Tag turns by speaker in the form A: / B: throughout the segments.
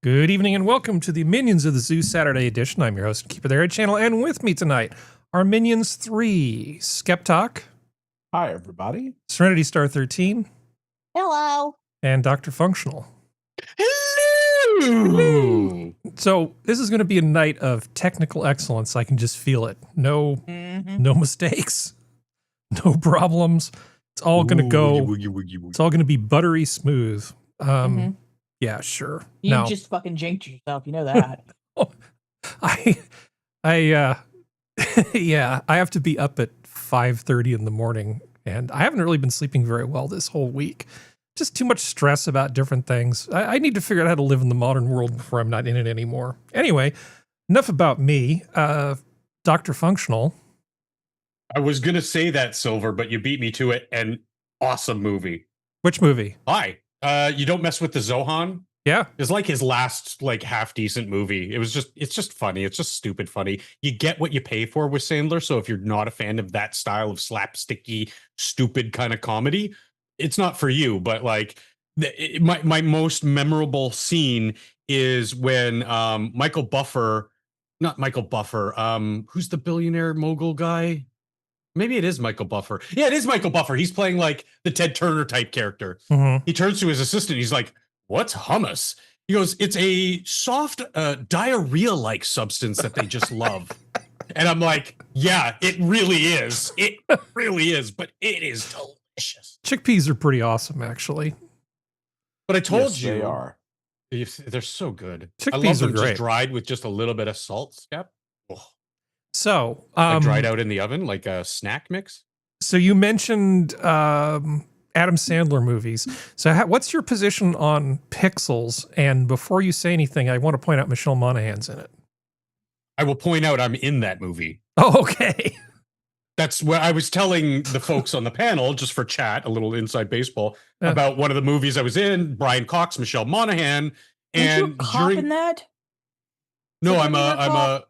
A: Good evening and welcome to the Minions of the Zoo Saturday edition. I'm your host and keeper of the Red Channel, and with me tonight are Minions 3, SkepTok.
B: Hi, everybody.
A: Serenity Star 13.
C: Hello.
A: And DrFunctional.
B: Hello.
A: So this is going to be a night of technical excellence. I can just feel it. No mistakes, no problems. It's all going to go. It's all going to be buttery smooth. Yeah, sure.
C: You just fucking jinxed yourself. You know that.
A: Yeah, I have to be up at 5:30 in the morning, and I haven't really been sleeping very well this whole week. Just too much stress about different things. I need to figure out how to live in the modern world before I'm not in it anymore. Anyway, enough about me. DrFunctional.
B: I was going to say that, Silver, but you beat me to it. An awesome movie.
A: Which movie?
B: Hi. You Don't Mess with the Zohan?
A: Yeah.
B: It's like his last, half decent movie. It's just funny. It's just stupid funny. You get what you pay for with Sandler. So if you're not a fan of that style of slapsticky, stupid kind of comedy, it's not for you. But my most memorable scene is when Michael Buffer, not Michael Buffer, who's the billionaire mogul guy? Maybe it is Michael Buffer. Yeah, it is Michael Buffer. He's playing the Ted Turner type character. He turns to his assistant. He's like, "What's hummus?" He goes, "It's a soft diarrhea-like substance that they just love." And I'm like, yeah, it really is. It really is, but it is delicious.
A: Chickpeas are pretty awesome, actually.
B: But I told
D: you. They are.
B: They're so good.
A: Chickpeas
B: I love them
A: are great.
B: Just dried with just a little bit of salt, Skep. Oh.
A: So,
B: dried out in the oven, like a snack mix.
A: So you mentioned Adam Sandler movies. So what's your position on Pixels? And before you say anything, I want to point out Michelle Monaghan's in it.
B: I will point out I'm in that movie.
A: Oh, okay.
B: That's what I was telling the folks on the panel, just for chat, a little inside baseball, about one of the movies I was in. Brian Cox, Michelle Monaghan, and
C: you a cop in that?
B: No, I'm a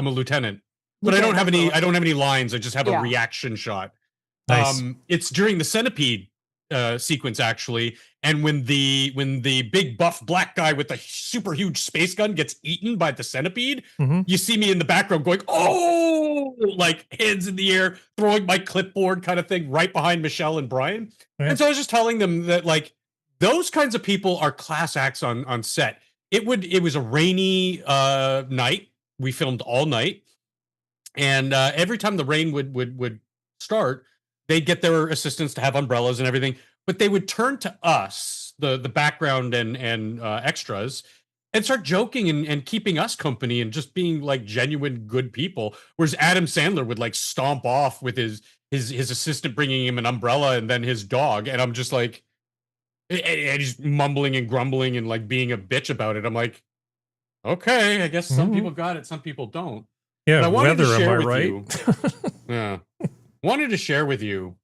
B: lieutenant. But I don't have any lines. I just have a reaction shot.
A: Nice.
B: It's during the centipede sequence, actually, and when the big buff black guy with the super huge space gun gets eaten by the centipede, you see me in the background going, "Oh!" like hands in the air, throwing my clipboard kind of thing right behind Michelle and Brian. Right. And so I was just telling them that those kinds of people are class acts on set. It was a rainy night. We filmed all night. And every time the rain would start, they'd get their assistants to have umbrellas and everything, but they would turn to us, the background and extras, and start joking and keeping us company and just being genuine good people. Whereas Adam Sandler would stomp off with his assistant bringing him an umbrella and then his dog, and I'm just and he's mumbling and grumbling and being a bitch about it. I'm like, okay, I guess some people got it, some people don't.
A: Yeah, weather, am I right?
B: Yeah. Wanted to share with you,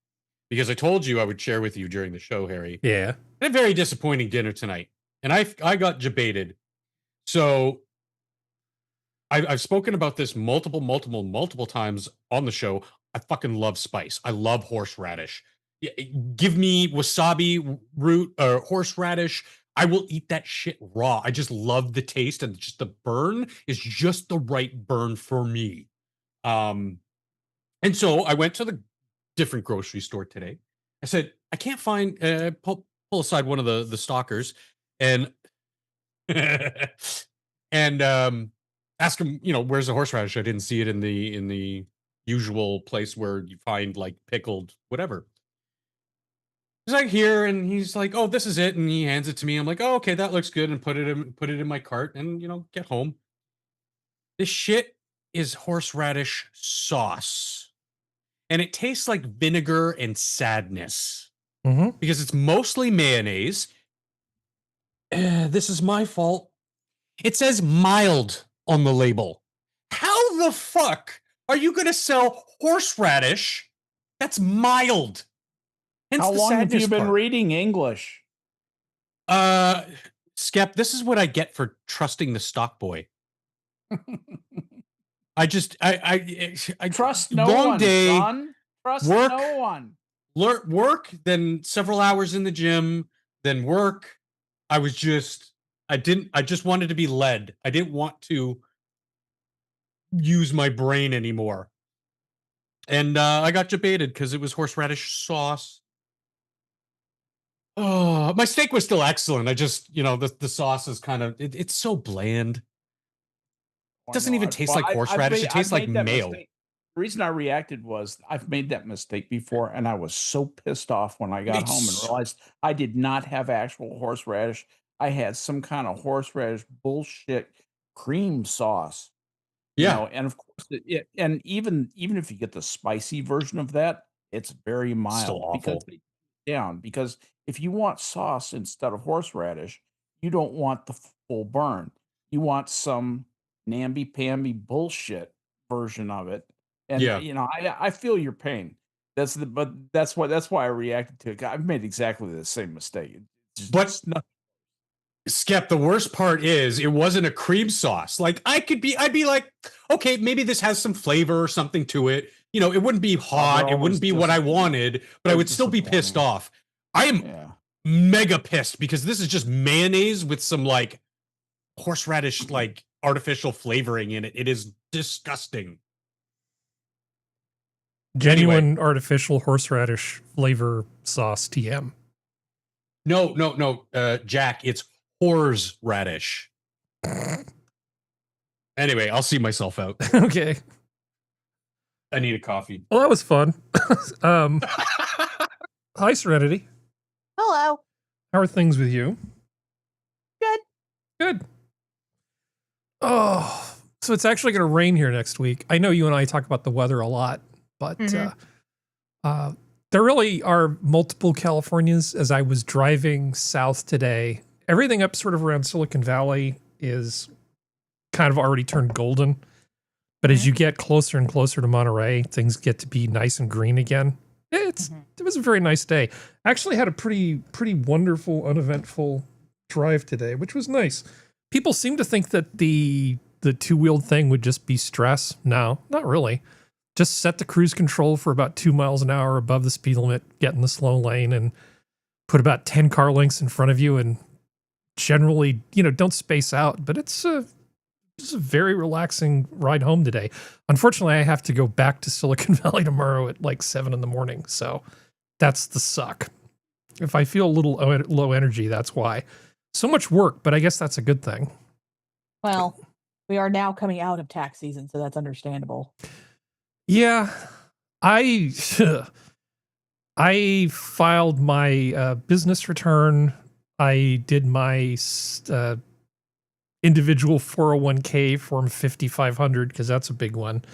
B: because I told you I would share with you during the show, Harry.
A: Yeah.
B: I had a very disappointing dinner tonight, and I got jebaited. So I've spoken about this multiple times on the show. I fucking love spice. I love horseradish. Give me wasabi root or horseradish. I will eat that shit raw. I just love the taste, and just the burn is just the right burn for me. And so I went to the different grocery store today. I said, I can't find, pull aside one of the stalkers and, and ask him, where's the horseradish? I didn't see it in the usual place where you find pickled whatever. He's here, and he's like, "Oh, this is it," and he hands it to me. I'm like, "Oh, okay, that looks good," and put it in my cart, and get home. This shit is horseradish sauce, and it tastes like vinegar and sadness because it's mostly mayonnaise. This is my fault. It says mild on the label. How the fuck are you gonna sell horseradish that's mild?
D: Hence How long have you been reading English?
B: Skep, this is what I get for trusting the stock boy. I
D: trust no one,
B: day,
D: son. Trust no one.
B: Work, then several hours in the gym, then work. I I just wanted to be led. I didn't want to use my brain anymore. And I got debated because it was horseradish sauce. Oh, my steak was still excellent. I just, the sauce is kind of, it's so bland. It doesn't even taste like horseradish. It tastes like mayo.
D: The reason I reacted was I've made that mistake before, and I was so pissed off when I got home and realized I did not have actual horseradish. I had some kind of horseradish bullshit cream sauce.
B: Yeah.
D: And of course, and even if you get the spicy version of that, it's very mild.
B: Still awful.
D: Because if you want sauce instead of horseradish, you don't want the full burn. You want some namby-pamby bullshit version of it. And I feel your pain. That's why I reacted to it. I've made exactly the same mistake.
B: Skep, the worst part is it wasn't a cream sauce. Like I'd be like, okay, maybe this has some flavor or something to it. It wouldn't be hot. It wouldn't be what I wanted, but I would still be pissed off. I am mega pissed because this is just mayonnaise with some like horseradish, like artificial flavoring in it. It is disgusting.
A: Genuine artificial horseradish flavor sauce, TM.
B: No, Jack, it's horseradish. Anyway, I'll see myself out.
A: Okay.
B: I need a coffee.
A: Well, that was fun. Hi, Serenity.
C: Hello.
A: How are things with you? Good. Oh, so it's actually going to rain here next week. I know you and I talk about the weather a lot, but there really are multiple Californias. As I was driving south today, everything up sort of around Silicon Valley is kind of already turned golden. But as you get closer and closer to Monterey, things get to be nice and green again. It was a very nice day. I actually had a pretty wonderful, uneventful drive today, which was nice. People seem to think that the two-wheeled thing would just be stress. No, not really. Just set the cruise control for about 2 miles an hour above the speed limit, get in the slow lane, and put about 10 car lengths in front of you, and generally, don't space out. But it's a very relaxing ride home today. Unfortunately, I have to go back to Silicon Valley tomorrow at like 7 a.m. So that's the suck. If I feel a little low energy, that's why. So much work, but I guess that's a good thing.
C: Well, we are now coming out of tax season, so that's understandable.
A: Yeah, I filed my business return. I did my individual 401k form 5500 because that's a big one,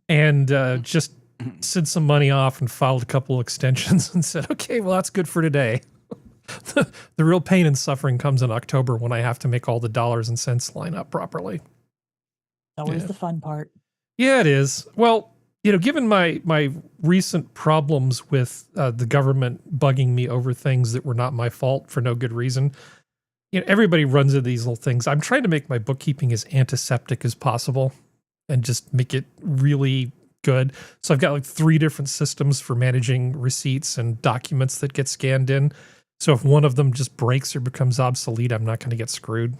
A: and just sent some money off and filed a couple extensions and said, okay, well, that's good for today. The real pain and suffering comes in October when I have to make all the dollars and cents line up properly.
C: Always the fun part.
A: Yeah, it is. Well, given my recent problems with the government bugging me over things that were not my fault for no good reason, everybody runs into these little things. I'm trying to make my bookkeeping as antiseptic as possible and just make it really good. So I've got like 3 different systems for managing receipts and documents that get scanned in. So if one of them just breaks or becomes obsolete, I'm not going to get screwed.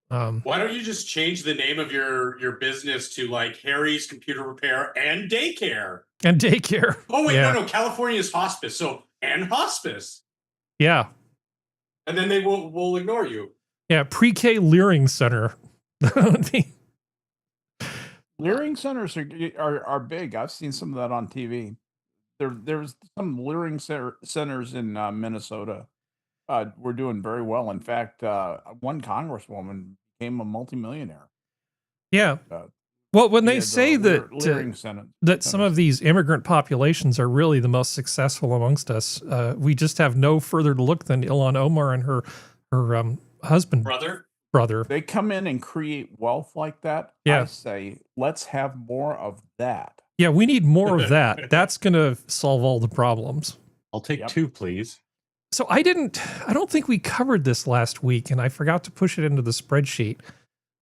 B: Why don't you just change the name of your business to like Harry's Computer Repair and Daycare?
A: And Daycare.
B: Oh, wait, no, California's hospice. So, and hospice.
A: Yeah.
B: And then they will ignore you.
A: Yeah, pre-K Leering Center.
D: Leering centers are big. I've seen some of that on TV. There's some Leering centers in Minnesota. We're doing very well. In fact, one congresswoman became a multimillionaire.
A: Yeah. Well, when they say that some of these immigrant populations are really the most successful amongst us, we just have no further to look than Ilhan Omar and her husband. Brother.
D: They come in and create wealth like that.
A: Yeah.
D: I say, let's have more of that.
A: Yeah, we need more of that. That's going to solve all the problems.
B: I'll take 2, please.
A: So I don't think we covered this last week, and I forgot to push it into the spreadsheet.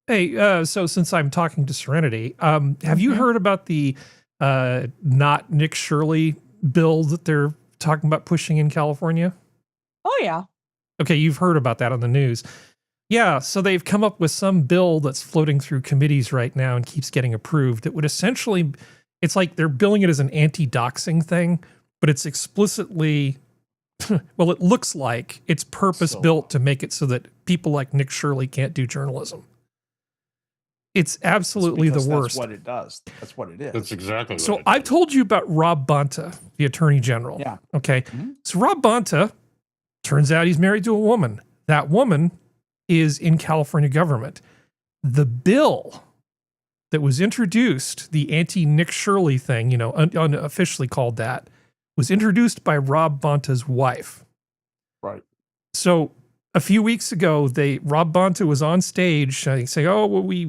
A: Hey, so since I'm talking to Serenity, have you heard about the not Nick Shirley bill that they're talking about pushing in California?
C: Oh, yeah.
A: Okay, you've heard about that on the news. Yeah, so they've come up with some bill that's floating through committees right now and keeps getting approved. It would essentially, it's like they're billing it as an anti-doxing thing, but it's explicitly, well, it looks like it's purpose-built to make it so that people like Nick Shirley can't do journalism. It's absolutely the worst.
D: That's what it does. That's what it is.
B: That's exactly what
A: So
B: it
A: I've
B: is.
A: told you about Rob Bonta, the Attorney General.
D: Yeah.
A: Okay.
D: Mhm.
A: So Rob Bonta, turns out he's married to a woman. That woman is in California government. The bill that was introduced, the anti-Nick Shirley thing, unofficially called that, was introduced by Rob Bonta's wife.
D: Right.
A: So a few weeks ago, Rob Bonta was on stage saying, "Oh, well, we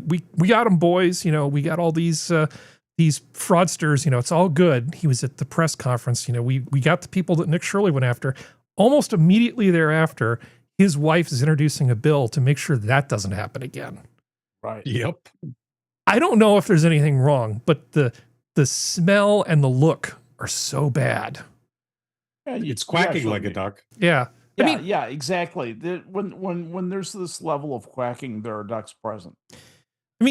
A: got them, boys. We got all these fraudsters. It's all good." He was at the press conference. We got the people that Nick Shirley went after. Almost immediately thereafter, his wife is introducing a bill to make sure that doesn't happen again.
D: Right.
B: Yep.
A: I don't know if there's anything wrong, but the smell and the look are so bad.
D: Yeah,
B: It's quacking like a duck.
A: Yeah.
D: Yeah,
A: I mean,
D: yeah, exactly. When there's this level of quacking, there are ducks present.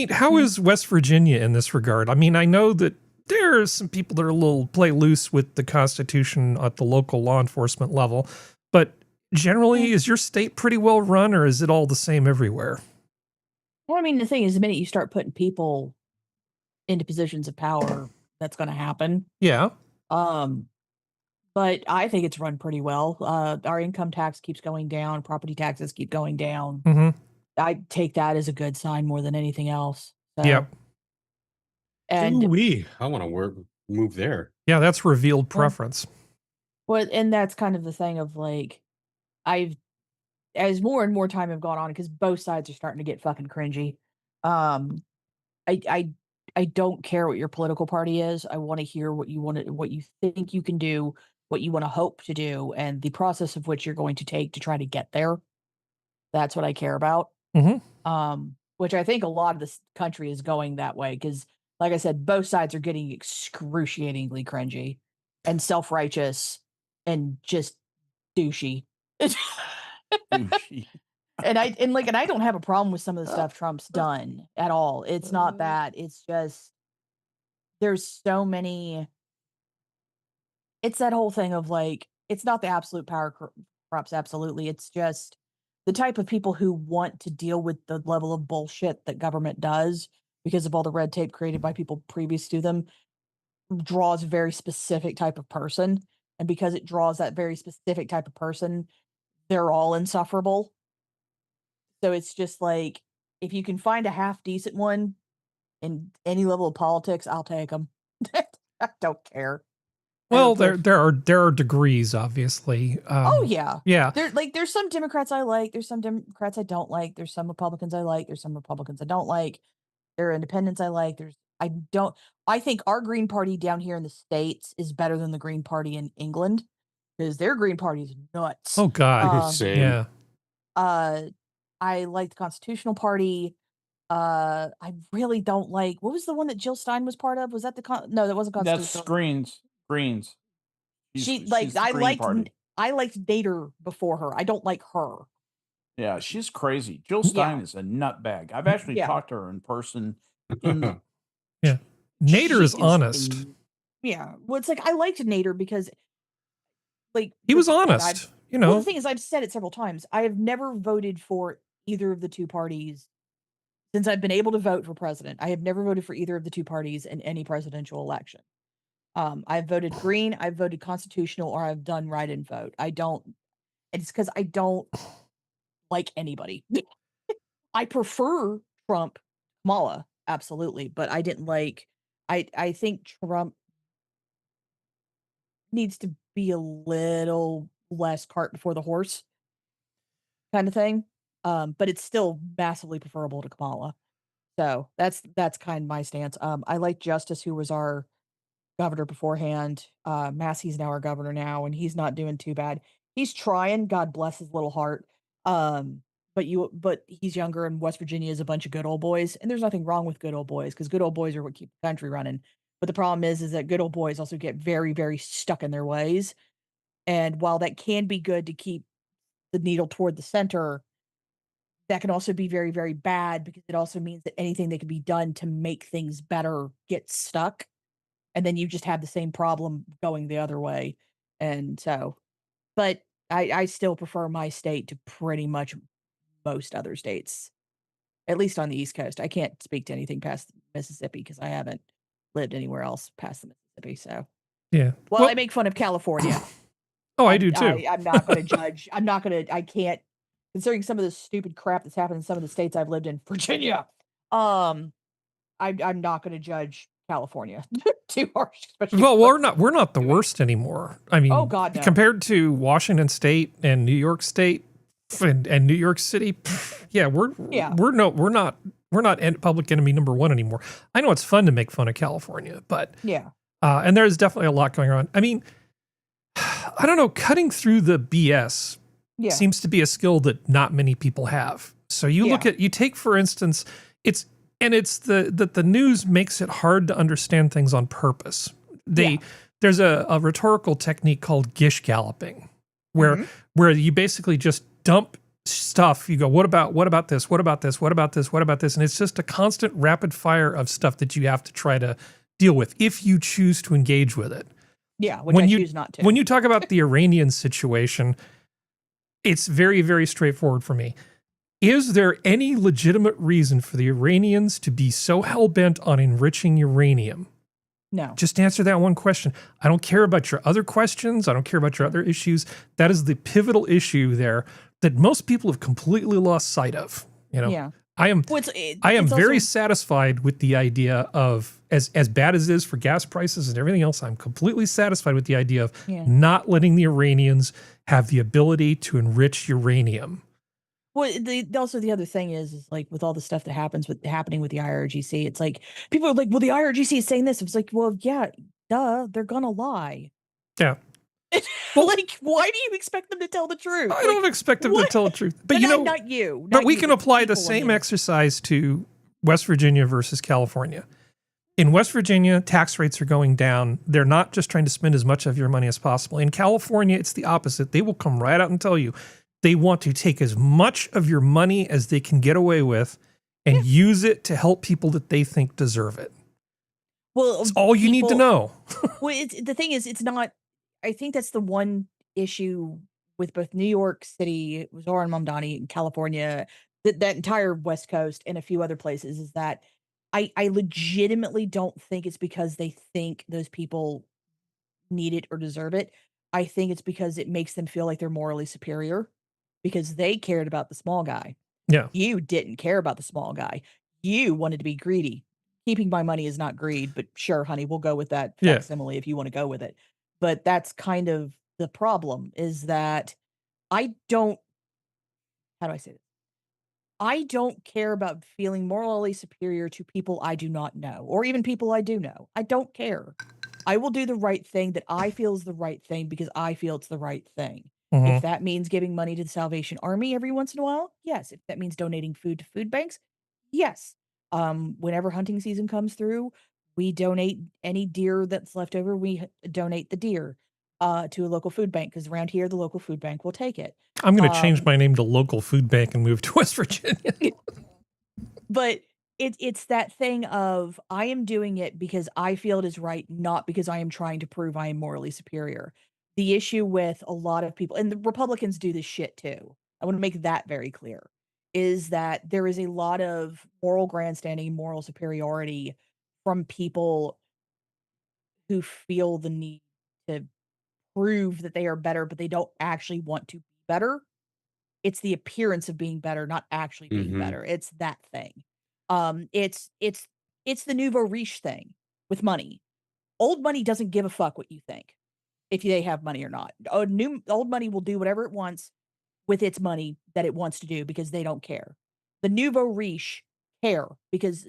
A: how is West Virginia in this regard? I mean, I know that there are some people that are play loose with the Constitution at the local law enforcement level, but generally, is your state pretty well run, or is it all the same everywhere?
C: Well, I mean, the thing is, the minute you start putting people into positions of power, that's going to happen.
A: Yeah.
C: But I think it's run pretty well. Our income tax keeps going down. Property taxes keep going down.
A: Mm-hmm.
C: I take that as a good sign more than anything else. So,
A: Yep.
C: And
B: I want to move there.
A: Yeah, that's revealed preference.
C: and that's kind of the thing of like, as more and more time have gone on, because both sides are starting to get fucking cringy. I don't care what your political party is. I want to hear what you think you can do, what you want to hope to do, and the process of which you're going to take to try to get there. That's what I care about.
A: Mm-hmm.
C: Which I think a lot of this country is going that way because, like I said, both sides are getting excruciatingly cringy and self-righteous and just douchey.
D: Douchey.
C: And I don't have a problem with some of the stuff Trump's done at all. It's not that. It's just there's so many. It's that whole thing of like, it's not the absolute power corrupts absolutely. It's just the type of people who want to deal with the level of bullshit that government does because of all the red tape created by people previous to them draws a very specific type of person. And because it draws that very specific type of person, they're all insufferable. So it's just like, if you can find a half decent one in any level of politics, I'll take them. I don't care.
A: Well, there are degrees, obviously.
C: Oh yeah.
A: Yeah.
C: There's some Democrats I like. There's some Democrats I don't like. There's some Republicans I like. There's some Republicans I don't like. There are independents I like. I think our Green Party down here in the States is better than the Green Party in England because their Green Party is nuts.
A: Oh God.
B: Same.
A: Yeah.
C: I like the Constitutional Party. I really don't like. What was the one that Jill Stein was part of? Was that no? That wasn't Constitutional.
D: That's Greens.
C: She's
D: I
C: liked Nader before her. I don't like her.
D: Yeah, she's crazy. Jill Stein is a nutbag. I've actually talked to her in person.
A: Yeah, Nader is honest.
C: Yeah, well, it's like I liked Nader because, like,
A: he was honest.
C: Well, the thing is, I've said it several times. I have never voted for either of the two parties since I've been able to vote for president. I have never voted for either of the two parties in any presidential election. I've voted Green, I've voted Constitutional, or I've done write-in vote. It's because I don't like anybody. I prefer Trump, Kamala, absolutely, but I didn't like. I think Trump needs to be a little less cart before the horse, kind of thing. But it's still massively preferable to Kamala. So that's kind of my stance. I like Justice, who was our governor beforehand. Massey's now our governor now, and he's not doing too bad. He's trying, God bless his little heart. But he's younger, and West Virginia is a bunch of good old boys, and there's nothing wrong with good old boys because good old boys are what keep the country running. But the problem is that good old boys also get very, very stuck in their ways. And while that can be good to keep the needle toward the center, that can also be very, very bad because it also means that anything that can be done to make things better gets stuck. And then you just have the same problem going the other way. And so, but I still prefer my state to pretty much most other states, at least on the East Coast. I can't speak to anything past Mississippi because I haven't lived anywhere else past the Mississippi. So,
A: Yeah.
C: well, I make fun of California.
A: Oh, I do too.
C: I'm not going to judge. I can't, considering some of the stupid crap that's happened in some of the states I've lived in, Virginia. I'm not going to judge California too harsh. Especially
A: Well, we're not the worst anymore. I mean,
C: oh God, no.
A: compared to Washington State and New York State and New York City, yeah, we're not public enemy number one anymore. I know it's fun to make fun of California, but
C: yeah,
A: and there's definitely a lot going on. I mean, I don't know, cutting through the BS seems to be a skill that not many people have. So you take, for instance, it's the news makes it hard to understand things on purpose. There's a rhetorical technique called gish galloping, where you basically just dump stuff. You go, what about this? What about this? What about this? What about this? And it's just a constant rapid fire of stuff that you have to try to deal with if you choose to engage with it.
C: Yeah, which I choose not to.
A: When you talk about the Iranian situation, it's very, very straightforward for me. Is there any legitimate reason for the Iranians to be so hell-bent on enriching uranium?
C: No.
A: Just answer that one question. I don't care about your other questions. I don't care about your other issues. That is the pivotal issue there that most people have completely lost sight of. You know,
C: yeah.
A: I am very
C: also
A: satisfied with the idea of, as bad as it is for gas prices and everything else, I'm completely satisfied with the idea of not letting the Iranians have the ability to enrich uranium.
C: Well, also the other thing is like with all the stuff that happening with the IRGC, it's like people are like, well, the IRGC is saying this. It's like, well, yeah, duh, they're gonna lie.
A: Yeah.
C: Well, like, why do you expect them to tell the truth?
A: I don't expect them to tell the truth. But
C: not you.
A: But we can apply the same exercise to West Virginia versus California. In West Virginia, tax rates are going down. They're not just trying to spend as much of your money as possible. In California, it's the opposite. They will come right out and tell you they want to take as much of your money as they can get away with and use it to help people that they think deserve it.
C: Well,
A: it's all you need to know.
C: Well, the thing is, it's not. I think that's the one issue with both New York City, Zora and Mamdani, and California, that entire West Coast and a few other places, is that I legitimately don't think it's because they think those people need it or deserve it. I think it's because it makes them feel like they're morally superior because they cared about the small guy.
A: Yeah.
C: You didn't care about the small guy. You wanted to be greedy. Keeping my money is not greed, but sure, honey, we'll go with that facsimile if you want to go with it. But that's kind of the problem, is that I don't, how do I say this? I don't care about feeling morally superior to people I do not know, or even people I do know. I don't care. I will do the right thing that I feel is the right thing because I feel it's the right thing. If that means giving money to the Salvation Army every once in a while, yes. If that means donating food to food banks, yes. Whenever hunting season comes through, we donate any deer that's left over. We donate the deer to a local food bank because around here, the local food bank will take it.
A: I'm going to change my name to Local Food Bank and move to West Virginia.
C: But it's that thing of I am doing it because I feel it is right, not because I am trying to prove I am morally superior. The issue with a lot of people, and the Republicans do this shit too, I want to make that very clear, is that there is a lot of moral grandstanding, moral superiority from people who feel the need to prove that they are better, but they don't actually want to be better. It's the appearance of being better, not actually being better. It's that thing. It's the nouveau riche thing with money. Old money doesn't give a fuck what you think if they have money or not. Old money will do whatever it wants with its money that it wants to do because they don't care. The nouveau riche care because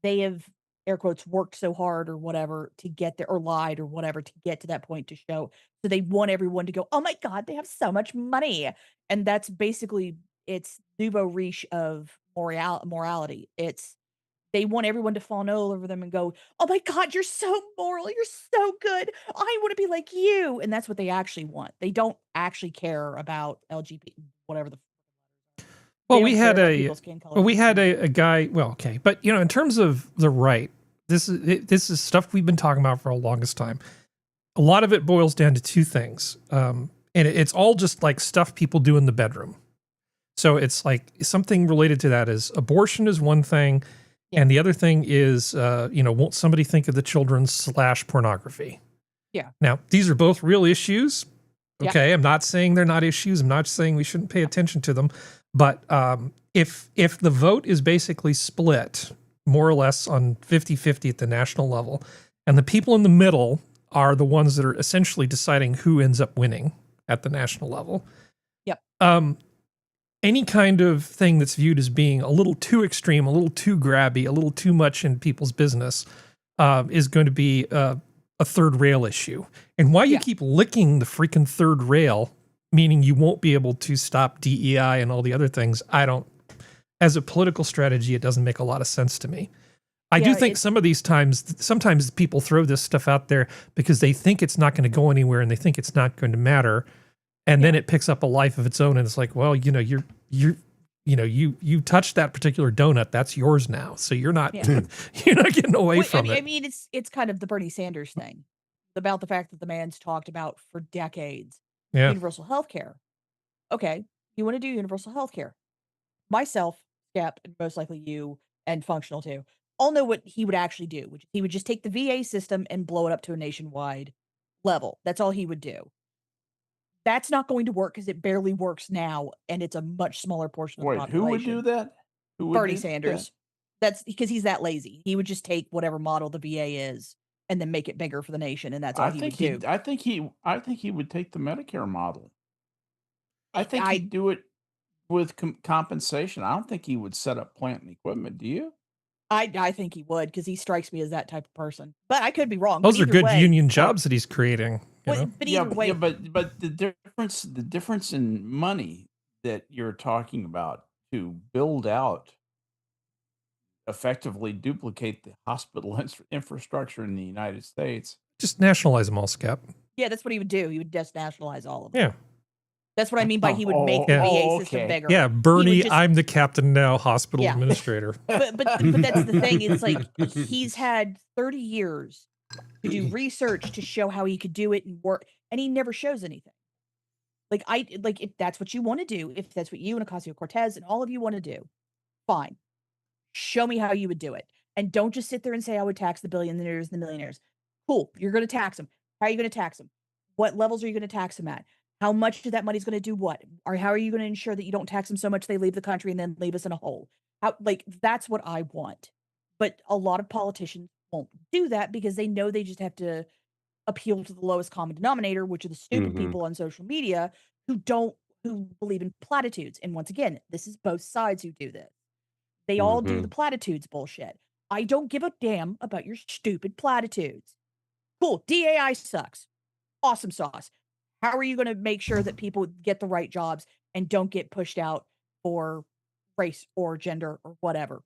C: they have, air quotes, worked so hard or whatever to get there, or lied or whatever to get to that point to show. So they want everyone to go, oh my God, they have so much money. And that's basically, it's nouveau riche of morality. They want everyone to fall all over them and go, oh my God, you're so moral. You're so good. I want to be like you. And that's what they actually want. They don't actually care about LGBT, whatever the.
A: Well,
C: They
A: we
C: don't
A: had
C: care about
A: a
C: people's skin color.
A: well, we had a guy. Well, okay, but in terms of the right, this is stuff we've been talking about for the longest time. A lot of it boils down to two things, and it's all just like stuff people do in the bedroom. So it's like something related to that is abortion is one thing,
C: Yeah.
A: and the other thing is won't somebody think of the children / pornography?
C: Yeah.
A: Now these are both real issues.
C: Yeah.
A: Okay, I'm not saying they're not issues. I'm not saying we shouldn't pay attention to them. But if the vote is basically split more or less on 50-50 at the national level, and the people in the middle are the ones that are essentially deciding who ends up winning at the national level.
C: Yep.
A: Any kind of thing that's viewed as being a little too extreme, a little too grabby, a little too much in people's business is going to be a third rail issue. And why you keep licking the freaking third rail, meaning you won't be able to stop DEI and all the other things, as a political strategy, it doesn't make a lot of sense to me. I do think sometimes people throw this stuff out there because they think it's not going to go anywhere and they think it's not going to matter. And then it picks up a life of its own. And it's like, well, you touched that particular donut. That's yours now. So you're not, you're not getting away from it.
C: I mean, it's kind of the Bernie Sanders thing about the fact that the man's talked about for decades.
A: Yeah.
C: Universal health care. Okay. You want to do universal health care. Myself, Skep, and most likely you and Functional too, all know what he would actually do, which he would just take the VA system and blow it up to a nationwide level. That's all he would do. That's not going to work because it barely works now, and it's a much smaller portion of the population.
D: Who would do that?
C: Bernie Sanders. That's because he's that lazy. He would just take whatever model the VA is and then make it bigger for the nation, and that's all he would do.
D: I think he would take the Medicare model. I think he'd do it with compensation. I don't think he would set up plant and equipment. Do you?
C: I think he would because he strikes me as that type of person. But I could be wrong.
A: Those are good union jobs that he's creating.
C: But either way,
D: but the difference in money that you're talking about to build out, effectively duplicate the hospital infrastructure in the United States.
A: Just nationalize them all, Skep.
C: Yeah, that's what he would do. He would just nationalize all of them.
A: Yeah.
C: That's what I mean by he would make the VA system bigger.
A: Yeah, Bernie, I'm the captain now, hospital administrator.
C: But that's the thing. It's like he's had 30 years to do research to show how he could do it and work, and he never shows anything. If that's what you want to do, if that's what you and Ocasio-Cortez and all of you want to do, fine. Show me how you would do it. And don't just sit there and say, I would tax the billionaires and the millionaires. Cool. You're going to tax them. How are you going to tax them? What levels are you going to tax them at? How much of that money is going to do what? Or how are you going to ensure that you don't tax them so much they leave the country and then leave us in a hole? That's what I want. But a lot of politicians won't do that because they know they just have to appeal to the lowest common denominator, which are the stupid people on social media who believe in platitudes. And once again, this is both sides who do this. They all do the platitudes bullshit. I don't give a damn about your stupid platitudes. Cool. DAI sucks. Awesome sauce. How are you going to make sure that people get the right jobs and don't get pushed out for race or gender or whatever?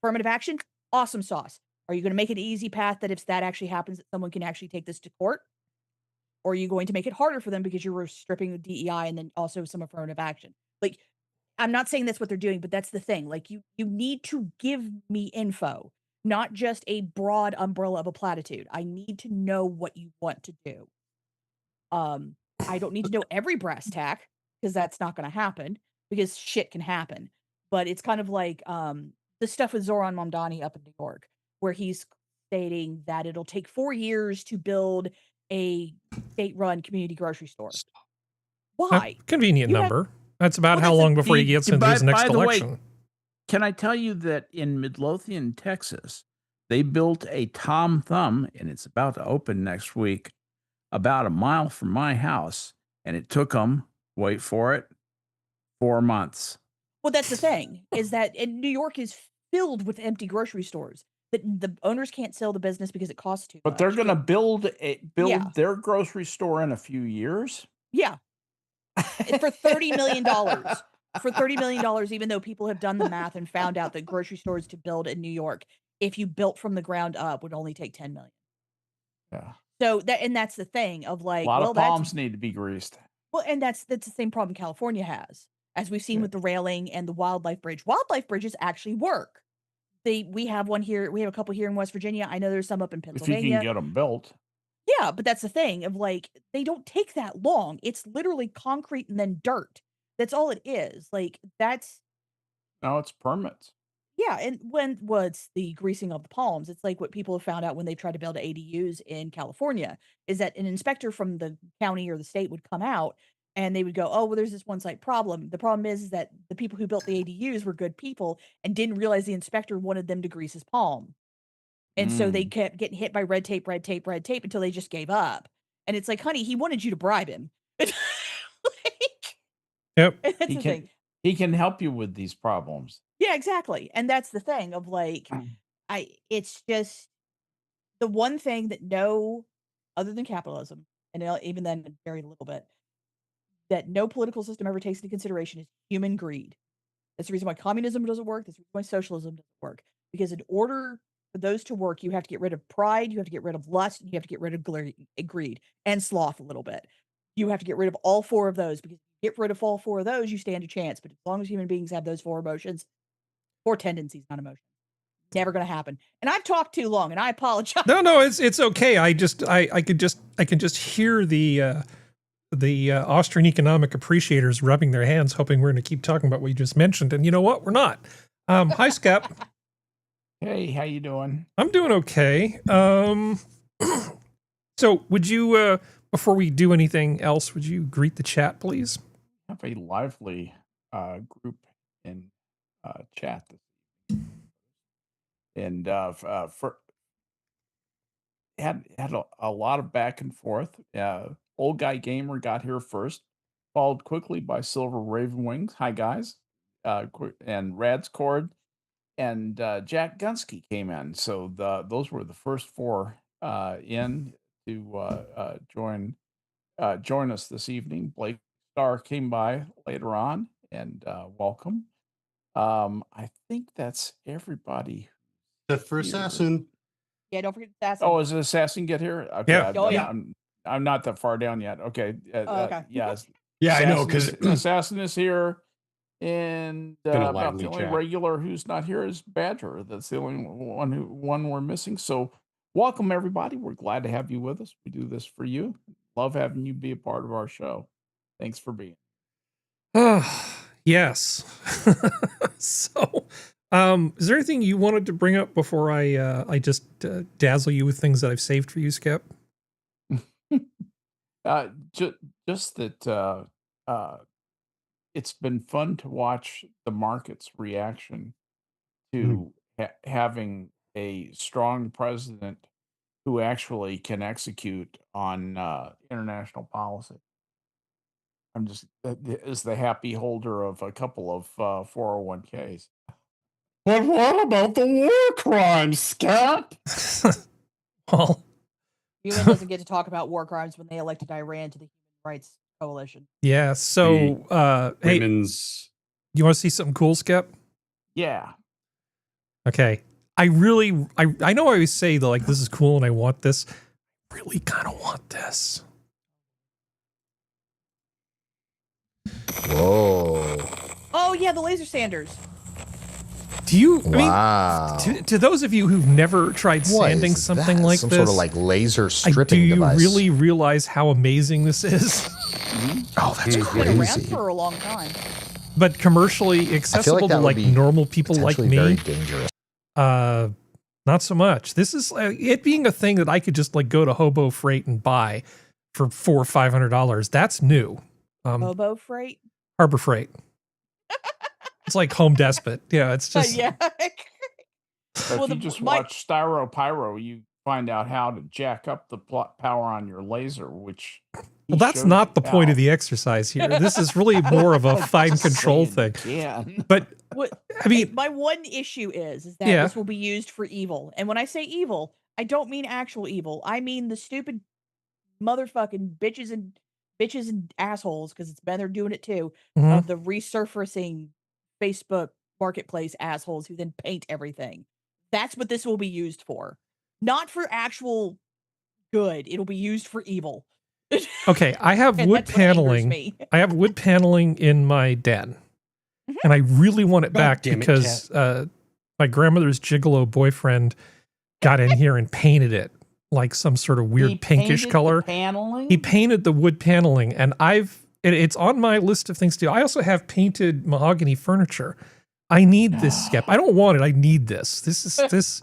C: Affirmative action, awesome sauce. Are you going to make it an easy path that if that actually happens, that someone can actually take this to court? Or are you going to make it harder for them because you're stripping the DEI and then also some affirmative action? I'm not saying that's what they're doing, but that's the thing. You need to give me info, not just a broad umbrella of a platitude. I need to know what you want to do. I don't need to know every brass tack because that's not going to happen because shit can happen. But it's kind of like the stuff with Zoran Mamdani up in New York, where he's stating that it'll take 4 years to build a state-run community grocery store. Why?
A: Convenient number. That's about how long before he gets into his next election.
D: Way, can I tell you that in Midlothian, Texas, they built a Tom Thumb, and it's about to open next week, about a mile from my house, and it took them, wait for it, 4 months.
C: Well, that's the thing, is that New York is filled with empty grocery stores. The owners can't sell the business because it costs too much.
D: But they're going to build their grocery store in a few years?
C: Yeah. For $30 million. For $30 million, even though people have done the math and found out that grocery stores to build in New York, if you built from the ground up, would only take $10 million.
D: Yeah.
C: So that's the thing of
D: a lot of palms need to be greased.
C: Well, and that's the same problem California has. as we've seen
D: Yeah.
C: with the railing and the wildlife bridge. Wildlife bridges actually work. We have one here. We have a couple here in West Virginia. I know there's some up in
D: If you can
C: Pennsylvania.
D: get them built.
C: Yeah, but that's the thing of like they don't take that long. It's literally concrete and then dirt. That's all it is. Like that's
D: No, it's permits.
C: yeah, and when what's the greasing of the palms? It's like what people have found out when they tried to build ADUs in California is that an inspector from the county or the state would come out and they would go, "Oh, well, there's this one site problem. The problem is that the people who built the ADUs were good people and didn't realize the inspector wanted them to grease his palm." And so they
D: Mm.
C: kept getting hit by red tape, red tape, red tape until they just gave up. And it's like, honey, he wanted you to bribe him. Like,
A: Yep.
C: and that's
D: He
C: the
D: can
C: thing.
D: he can help you with these problems.
C: Yeah, exactly. And that's the thing of like, it's just the one thing that no, other than capitalism, and even then, very little bit, that no political system ever takes into consideration is human greed. That's the reason why communism doesn't work. That's the reason why socialism doesn't work. Because in order for those to work, you have to get rid of pride, you have to get rid of lust, and you have to get rid of greed and sloth a little bit. You have to get rid of all four of those because if you get rid of all four of those, you stand a chance. But as long as human beings have those four emotions, four tendencies, not emotions, never going to happen. And I've talked too long, and I apologize.
A: No, it's okay. I can just hear the Austrian economic appreciators rubbing their hands, hoping we're going to keep talking about what you just mentioned. And you know what? We're not. Hi, Skep.
D: Hey, how you doing?
A: I'm doing okay. So would you, before we do anything else, would you greet the chat, please?
D: Have a lively group in chat. And for had a lot of back and forth. Old Guy Gamer got here first, followed quickly by Silver Raven Wings. Hi guys, and Rad's Cord and Jack Gunsky came in. So those were the first four in to join us this evening. Blake Starr came by later on, and welcome. I think that's everybody.
E: The first
D: Here.
E: assassin.
C: Yeah, don't forget Assassin.
D: Oh, is it Assassin get here? Okay,
A: Yeah.
C: Oh, yeah.
D: I'm not that far down yet. Okay.
C: Okay.
D: Yes.
E: Yeah, I know,
D: Assassin
E: because
D: Assassin is here, and
E: Been a
D: about
E: lively
D: the only
E: chat.
D: regular who's not here is Badger. That's the only one we're missing. So, welcome everybody. We're glad to have you with us. We do this for you. Love having you be a part of our show. Thanks for being.
A: Yes. So, is there anything you wanted to bring up before I just dazzle you with things that I've saved for you, Skep?
D: Just that it's been fun to watch the market's reaction to having a strong president who actually can execute on international policy. I'm just is the happy holder of a couple of 401ks.
E: But what about the war crimes, Scap?
A: Well,
C: UN doesn't get to talk about war crimes when they elected Iran to the Human Rights Coalition.
A: yeah. So, hey,
E: Women's.
A: you want to see something cool, Skep?
D: Yeah.
A: Okay. I know I always say that, like, this is cool and I want this. I really kind of want this.
F: Whoa.
C: Oh yeah, the laser sanders.
A: Do you,
F: Wow.
A: I mean, to those of you who've never tried
F: What
A: sanding
F: is
A: something
F: that?
A: like
F: Some
A: this,
F: sort of like laser stripping
A: do you
F: device.
A: really realize how amazing this is?
F: Oh, that's
C: It's been around
F: crazy.
C: for a long time.
A: But commercially
F: I feel
A: accessible
F: like that
A: to
F: would
A: like
F: be
A: normal people like
F: potentially very
A: me.
F: dangerous.
A: Not so much. This is it being a thing that I could just like go to Hobo Freight and buy for $400 or $500. That's new.
C: Bobo Freight.
A: Harbor Freight. It's like Home Despot. Yeah, it's just
C: Yeah.
D: So
C: Well,
D: if you just watch Styro Pyro, you find out how to jack up the power on your laser, which he
A: well, that's
D: showed
A: not
D: you
A: the point
D: how.
A: of the exercise here. This is really more of a
D: I'm
A: fine
D: just
A: control
D: saying
A: thing.
D: again.
A: But
C: What
A: I mean,
C: my one issue is that
A: Yeah.
C: this will be used for evil. And when I say evil, I don't mean actual evil. I mean the stupid motherfucking bitches and assholes, because it's been there doing it too,
A: Mhm.
C: of the resurfacing Facebook marketplace assholes who then paint everything. That's what this will be used for. Not for actual good. It'll be used for evil.
A: Okay, I have
C: And
A: wood
C: that's what angers
A: paneling.
C: me.
A: I have wood paneling in my den, and I really want it
B: God
A: back
B: damn it,
A: because my grandmother's gigolo boyfriend got in here and painted it like some sort of weird
D: He
A: pinkish
D: painted
A: color.
D: the paneling.
A: He painted the wood paneling, and it's on my list of things to do. I also have painted mahogany furniture. I need this, Skep. I don't want it. I need this. This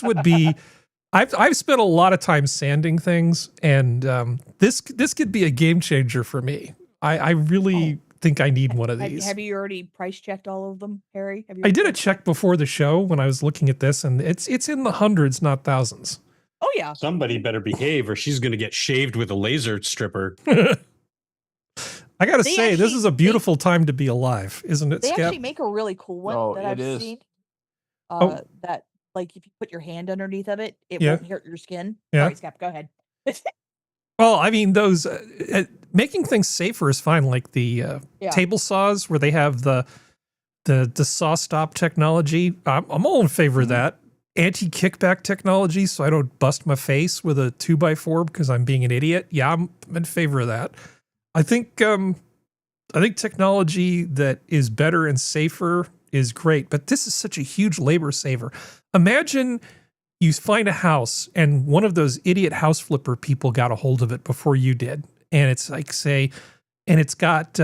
A: would be. I've spent a lot of time sanding things, and this could be a game changer for me. I really think I need one of these.
C: Have you already price checked all of them, Harry? Have you
A: I did a
C: already
A: check before the show when I was looking at this, and it's in the hundreds, not thousands.
C: Oh yeah.
B: Somebody better behave, or she's going to get shaved with a laser stripper.
A: I gotta
C: They
A: say, this
C: actually
A: is a beautiful time to be alive, isn't it,
C: They
A: Skep?
C: actually make a really cool one
D: Oh,
C: that
D: it
C: I've
D: is.
C: seen.
A: Oh.
C: That like if you put your hand underneath of it, it
A: Yeah.
C: won't hurt your skin.
A: Yeah.
C: Sorry, Skep, go ahead.
A: Well, I mean, those making things safer is fine, like the
C: Yeah.
A: table saws where they have the saw stop technology. I'm all in favor of that. Anti-kickback technology, so I don't bust my face with a 2x4 because I'm being an idiot. Yeah, I'm in favor of that. I think technology that is better and safer is great, but this is such a huge labor saver. Imagine you find a house and one of those idiot house flipper people got a hold of it before you did. And it's like, and it's got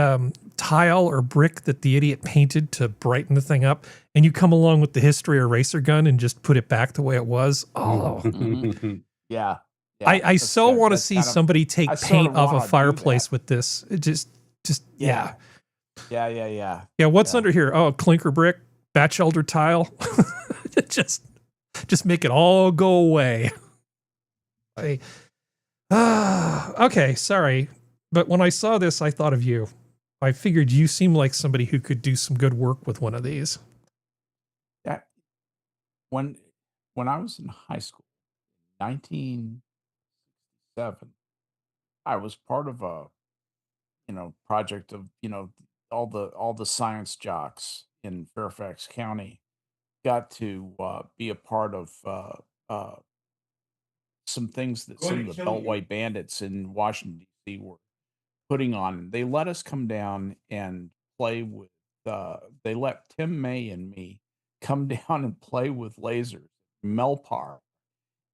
A: tile or brick that the idiot painted to brighten the thing up. And you come along with the history eraser gun and just put it back the way it was. Oh,
D: Yeah.
A: I
D: that's
A: so
D: good.
A: want to
D: That's
A: see
D: kind of-
A: somebody take
D: I sorta
A: paint off
D: wanna
A: a
D: do
A: fireplace
D: that.
A: with this. It just yeah.
D: Yeah.
A: Yeah, what's
D: Yeah.
A: under here? Oh, clinker brick, batch elder tile. just make it all go away. Okay, sorry. But when I saw this, I thought of you. I figured you seem like somebody who could do some good work with one of these.
D: When I was in high school, 1967, I was part of a project of all the science jocks in Fairfax County got to be a part of some things that some of the Beltway bandits in Washington D.C. were putting on. They let us come down and play with. They let Tim May and me come down and play with lasers. Melpar,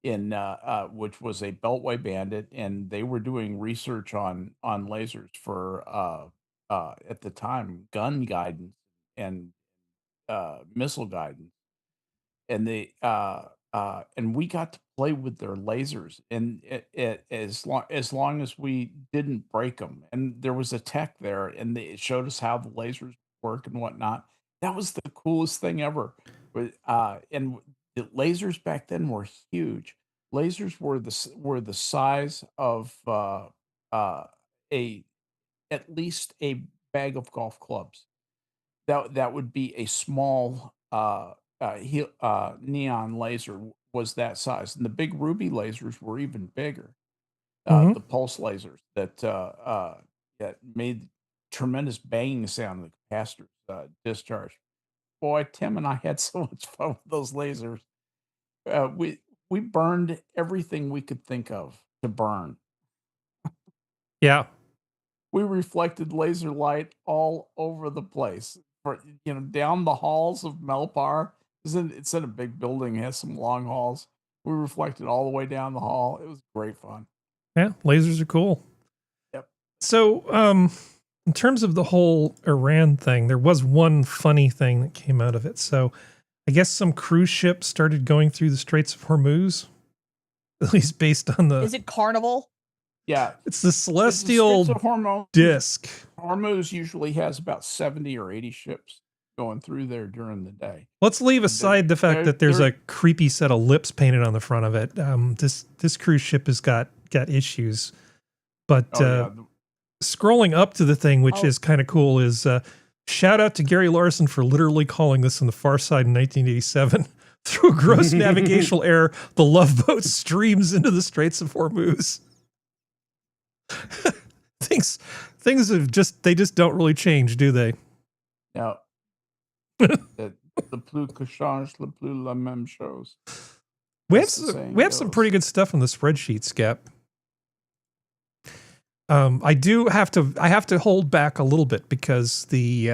D: which was a Beltway bandit, and they were doing research on lasers for at the time gun guidance and missile guidance, and and we got to play with their lasers, and as long as we didn't break them, and there was a tech there, and it showed us how the lasers work and whatnot. That was the coolest thing ever. And the lasers back then were huge. Lasers were the size of a at least a bag of golf clubs. That would be a small neon laser was that size, and the big ruby lasers were even bigger.
A: Mhm.
D: The pulse lasers that made tremendous banging sound in the capacitor's discharge. Boy, Tim and I had so much fun with those lasers. We burned everything we could think of to burn.
A: Yeah.
D: We reflected laser light all over the place. Down the halls of Melpar. It's in a big building, it has some long halls. We reflected all the way down the hall. It was great fun.
A: Yeah, lasers are cool.
D: Yep.
A: So, in terms of the whole Iran thing, there was one funny thing that came out of it. So, I guess some cruise ships started going through the Straits of Hormuz, at least based on
C: Is it Carnival?
D: Yeah.
A: it's the celestial disc.
D: Hormuz usually has about 70 or 80 ships going through there during the day.
A: Let's leave aside the fact that there's a creepy set of lips painted on the front of it. This cruise ship has got issues, but scrolling up to the thing, which is kind of cool, is shout out to Gary Larson for literally calling this in The Far Side in 1987. Through a gross navigational error, the Love Boat streams into the Straits of Hormuz. Things have they just don't really change, do they?
D: Now, the plus que change, le plus la même chose.
A: We
D: As the saying
A: have some
D: goes.
A: pretty good stuff on the spreadsheet, Skep. I have to hold back a little bit because the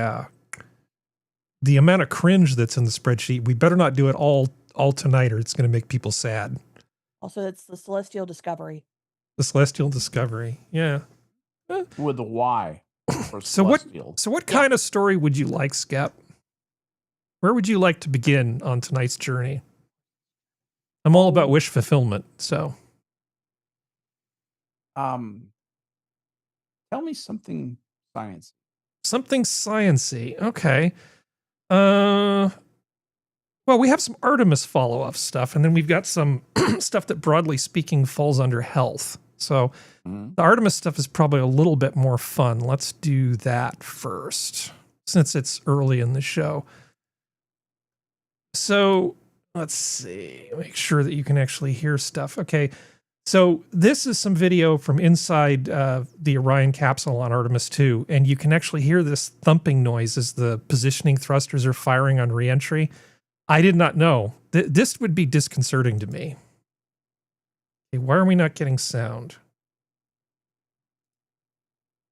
A: amount of cringe that's in the spreadsheet, we better not do it all tonight, or it's going to make people sad.
C: Also, it's the Celestial Discovery.
A: The Celestial Discovery, yeah.
D: With the Y. For
A: So
D: Celestial.
A: what kind of story would you like, Skep? Where would you like to begin on tonight's journey? I'm all about wish fulfillment, so.
D: Tell me something science.
A: Something science-y. Okay. Well, we have some Artemis follow-up stuff, and then we've got some stuff that, broadly speaking, falls under health. So the Artemis stuff is probably a little bit more fun. Let's do that first, since it's early in the show. So let's see. Make sure that you can actually hear stuff. Okay. So this is some video from inside the Orion capsule on Artemis 2, and you can actually hear this thumping noise as the positioning thrusters are firing on reentry. I did not know. This would be disconcerting to me. Okay, why are we not getting sound?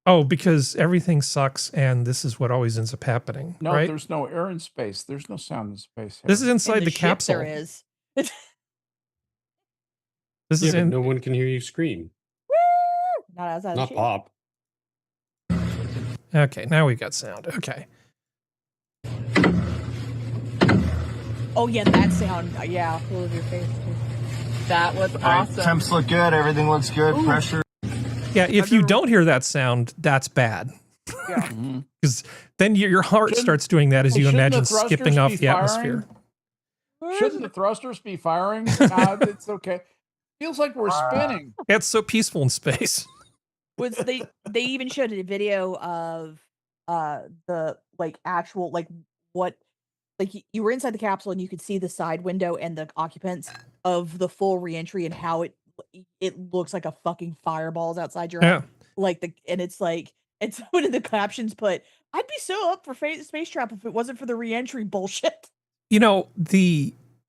A: Oh, because everything sucks, and this is what always ends up happening,
D: No,
A: right?
D: there's no air in space. There's no sound in space.
A: This is
D: Harry.
A: inside
C: In
A: the
C: ship
A: capsule.
C: There is.
A: This
B: Yeah,
A: is
B: but
A: in.
B: no one can hear you scream.
C: Not outside the
B: Not
C: ship.
B: Pop.
A: Okay, now we got sound. Okay.
C: Oh yeah, that sound. Yeah, full of your face. That was awesome.
G: Temps look good. Everything looks good.
C: Ooh.
G: Pressure.
A: Yeah, if you don't hear that sound, that's bad.
C: Yeah.
A: Because then your heart
D: Shouldn't-
A: starts doing that as you
D: shouldn't the
A: imagine
D: thrusters
A: skipping off
D: be
A: the atmosphere.
D: Shouldn't the thrusters be firing? Nah, it's okay. Feels like we're spinning.
A: Yeah, it's so peaceful in space.
C: Was they even showed a video of the like actual like what like you were inside the capsule and you could see the side window and the occupants of the full reentry and how it looks like a fucking fireballs outside your
A: Yeah.
C: like and it's like and someone in the captions put, I'd be so up for space travel if it wasn't for the reentry bullshit.
A: You know,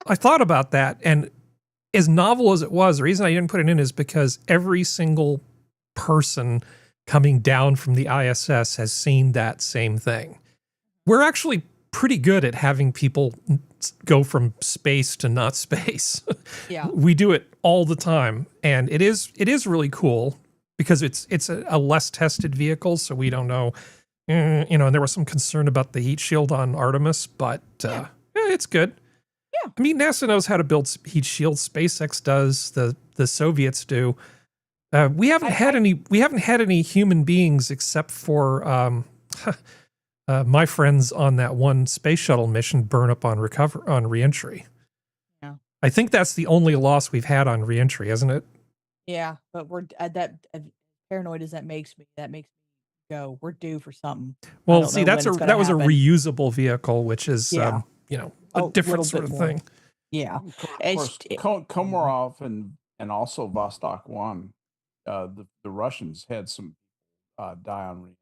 A: I thought about that, and as novel as it was, the reason I didn't put it in is because every single person coming down from the ISS has seen that same thing. We're actually pretty good at having people go from space to not space.
C: Yeah.
A: We do it all the time, and it is really cool because it's a less tested vehicle, so we don't know. And there was some concern about the heat shield on Artemis, but yeah, it's good.
C: Yeah.
A: I mean, NASA knows how to build heat shields. SpaceX does. The Soviets do. We haven't had any human beings except for my friends on that one space shuttle mission burn up on reentry.
C: Yeah.
A: I think that's the only loss we've had on reentry, isn't it?
C: Yeah, but we're that paranoid as that makes me go, we're due for something.
A: Well,
C: don't
A: see,
C: know
A: that was
C: happen.
A: a reusable vehicle, which is
C: Yeah.
A: a different
C: little
A: sort
C: bit
A: of
C: more.
A: thing.
C: Yeah.
D: Of course, Komarov and also Vostok 1, the Russians had some die on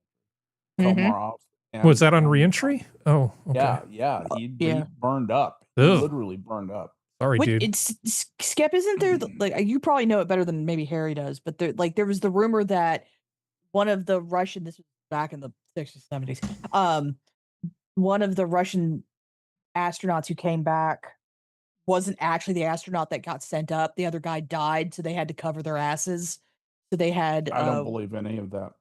D: Komarov.
A: Was that on reentry? Oh, okay.
D: Yeah. He
C: Yeah.
D: burned up. He
A: Ugh.
D: literally burned up.
A: Sorry, dude.
C: It's Skep, isn't there like you probably know it better than maybe Harry does, but there was the rumor that one of the Russian, this was back in the 60s, 70s, one of the Russian astronauts who came back wasn't actually the astronaut that got sent up. The other guy died, so they had to cover their asses. So they had
D: I don't believe any of that.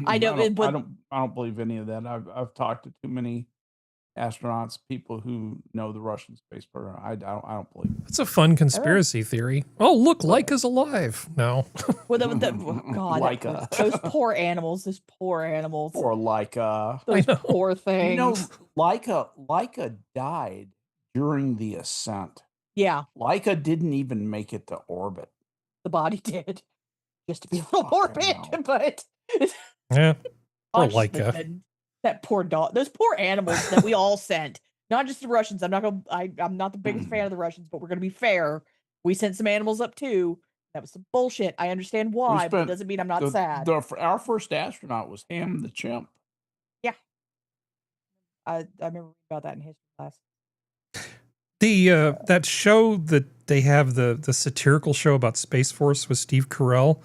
C: I know,
D: I
C: but
D: don't believe any of that. I've talked to too many astronauts, people who know the Russian space program. I don't believe it.
A: It's a fun conspiracy theory. Oh, look, Laika's alive. No.
C: well, God,
D: Laika.
C: those poor animals, poor
D: Laika.
C: those
A: know.
C: poor things.
D: You know, Laika died during the ascent.
C: Yeah,
D: Laika didn't even make it to orbit.
C: the body did, just to be a little
D: Fucking
C: morbid,
D: hell.
C: but
A: Yeah. Poor
C: I'll just
A: Laika.
C: admit that poor dog, those poor animals that we all sent. Not just the Russians. I'm not the biggest fan of the Russians, but we're gonna be fair. We sent some animals up too. That was some bullshit. I understand why, but it
D: spent
C: doesn't mean I'm not sad.
D: Our first astronaut was Ham the chimp.
C: I remember reading about that in history class.
A: That show that they have, the satirical show about Space Force with Steve Carell.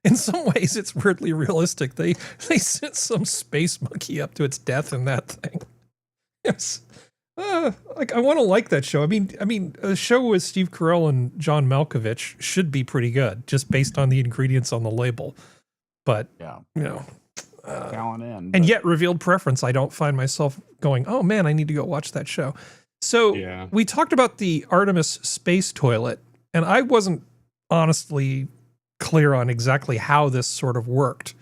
A: in some ways, it's weirdly realistic. They sent some space monkey up to its death in that thing. Yes. Like I want to like that show. I mean, a show with Steve Carell and John Malkovich should be pretty good, just based on the ingredients on the label. But
D: Yeah.
A: you know,
D: Calling in.
A: and
D: but-
A: yet revealed preference, I don't find myself going, oh man, I need to go watch that show. So
B: Yeah.
A: we talked about the Artemis space toilet, and I wasn't honestly clear on exactly how this sort of worked.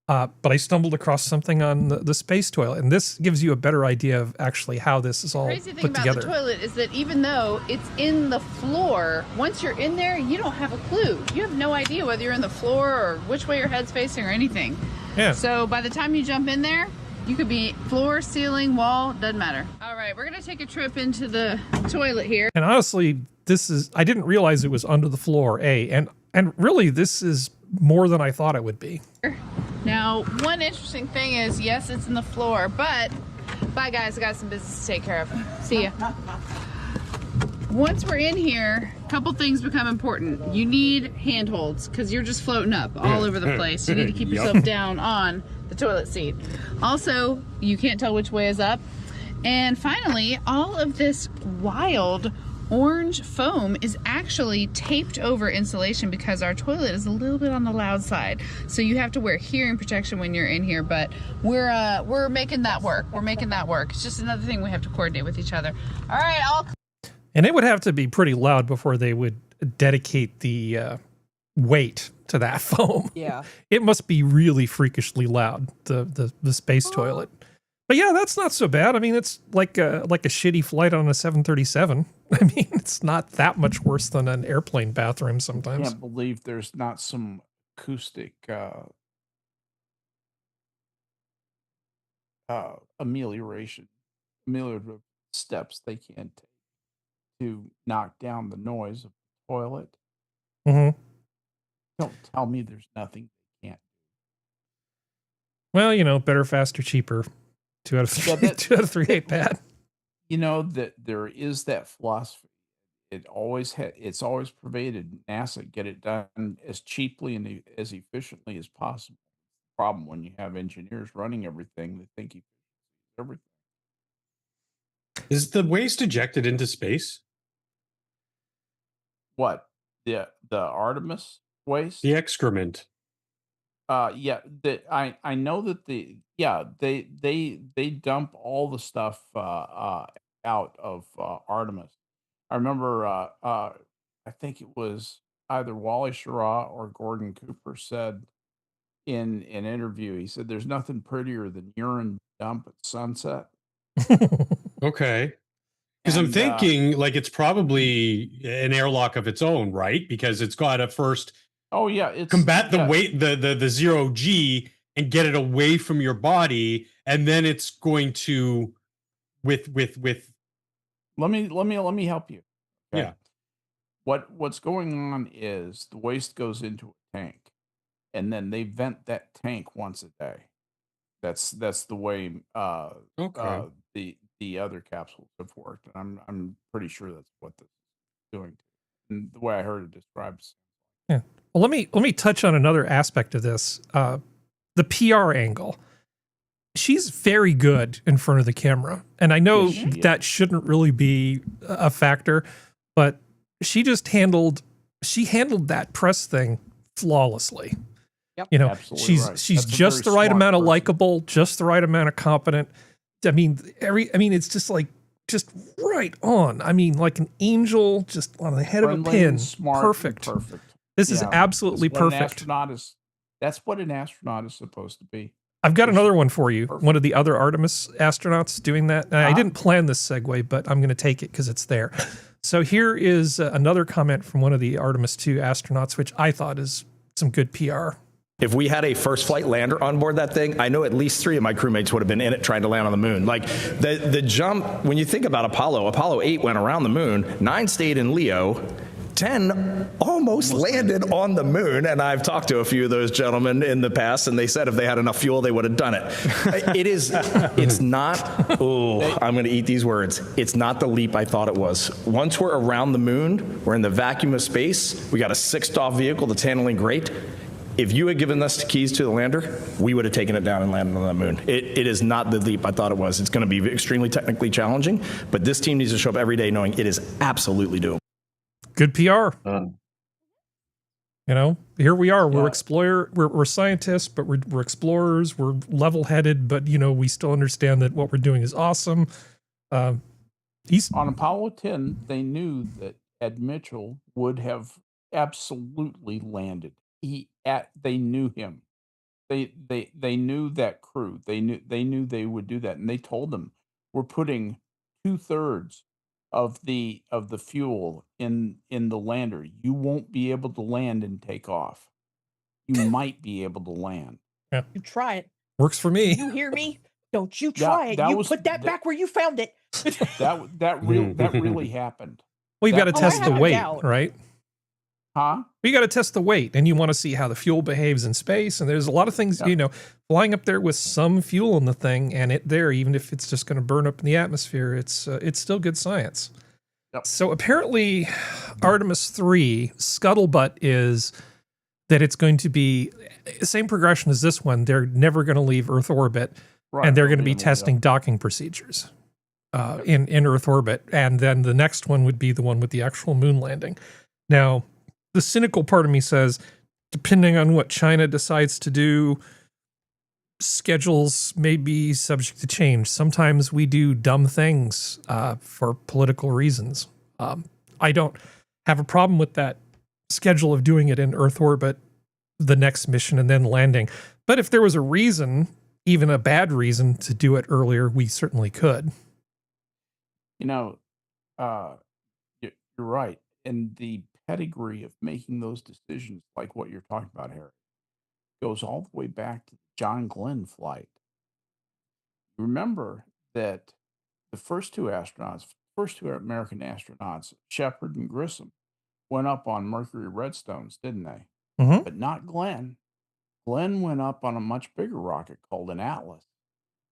A: But I stumbled across something on the space toilet, and this gives you a better idea of actually how this is all
H: Crazy thing
A: put
H: about
A: together.
H: the toilet is that even though it's in the floor, once you're in there, you don't have a clue. You have no idea whether you're in the floor or which way your head's facing or anything.
A: Yeah.
H: So by the time you jump in there, you could be floor, ceiling, wall, doesn't matter. All right, we're gonna take a trip into the toilet here.
A: And honestly, I didn't realize it was under the floor, and really this is more than I thought it would be.
H: Now, one interesting thing is, yes, it's in the floor, but bye guys, I got some business to take care of. See ya. Once we're in here, a couple things become important. You need handholds because you're just floating up all over the place. You need to keep yourself down on the toilet seat. Also, you can't tell which way is up. And finally, all of this wild orange foam is actually taped over insulation because our toilet is a little bit on the loud side. So you have to wear hearing protection when you're in here, but we're making that work. We're making that work. It's just another thing we have to coordinate with each other. All right,
A: And it would have to be pretty loud before they would dedicate the weight to that foam.
C: Yeah.
A: It must be really freakishly loud, the space toilet. But yeah, that's not so bad. I mean, it's like a shitty flight on a 737. I mean, it's not that much worse than an airplane bathroom
D: I
A: sometimes.
D: can't believe there's not some acoustic ameliorative steps they can take to knock down the noise of the toilet.
A: hmm
D: Don't tell me there's nothing they can't.
A: Well, you know, better, faster, cheaper. 2 out of 3.
D: Yeah, that-
A: 2 out of 3 ain't bad.
D: You know that there is that philosophy. It's always pervaded. NASA, get it done as cheaply and as efficiently as possible. Problem when you have engineers running everything, they think efficiency is everything.
B: Is the waste ejected into space?
D: What the Artemis waste?
B: The excrement.
D: Yeah. I know that they dump all the stuff out of Artemis. I remember I think it was either Wally Schirra or Gordon Cooper said in an interview, he said there's nothing prettier than urine dump at sunset.
B: Okay. Because I'm
D: And,
B: thinking like it's probably an airlock of its own, right? Because it's got to first
D: oh yeah, it's
B: combat the
D: yeah.
B: weight, the 0G, and get it away from your body, and then it's going to with
D: Let me help you.
B: Yeah.
D: What's going on is the waste goes into a tank, and then they vent that tank once a day. That's the way
B: Okay.
D: The other capsules have worked. And I'm pretty sure that's what this is doing. And the way I heard it describes.
A: Yeah. Well, let me touch on another aspect of this. The PR angle. She's very good in front of the camera. And I know
D: Yes, she is.
A: that shouldn't really be a factor, but she handled that press thing flawlessly.
C: Yep.
A: You know,
D: Absolutely
A: she's
D: right.
A: she's
D: That's a
A: just the
D: very
A: right
D: smart
A: amount of
D: person.
A: likable, just the right amount of competent. I mean, it's just right on. I mean, like an angel just on the head of a
D: Friendly
A: pin.
D: and smart and
A: Perfect.
D: perfect.
A: This is
D: Yeah,
A: absolutely
D: that's what an
A: perfect.
D: that's what an astronaut is supposed to be.
A: I've got
D: This
A: another
D: is
A: one for you.
D: perfect.
A: One of the other Artemis astronauts doing that. And I
D: Uh-huh.
A: didn't plan this segue, but I'm going to take it because it's there. So here is another comment from one of the Artemis 2 astronauts, which I thought is some good PR.
I: If we had a first flight lander on board that thing, I know at least 3 of my crewmates would have been in it trying to land on the moon. Like the jump, when you think about Apollo 8 went around the moon, 9 stayed in Leo, 10 almost landed on the moon. And I've talked to a few of those gentlemen in the past, and they said if they had enough fuel, they would have done it. It's not, I'm going to eat these words. It's not the leap I thought it was. Once we're around the moon, we're in the vacuum of space. We got a 6-stop vehicle that's handling great. If you had given us the keys to the lander, we would have taken it down and landed on the moon. It is not the leap I thought it was. It's going to be extremely technically challenging, but this team needs to show up every day knowing it is absolutely doable.
A: Good PR. You know, here we are. We're we're scientists, but we're explorers. We're level-headed, but you know, we still understand that what we're doing is awesome.
D: On Apollo 10, they knew that Ed Mitchell would have absolutely landed. They knew him. They knew that crew. They knew they would do that, and they told them, "We're putting 2/3 of the fuel in the lander. You won't be able to land and take off. You might be able to land.
A: Yeah.
C: You try it.
A: Works for me.
C: You hear me? Don't you try it. You put that back where you found it.
D: That really happened.
A: Well, you've got to test the weight,
C: doubt.
A: right?
D: Huh?
A: You got to test the weight, and you want to see how the fuel behaves in space. And there's a lot of things, you know, flying up there with some fuel in the thing, and it there, even if it's just going to burn up in the atmosphere, it's still good science.
D: Yep.
A: So apparently, Artemis 3 scuttlebutt is that it's going to be the same progression as this one. They're never going to leave Earth orbit, and they're going to be testing docking procedures in Earth orbit. And then the next one would be the one with the actual moon landing. Now, the cynical part of me says, depending on what China decides to do, schedules may be subject to change. Sometimes we do dumb things for political reasons. I don't have a problem with that schedule of doing it in Earth orbit, the next mission, and then landing. But if there was a reason, even a bad reason, to do it earlier, we certainly could.
D: You know, you're right. And the pedigree of making those decisions, like what you're talking about, Harry, goes all the way back to the John Glenn flight. Remember that the first two American astronauts, Shepard and Grissom, went up on Mercury Redstones, didn't they?
A: Mm-hmm.
D: But not Glenn. Glenn went up on a much bigger rocket called an Atlas.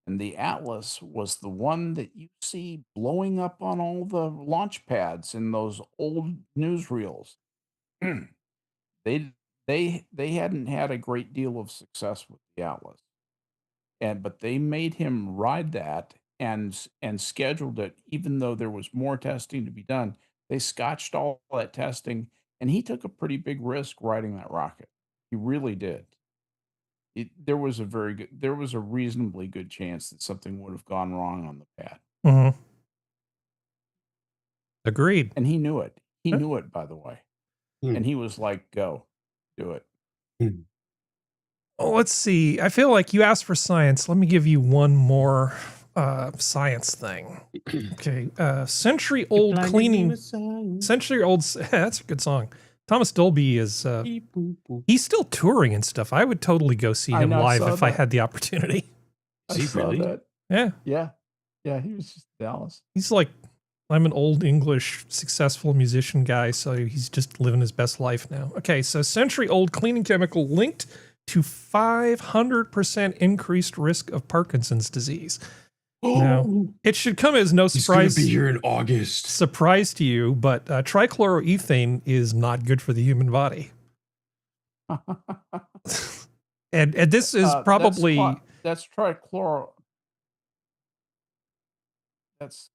D: And the Atlas was the one that you see blowing up on all the launch pads in those old newsreels. They hadn't had a great deal of success with the Atlas. But they made him ride that and scheduled it, even though there was more testing to be done. They scotched all that testing, and he took a pretty big risk riding that rocket. He really did. There was a reasonably good chance that something would have gone wrong on the pad.
A: Mm-hmm. Agreed.
D: And he knew it. He knew it, by the way. And he was like, go, do it.
A: Oh, let's see. I feel like you asked for science. Let me give you one more science thing. Okay. Century-old cleaning. Century-old. That's a good song. Thomas Dolby is, he's still touring and stuff. I would totally go see him live if I had the opportunity.
D: I saw that.
A: Yeah.
D: Yeah, he was just in Dallas.
A: He's like, I'm an old English successful musician guy, so he's just living his best life now. Okay, so century-old cleaning chemical linked to 500% increased risk of Parkinson's disease. Now, it should come as no surprise.
B: He's going to be here in August.
A: Surprise to you, but trichloroethane is not good for the human body. and this is probably
D: that's trichloro. That's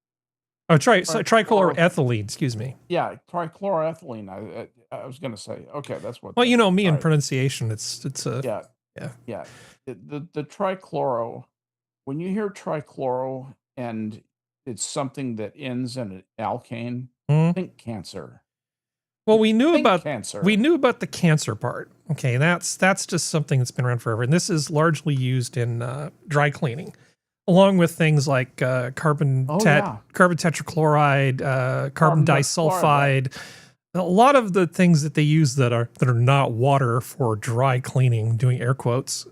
A: trichloroethylene. Excuse me.
D: Yeah, trichloroethylene. I was going to say. Okay, that's what.
A: Well, you know me in pronunciation. It's a
D: yeah. The trichloro. When you hear trichloro and it's something that ends in an alkane, think cancer.
A: Well, we knew about
D: cancer.
A: We knew about the cancer part. Okay, and that's just something that's been around forever, and this is largely used in dry cleaning, along with things like carbon tetrachloride, carbon disulfide. A lot of the things that they use that are not water for dry cleaning, doing air quotes,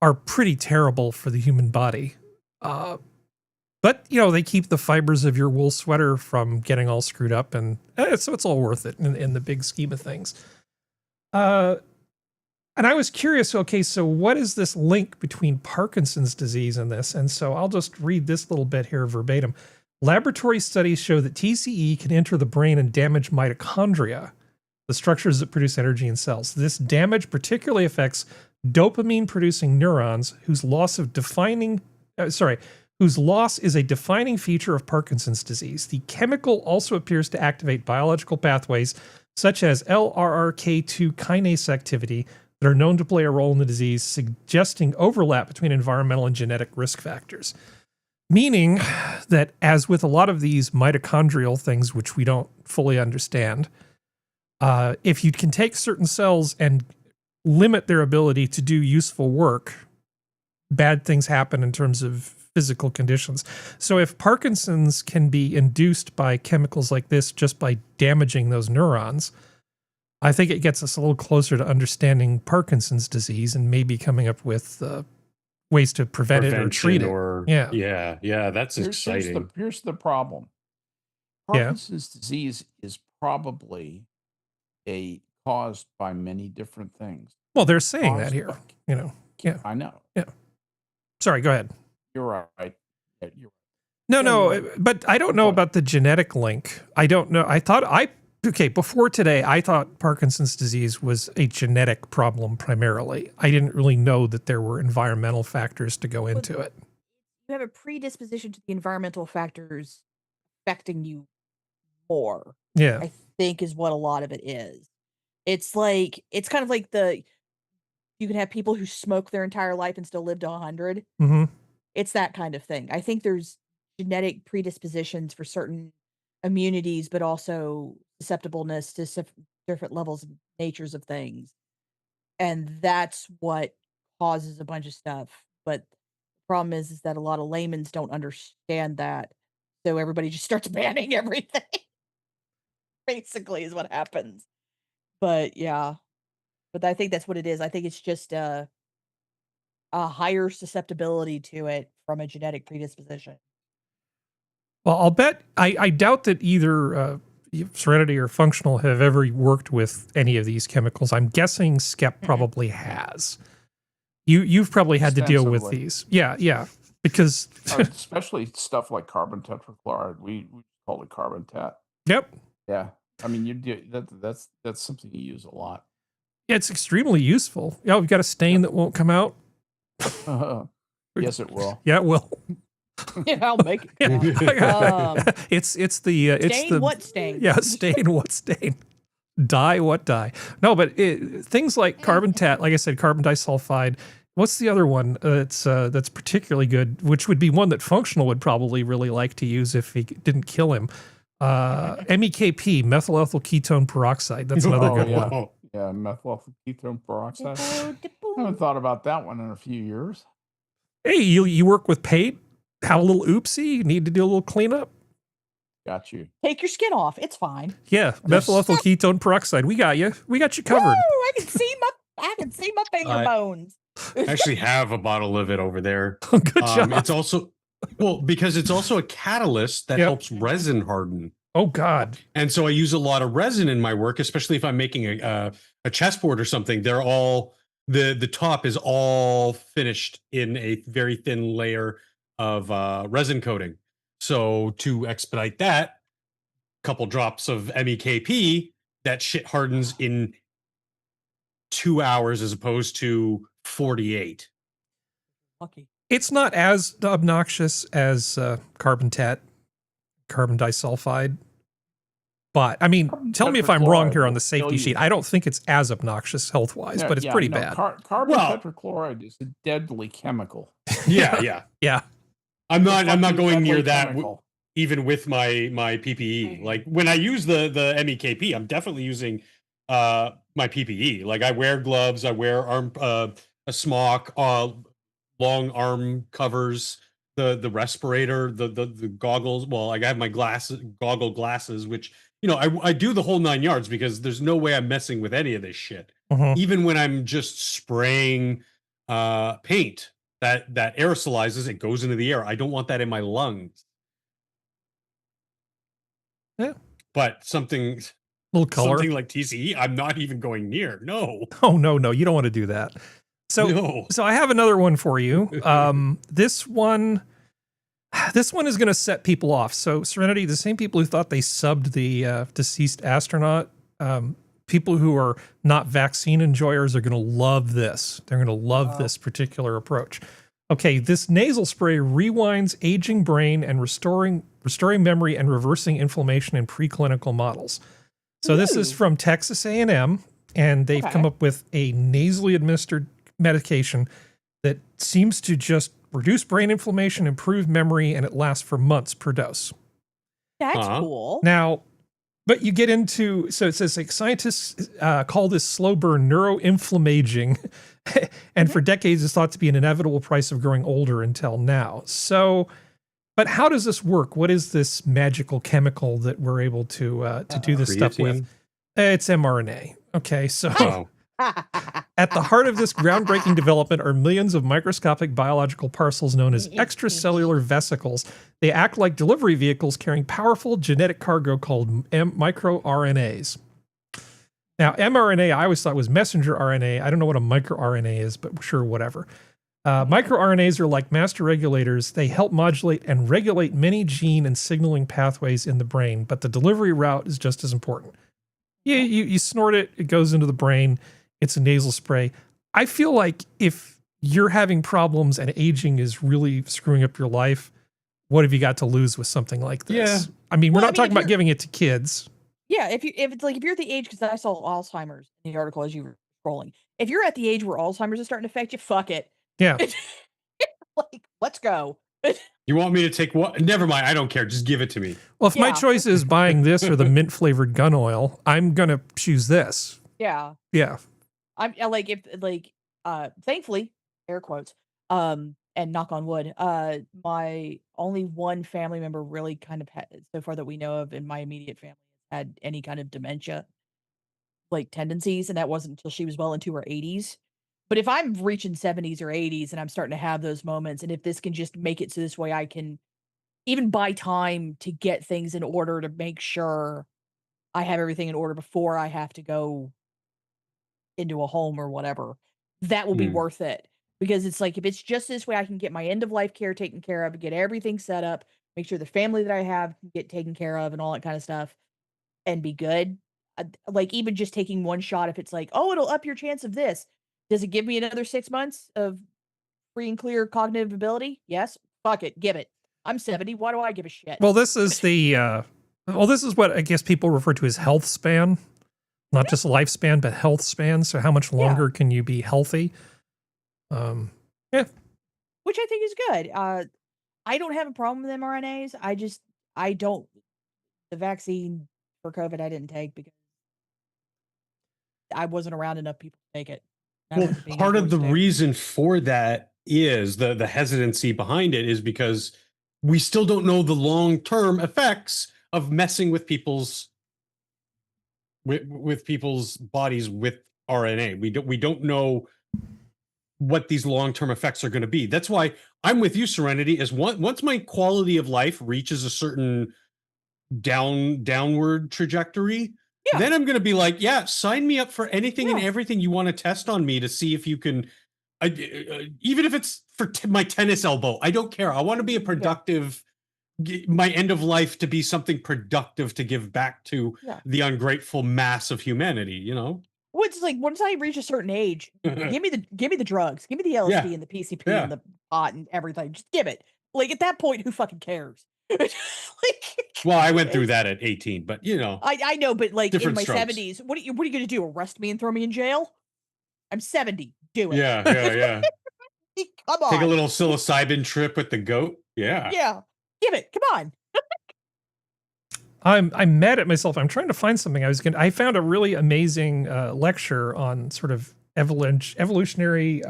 A: are pretty terrible for the human body. But, you know, they keep the fibers of your wool sweater from getting all screwed up, and so it's all worth it in the big scheme of things. And I was curious, okay, so what is this link between Parkinson's disease and this? And so I'll just read this little bit here verbatim. Laboratory studies show that TCE can enter the brain and damage mitochondria, the structures that produce energy in cells. This damage particularly affects dopamine-producing neurons whose loss is a defining feature of Parkinson's disease. The chemical also appears to activate biological pathways such as LRRK2 kinase activity that are known to play a role in the disease, suggesting overlap between environmental and genetic risk factors. Meaning that, as with a lot of these mitochondrial things, which we don't fully understand, if you can take certain cells and limit their ability to do useful work, bad things happen in terms of physical conditions. So if Parkinson's can be induced by chemicals like this just by damaging those neurons, I think it gets us a little closer to understanding Parkinson's disease and maybe coming up with ways to prevent it or treat it.
B: Yeah, that's exciting.
D: Here's the problem. Parkinson's disease is probably caused by many different things.
A: Well, they're saying that here,
D: I know.
A: Yeah. Sorry, go ahead.
D: You're right. Yeah,
A: No, but I don't know about the genetic link. I don't know. Before today, I thought Parkinson's disease was a genetic problem primarily. I didn't really know that there were environmental factors to go into it.
C: You have a predisposition to the environmental factors affecting you more.
A: Yeah.
C: I think is what a lot of it is. It's kind of like you can have people who smoke their entire life and still live to 100.
A: Mm-hmm.
C: It's that kind of thing. I think there's genetic predispositions for certain immunities, but also susceptibleness to different levels and natures of things. And that's what causes a bunch of stuff. But the problem is that a lot of laymen don't understand that. So everybody just starts banning everything. Basically is what happens. But yeah. But I think that's what it is. I think it's just a higher susceptibility to it from a genetic predisposition.
A: Well, I'll bet I doubt that either Serenity or Functional have ever worked with any of these chemicals. I'm guessing Skep probably has. You've probably had to deal with these. Yeah. Because
D: especially stuff like carbon tetrachloride. We call it carbon tet.
A: Yep.
D: Yeah. I mean, that's something you use a lot.
A: Yeah, it's extremely useful. Yeah, we've got a stain that won't come out.
D: Yes, it will.
A: Yeah, it will.
C: Yeah, I'll make it.
A: It's the
C: what stain?
A: Yeah, stain what stain. Dye what dye. No, but things like carbon tat, like I said, carbon disulfide. What's the other one that's particularly good, which would be one that Functional would probably really like to use if he didn't kill him. MEKP, methyl ethyl ketone peroxide. That's another good one.
D: Yeah, methyl ethyl ketone peroxide. I haven't thought about that one in a few years.
A: Hey, you work with paint? Have a little oopsie? Need to do a little cleanup?
D: Got you.
C: Take your skin off. It's fine.
A: Yeah, methyl ethyl ketone peroxide. We got you. We got you covered.
C: Woo, I can see my finger bones.
B: I actually have a bottle of it over there.
A: Good job.
B: It's also because it's also a catalyst that helps resin harden.
A: Oh God!
B: And so I use a lot of resin in my work, especially if I'm making a chessboard or something. They're all the top is all finished in a very thin layer of resin coating. So to expedite that, a couple drops of MEKP, that shit hardens in 2 hours as opposed to 48.
C: Lucky.
A: It's not as obnoxious as carbon tat, carbon disulfide. But, I mean, tell me if I'm wrong here on the safety sheet. I don't think it's as obnoxious health-wise, but it's pretty bad.
D: Carbon tetrachloride is a deadly chemical.
B: Yeah. I'm not going near that even with my PPE. Like when I use the MEKP, I'm definitely using my PPE. Like I wear gloves, I wear a smock, long arm covers, the respirator, the goggles. Well, I have my goggle glasses, which I do the whole 9 yards because there's no way I'm messing with any of this shit. Even when I'm just spraying paint that aerosolizes, it goes into the air. I don't want that in my lungs.
A: Yeah.
B: But something like TCE, I'm not even going near. No.
A: Oh, no. You don't want to do that. So I have another one for you. This one is going to set people off. So Serenity, the same people who thought they subbed the deceased astronaut, people who are not vaccine enjoyers are going to love this. They're going to love this particular approach. Okay, this nasal spray rewinds aging brain and restoring memory and reversing inflammation in preclinical models. So this is from Texas A&M, and they've come up with a nasally administered medication that seems to just reduce brain inflammation, improve memory, and it lasts for months per dose.
C: That's cool.
A: Now, but you get into, so it says like scientists call this slow burn neuroinflammaging, and for decades it's thought to be an inevitable price of growing older until now. So, but how does this work? What is this magical chemical that we're able to do this stuff with? It's mRNA. Okay, so at the heart of this groundbreaking development are millions of microscopic biological parcels known as extracellular vesicles. They act like delivery vehicles carrying powerful genetic cargo called microRNAs. Now, mRNA, I always thought was messenger RNA. I don't know what a microRNA is, but sure, whatever. MicroRNAs are like master regulators. They help modulate and regulate many gene and signaling pathways in the brain, but the delivery route is just as important. You snort it, it goes into the brain. It's a nasal spray. I feel like if you're having problems and aging is really screwing up your life, what have you got to lose with something like this?
B: Yeah.
A: I mean, we're not talking about giving it to kids.
C: Yeah, if you're at the age, because I saw Alzheimer's in the article as you were scrolling. If you're at the age where Alzheimer's is starting to affect you, fuck it.
A: Yeah.
C: Like, let's go.
B: You want me to take what? Never mind. I don't care. Just give it to me.
A: Well, if my choice is buying this or the mint flavored gun oil, I'm going to choose this.
C: Yeah.
A: Yeah.
C: I like if like thankfully, air quotes, and knock on wood, my only one family member really kind of so far that we know of in my immediate family had any kind of dementia like tendencies, and that wasn't until she was well into her 80s. But if I'm reaching 70s or 80s and I'm starting to have those moments, and if this can just make it so this way I can even buy time to get things in order to make sure I have everything in order before I have to go into a home or whatever, that will be worth it. Because it's like, if it's just this way, I can get my end of life care taken care of, get everything set up, make sure the family that I have can get taken care of and all that kind of stuff and be good. Like even just taking one shot, if it's like, oh, it'll up your chance of this. Does it give me another 6 months of free and clear cognitive ability? Yes. Fuck it. Give it. I'm 70. Why do I give a shit?
A: Well, this is the, this is what I guess people refer to as health span. Not just lifespan, but health span. So how much longer can you be healthy?
C: Which I think is good. I don't have a problem with mRNAs. I don't. The vaccine for COVID I didn't take because I wasn't around enough people to take it.
B: Well, part of the reason for that is the hesitancy behind it is because we still don't know the long-term effects of messing with people's bodies with RNA. We don't know what these long-term effects are going to be. That's why I'm with you, Serenity, is once my quality of life reaches a certain downward trajectory, then I'm going to be like, sign me up for anything and everything you want to test on me to see if you can, even if it's for my tennis elbow, I don't care. I want to be a productive, my end of life to be something productive to give back to the ungrateful mass of humanity, you know?
C: Well, it's like once I reach a certain age, give me the drugs, give me the LSD and the PCP and the pot and everything. Just give it. Like at that point, who fucking cares?
B: Well, I went through that at 18, but you know,
C: I know, but like in my
B: strokes.
C: 70s, what are you going to do? Arrest me and throw me in jail? I'm 70. Do it.
B: Yeah.
C: Come on.
B: Take a little psilocybin trip with the goat. Yeah.
C: Give it. Come on.
A: I'm mad at myself. I'm trying to find something. I found a really amazing lecture on sort of evolutionary.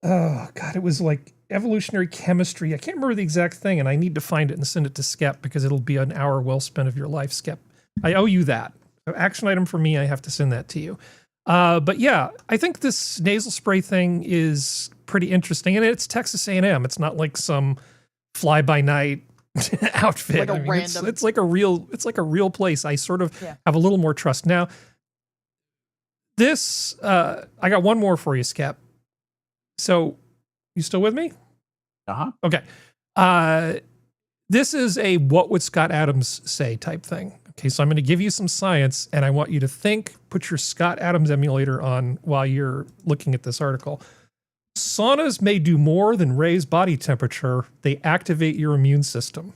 A: It was like evolutionary chemistry. I can't remember the exact thing, and I need to find it and send it to Skep because it'll be an hour well spent of your life, Skep. I owe you that. So action item for me. I have to send that to you. But yeah, I think this nasal spray thing is pretty interesting, and it's Texas A&M. It's not like some fly by night outfit.
C: Like a random.
A: It's like a real place. I sort of have a little more trust now. This I got one more for you, Skep. So you still with me? Okay. This is a what would Scott Adams say type thing. Okay, so I'm going to give you some science, and I want you to think, put your Scott Adams emulator on while you're looking at this article. Saunas may do more than raise body temperature. They activate your immune system.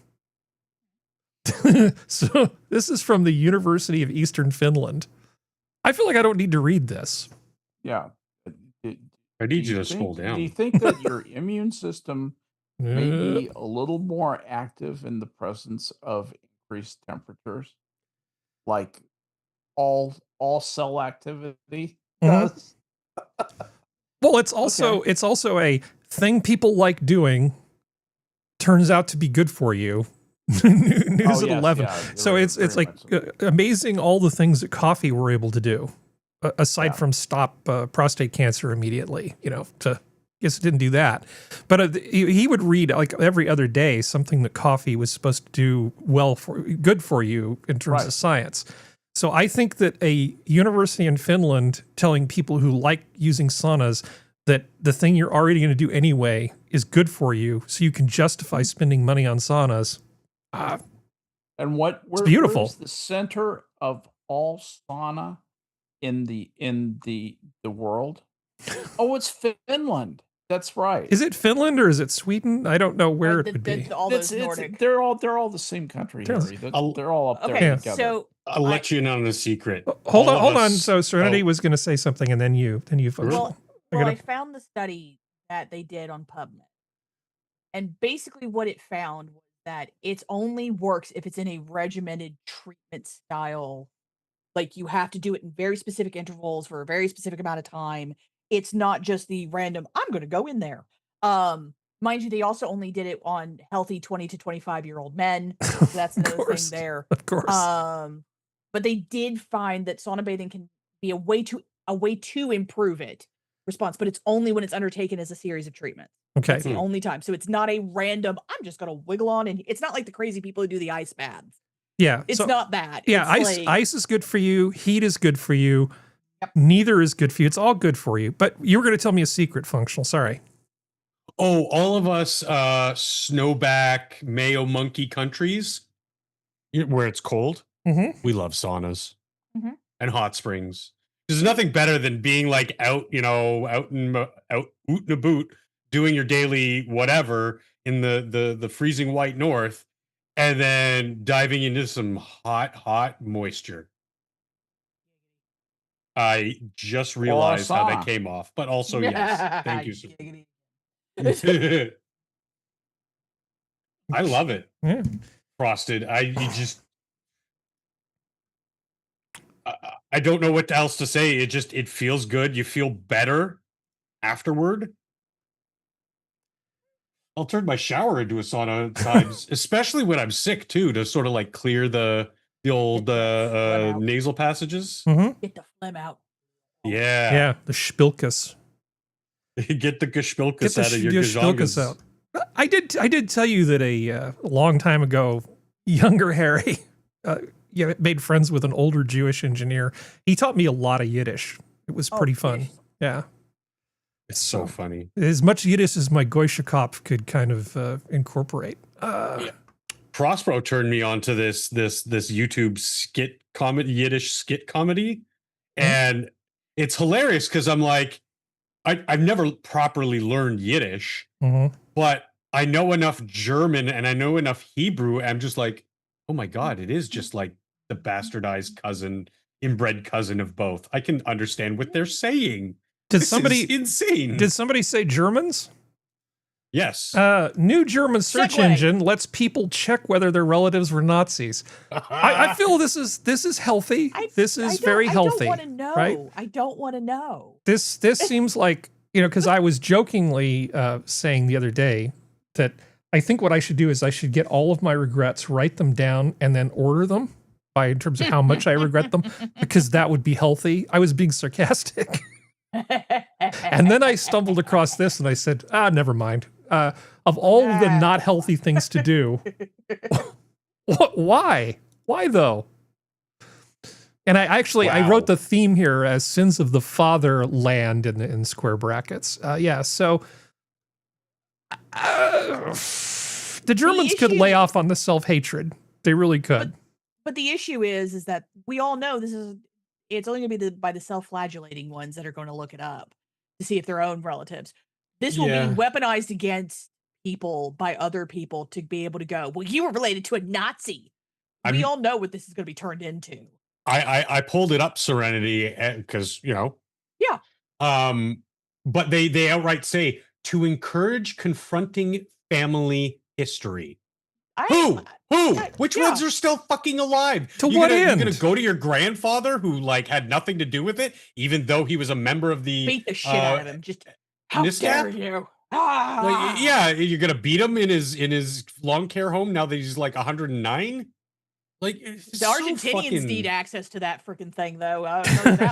A: So this is from the University of Eastern Finland. I feel like I don't need to read this.
D: Yeah.
B: I need you to scroll down.
D: Do you think that your immune system may be a little more active in the presence of increased temperatures, like all cell activity does?
A: Well, it's also a thing people like doing. Turns out to be good for you. News at 11.
D: Yeah,
A: so it's like amazing all the things that coffee were able to do, aside from stop prostate cancer immediately. Guess it didn't do that, but he would read like every other day something that coffee was supposed to do good for you in terms of science. So I think that a university in Finland telling people who like using saunas that the thing you're already going to do anyway is good for you, so you can justify spending money on saunas.
D: And
A: it's beautiful.
D: Where's the center of all sauna in the world? Oh, it's Finland. That's right.
A: Is it Finland or is it Sweden? I don't know where it would be.
C: All those Nordic.
D: They're all the same country, Harry. They're all up there together.
C: So
B: I'll let you in on a secret.
A: Hold on. So Serenity was going to say something, and then you folks.
C: Well, I found the study that they did on PubMed, and basically what it found was that it only works if it's in a regimented treatment style. Like you have to do it in very specific intervals for a very specific amount of time. It's not just the random, I'm going to go in there. Mind you, they also only did it on healthy 20 to 25-year-old men. So that's another thing there.
A: Of course.
C: But they did find that sauna bathing can be a way to improve it response, but it's only when it's undertaken as a series of treatments.
A: Okay.
C: It's the only time. So it's not a random, I'm just going to wiggle on, and it's not like the crazy people who do the ice baths.
A: Yeah.
C: It's not that.
A: Yeah,
C: it's
A: ice is good for you. Heat is good for you.
C: Yep.
A: Neither is good for you. It's all good for you. But you were going to tell me a secret, Functional. Sorry.
B: Oh, all of us snowback Mayo monkey countries where it's cold, we love saunas and hot springs. There's nothing better than being like out and about doing your daily whatever in the freezing white north, and then diving into some hot moisture. I just realized how that came off, but also yes, thank you. I love it.
A: Yeah.
B: Frosted. I don't know what else to say. It feels good. You feel better afterward. I'll turn my shower into a sauna at times, especially when I'm sick too, to sort of like clear the old nasal passages.
C: Get the phlegm out.
B: Yeah.
A: Yeah, the spilkus.
B: Get the gespilkus out of your
A: spilkus out. I did tell you that a long time ago, younger Harry made friends with an older Jewish engineer. He taught me a lot of Yiddish. It was pretty fun. Yeah.
B: It's so funny.
A: As much Yiddish as my Goische Kopf could kind of incorporate.
B: Prospero turned me on to this YouTube Yiddish skit comedy. And it's hilarious because I'm like, I've never properly learned Yiddish, but I know enough German and I know enough Hebrew. I'm just like, oh my God, it is just like the bastardized cousin, inbred cousin of both. I can understand what they're saying. This is insane.
A: Did somebody say Germans?
B: Yes.
A: New German search engine lets people check whether their relatives were Nazis. I feel this is healthy. This is very healthy.
C: I don't want to know.
A: Right?
C: I don't want to know.
A: This seems like, because I was jokingly saying the other day that I think what I should do is I should get all of my regrets, write them down, and then order them in terms of how much I regret them, because that would be healthy. I was being sarcastic. And then I stumbled across this and I said, never mind. Of all the not healthy things to do, why? Why though? And I wrote the theme here as sins of the fatherland in square brackets. So the Germans could lay off on the self-hatred. They really could.
C: but the issue is that we all know it's only going to be by the self-flagellating ones that are going to look it up to see if their own relatives. This will
B: Yeah.
C: be weaponized against people by other people to be able to go, well, you were related to a Nazi. We all know what this is going to be turned into.
B: I pulled it up, Serenity, because
C: Yeah.
B: but they outright say to encourage confronting family history. Who? Which ones are still fucking alive?
A: To what end?
B: You're gonna go to your grandfather who like had nothing to do with it, even though he was a member of the
C: beat the shit out of him. Just how dare you?
B: Like, yeah, you're gonna beat him in his long care home now that he's like 109. Like
C: the Argentinians need access to that freaking thing, though.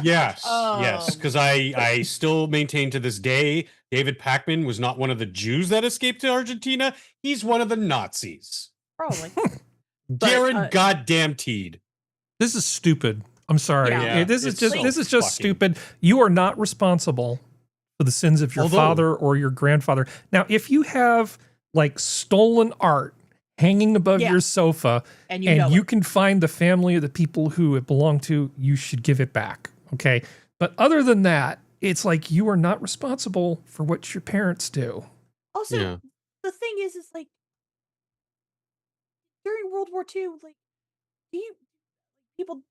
B: Yes, because I still maintain to this day David Pacman was not one of the Jews that escaped to Argentina. He's one of the Nazis.
C: Probably.
B: Darren goddamn Teed.
A: This is stupid. I'm sorry.
B: Yeah,
A: this is just stupid. You are not responsible for the sins of your father or your grandfather. Now, if you have like stolen art hanging above your sofa and you can find the family of the people who it belonged to, you should give it back. Okay. But other than that, it's like you are not responsible for what your parents do.
C: Also, the thing is like during World War II, like people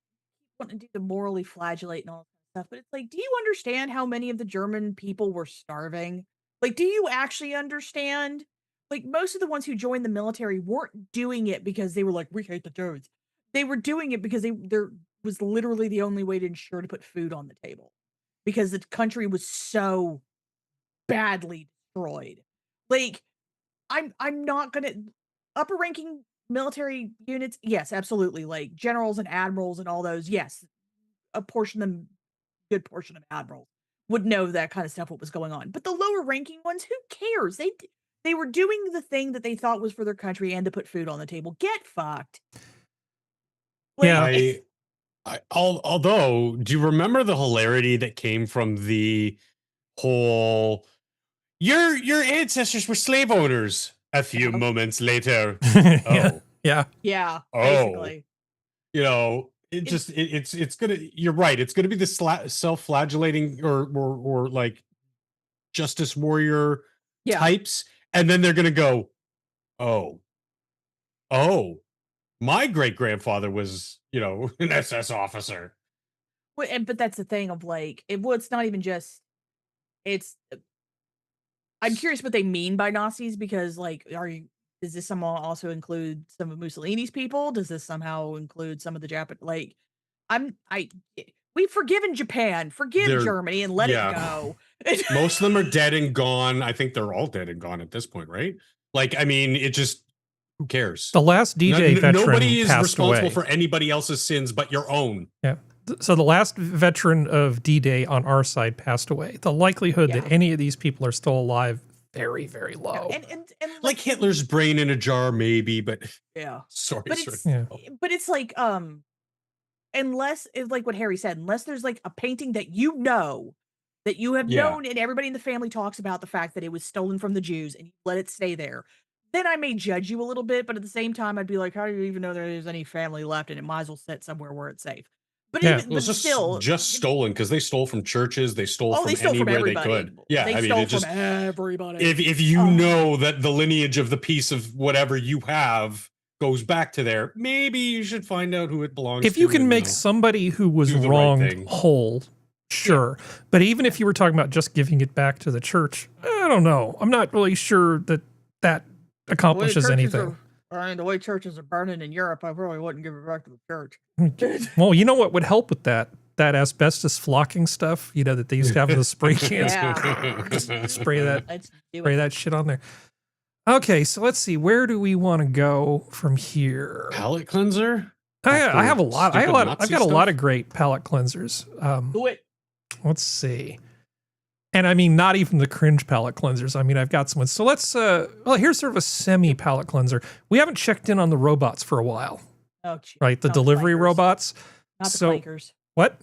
C: want to do the morally flagellate and all that stuff, but it's like, do you understand how many of the German people were starving? Like, do you actually understand? Like, most of the ones who joined the military weren't doing it because they were like, we hate the Jews. They were doing it because there was literally the only way to ensure to put food on the table because the country was so badly destroyed. Like, I'm not gonna upper ranking military units. Yes, absolutely. Like generals and admirals and all those. Yes, good portion of admirals would know that kind of stuff, what was going on. But the lower ranking ones, who cares? They were doing the thing that they thought was for their country and to put food on the table. Get fucked. Like,
B: Although, do you remember the hilarity that came from the whole your ancestors were slave owners a few moments later?
A: Yeah.
C: Basically.
B: You know, it's gonna, you're right, it's gonna be the self-flagellating or like justice warrior types, and then they're gonna go, oh, my great-grandfather was, an SS officer.
C: But that's the thing of like, it's not even just, I'm curious what they mean by Nazis, because like, does this somehow also include some of Mussolini's people? Does this somehow include some of the Japanese? Like, we've forgiven Japan, Germany, and let it go.
B: Most of them are dead and gone. I think they're all dead and gone at this point, right? Like, I mean, it just, who cares?
A: The last D-Day veteran
B: nobody is
A: passed
B: responsible
A: away
B: for anybody else's sins but your own.
A: Yeah. So the last veteran of D-Day on our side passed away. The likelihood that any of these people are still alive, very, very low.
C: And
B: like Hitler's brain in a jar, maybe, but sorry.
C: But it's like, unless it's like what Harry said, unless there's like a painting that that you have known, and everybody in the family talks about the fact that it was stolen from the Jews, and you let it stay there, then I may judge you a little bit. But at the same time, I'd be like, how do you even know there's any family left, and it might as well sit somewhere where it's safe. But
B: just stolen, because they stole from churches, they stole from anywhere they could. Yeah,
C: they stole from everybody.
B: If you know that the lineage of the piece of whatever you have goes back to there, maybe you should find out who it belongs to.
A: If you can make somebody who was wronged whole, sure. But even if you were talking about just giving it back to the church, I don't know. I'm not really sure that accomplishes anything.
C: The way churches are burning in Europe, I really wouldn't give it back to the church.
A: Well, you know what would help with that? That asbestos flocking stuff, that they used to have in the spray cans. Just spray that shit on there. Okay, so let's see. Where do we want to go from here?
B: Palette cleanser?
A: I have a lot. I've got a lot of great palette cleansers.
C: Do it.
A: Let's see. And I mean, not even the cringe palette cleansers. I mean, I've got some ones. So let's, here's sort of a semi palette cleanser. We haven't checked in on the robots for a while.
C: Oh, geez.
A: Right? The delivery robots.
C: Not the clankers.
A: What?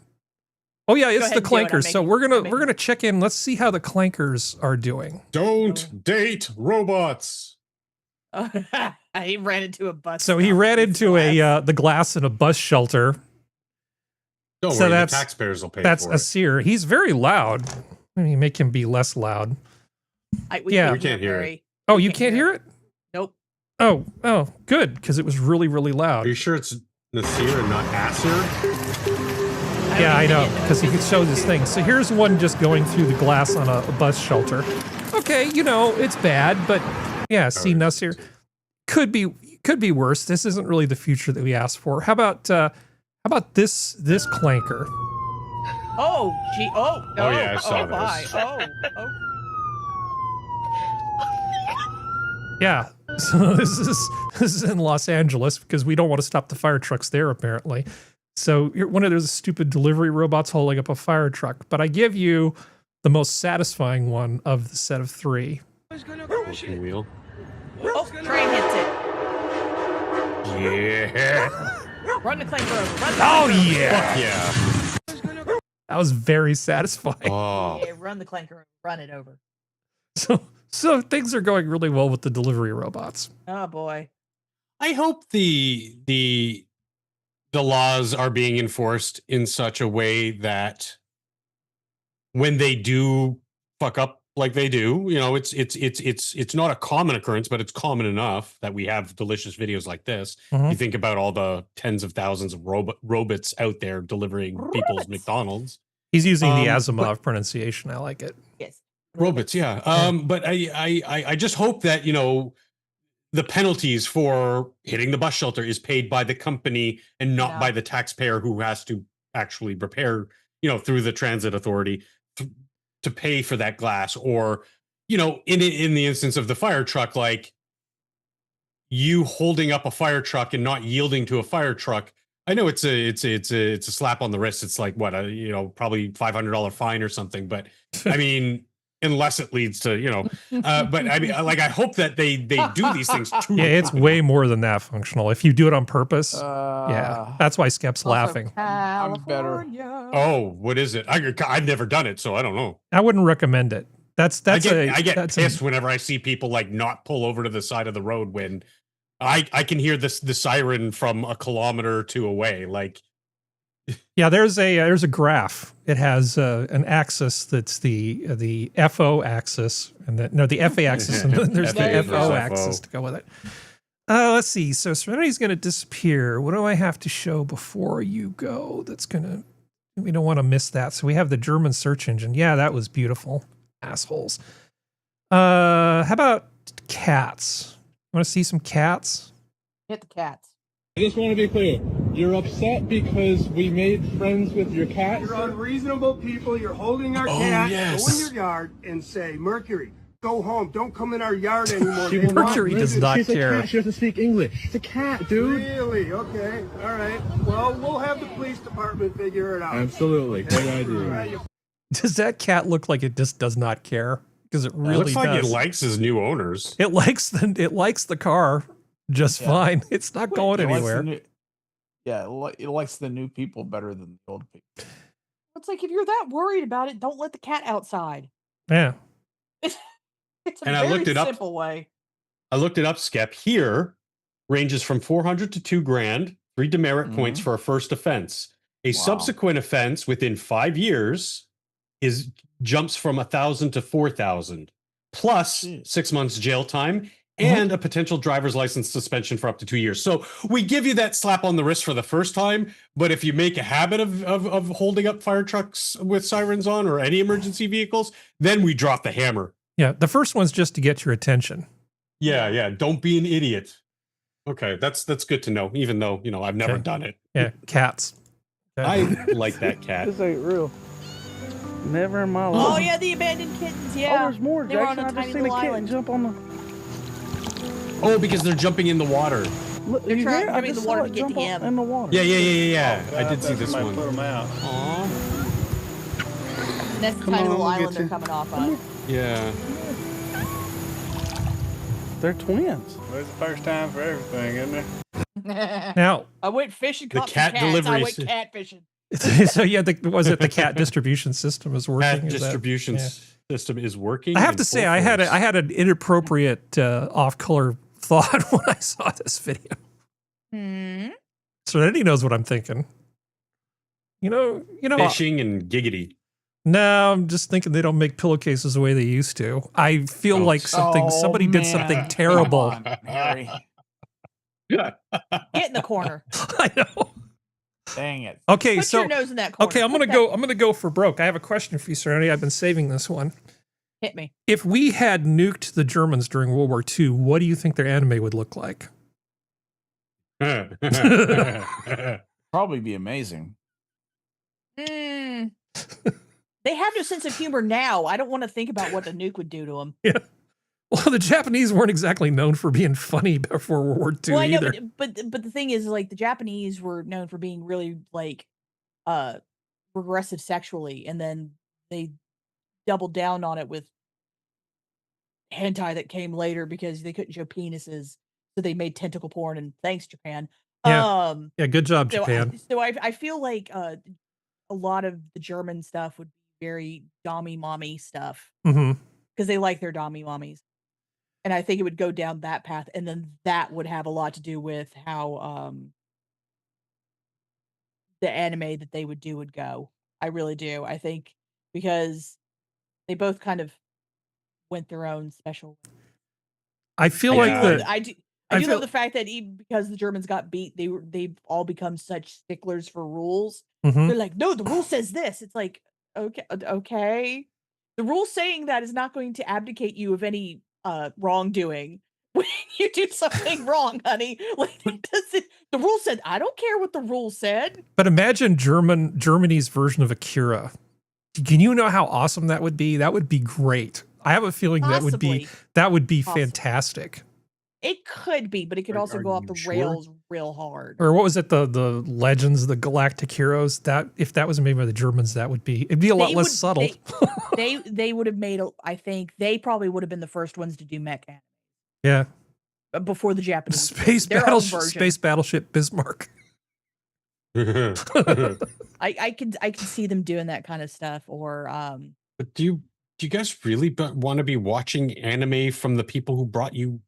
A: Oh yeah, it's the clankers. So we're gonna check in. Let's see how the clankers are doing.
B: Don't date robots.
C: He ran into a bus.
A: So he ran into the glass in a bus shelter.
E: Don't
A: So
E: worry, the
A: that's-
E: taxpayers will pay
A: That's
E: for
A: a
E: it.
A: seer. He's very loud. Maybe make him be less loud. Yeah.
E: We can't hear it.
A: Oh, you can't hear it?
C: Nope.
A: Oh, good, because it was really, really loud.
E: Are you sure it's Nasir and not Asir?
A: Yeah, I know, because he could show this thing. So here's one just going through the glass on a bus shelter. Okay, it's bad, but yeah, see, Nasir could be worse. This isn't really the future that we asked for. How about this clanker?
C: Oh, gee. Oh, no.
E: Oh, yeah, I saw
C: my.
E: this.
C: Oh.
A: Yeah. So this is in Los Angeles because we don't want to stop the fire trucks there, apparently. So one of those stupid delivery robots holding up a fire truck. But I give you the most satisfying one of the set of 3.
E: Motion wheel.
C: Oh, train hits it.
E: Yeah.
C: Run the clanker over. Run the
A: Oh,
C: clanker over.
A: yeah.
E: Fuck yeah.
A: That was very satisfying.
E: Oh.
C: Yeah, run the clanker over. Run it over.
A: So things are going really well with the delivery robots.
C: Oh, boy.
B: I hope the laws are being enforced in such a way that when they do fuck up like they do, it's not a common occurrence, but it's common enough that we have delicious videos like this.
A: Mhm.
B: You think about all the tens of thousands of robots out there delivering people's McDonald's.
A: He's using the
B: But-
A: Asimov pronunciation. I like it.
C: Yes.
B: Robots, yeah. But I just hope that the penalties for hitting the bus shelter is paid by the company and not by the taxpayer who has to actually repair, through the transit authority to pay for that glass, or in the instance of the fire truck, like you holding up a fire truck and not yielding to a fire truck. I know it's a slap on the wrist. It's like what probably $500 fine or something. But I mean, unless it leads to but I mean, like I hope that they do these things too.
A: Yeah, it's way more than that functional. If you do it on purpose, yeah, that's why Skep's laughing.
D: I'm better.
B: Oh, what is it? I've never done it, so I don't know.
A: I wouldn't recommend it. I
B: get pissed whenever I see people like not pull over to the side of the road when I can hear the siren from a kilometer or 2 away. Like,
A: yeah, there's a graph. It has an axis that's the FO axis, and the FA axis, and then there's the FO axis to go with it. Let's see. So Serenity's going to disappear. What do I have to show before you go? We don't want to miss that. So we have the German search engine. Yeah, that was beautiful. Assholes. How about cats? Want to see some cats?
C: Hit the cats.
J: I just want to be clear. You're upset because we made friends with your cat?
K: You're unreasonable people. You're holding our cat.
B: Yes.
K: Go in your yard and say, Mercury, go home. Don't come in our yard anymore.
J: She will
A: Mercury
J: not
A: does
J: listen.
A: not
J: She's
A: care.
J: A cat. She doesn't speak English. It's a cat, dude.
K: Really? Okay. All right. Well, we'll have the police department figure it out.
J: Absolutely. Good idea.
K: All right, you
A: Does that cat look like it just does not care? Because it really
B: it looks like
A: does.
B: it likes his new owners.
A: It likes the car just fine. It's not going
D: It likes the
A: anywhere.
D: it likes the new people better than the old people.
C: It's like, if you're that worried about it, don't let the cat outside.
A: Yeah.
C: It's a
B: And I
C: very
B: looked it up.
C: simple way.
B: I looked it up. Skep here ranges from 400 to 2 grand, 3 demerit points for a first offense. A subsequent offense within 5 years jumps from 1,000 to 4,000, plus 6 months jail time and a potential driver's license suspension for up to 2 years. So we give you that slap on the wrist for the first time, but if you make a habit of holding up fire trucks with sirens on or any emergency vehicles, then we drop the hammer.
A: Yeah. The first one's just to get your attention.
B: Yeah. Don't be an idiot. Okay, that's good to know, even though, I've never done it.
A: Yeah. Cats.
B: I like that cat.
J: This ain't real. Never in my life.
C: Oh, yeah, the abandoned kittens. Yeah.
J: Oh, there's more,
C: They were on
J: Jackson.
C: a
J: I just
C: tiny
J: seen a
C: little
J: kitten
C: island.
J: jump on the...
B: Oh, because they're jumping in the water.
J: Look,
C: They're
J: you
C: trying
J: hear?
C: to
J: I
C: get in
J: just
C: the water
J: saw
C: to
J: it
C: get
J: jump
C: to
J: on-
C: him.
J: in the water.
B: Yeah. I did see this one.
J: Put them out.
B: Aw.
C: That's the
J: Come
C: tiny
J: on,
C: little
J: we'll get
C: island they're
J: you.
C: coming off of.
B: Yeah.
J: They're twins.
K: Well, it's the first time for everything, isn't it?
A: Now,
C: I went fishing,
B: The
C: caught
B: cat
C: some cats. I
B: delivery
C: went
B: s-
C: catfishing.
A: so yeah, was it the cat distribution system is working?
B: That
A: Is that-
B: distribution
A: yeah.
B: system is working.
A: I have
B: in
A: to say,
B: full
A: I
B: force.
A: had an inappropriate off-color thought when I saw this video. Serenity knows what I'm thinking. You know.
B: Fishing and giggity.
A: No, I'm just thinking they don't make pillowcases the way they used to. I feel like somebody did something terrible.
D: Come on, Harry.
C: Get in the corner.
A: I know.
D: Dang it.
A: Okay,
C: Put
A: so
C: your nose in that corner.
A: okay, I'm gonna go for broke. I have a question for you, Serenity. I've been saving this one.
C: Hit me.
A: If we had nuked the Germans during World War II, what do you think their anime would look like?
D: Probably be amazing.
C: They have no sense of humor now. I don't want to think about what the nuke would do to them.
A: Yeah. Well, the Japanese weren't exactly known for being funny before World War II either.
C: But the thing is, like, the Japanese were known for being really like regressive sexually, and then they doubled down on it with hentai that came later because they couldn't show penises, so they made tentacle porn. And thanks, Japan.
A: Yeah. Yeah. Good job, Japan.
C: I feel like a lot of the German stuff would be very dommy mommy stuff because they like their dommy mommies. And I think it would go down that path, and then that would have a lot to do with how the anime that they would do would go. I really do. I think because they both kind of went their own special.
A: I feel like
C: I do love the fact that even because the Germans got beat, they've all become such sticklers for rules. They're like, no, the rule says this. It's like, okay. The rule saying that is not going to abdicate you of any wrongdoing when you do something wrong, honey. Like, the rule said, I don't care what the rule said.
A: But imagine Germany's version of Akira. Can you know how awesome that would be? That would be great. I have a feeling that would be fantastic.
C: It could be, but it could also go off the rails real hard.
A: Or what was it? The Legends, the Galactic Heroes. That if that was made by the Germans, it'd be a lot less subtle.
C: They would have made. I think they probably would have been the first ones to do mech anime.
A: Yeah.
C: Before the Japanese.
A: Space battleship Bismarck.
C: I can see them doing that kind of stuff. Or
B: But do you guys really want to be watching anime from the people who brought you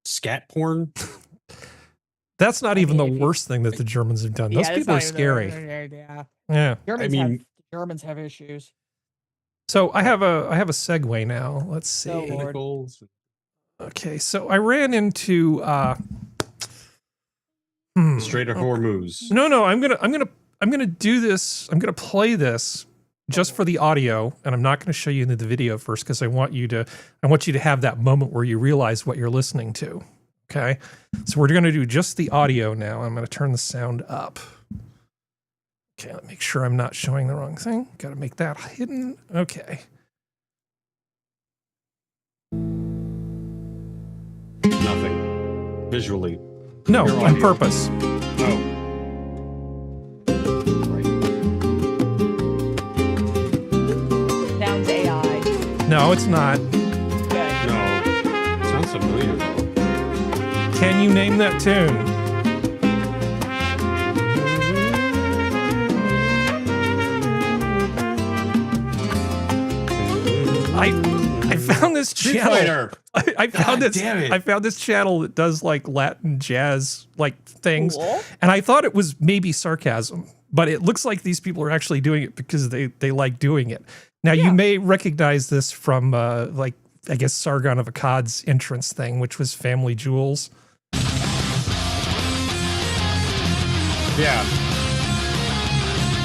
B: scat porn?
A: That's not even the worst thing that the Germans have done. Those people are scary. Yeah.
C: Germans have issues.
A: So I have a segue now. Let's see. Okay, so I ran into
B: Strait of Hormuz.
A: No, I'm gonna do this. I'm gonna play this just for the audio, and I'm not gonna show you the video first because I want you to have that moment where you realize what you're listening to. Okay, so we're gonna do just the audio now. I'm gonna turn the sound up. Okay, let me make sure I'm not showing the wrong thing. Got to make that hidden. Okay.
B: Nothing visually.
A: No, on purpose.
B: Oh.
C: Sounds AI.
A: No, it's not.
B: No. Sounds familiar though.
A: Can you name that tune? I found this channel. I found this channel that does like Latin jazz like things, and I thought it was maybe sarcasm, but it looks like these people are actually doing it because they like doing it. Now you may recognize this from like I guess Sargon of Akkad's entrance thing, which was Family Jewels.
B: Yeah.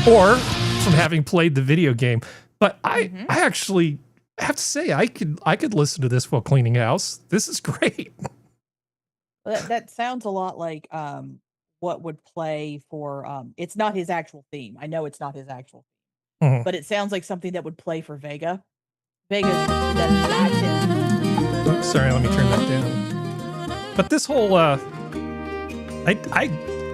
A: Or from having played the video game, but I actually have to say I could listen to this while cleaning house. This is great.
C: Well, that sounds a lot like what would play for it's not his actual theme. I know it's not his actual theme, but it sounds like something that would play for Vega. Vega's
A: Oops, sorry, let me turn that down. But this whole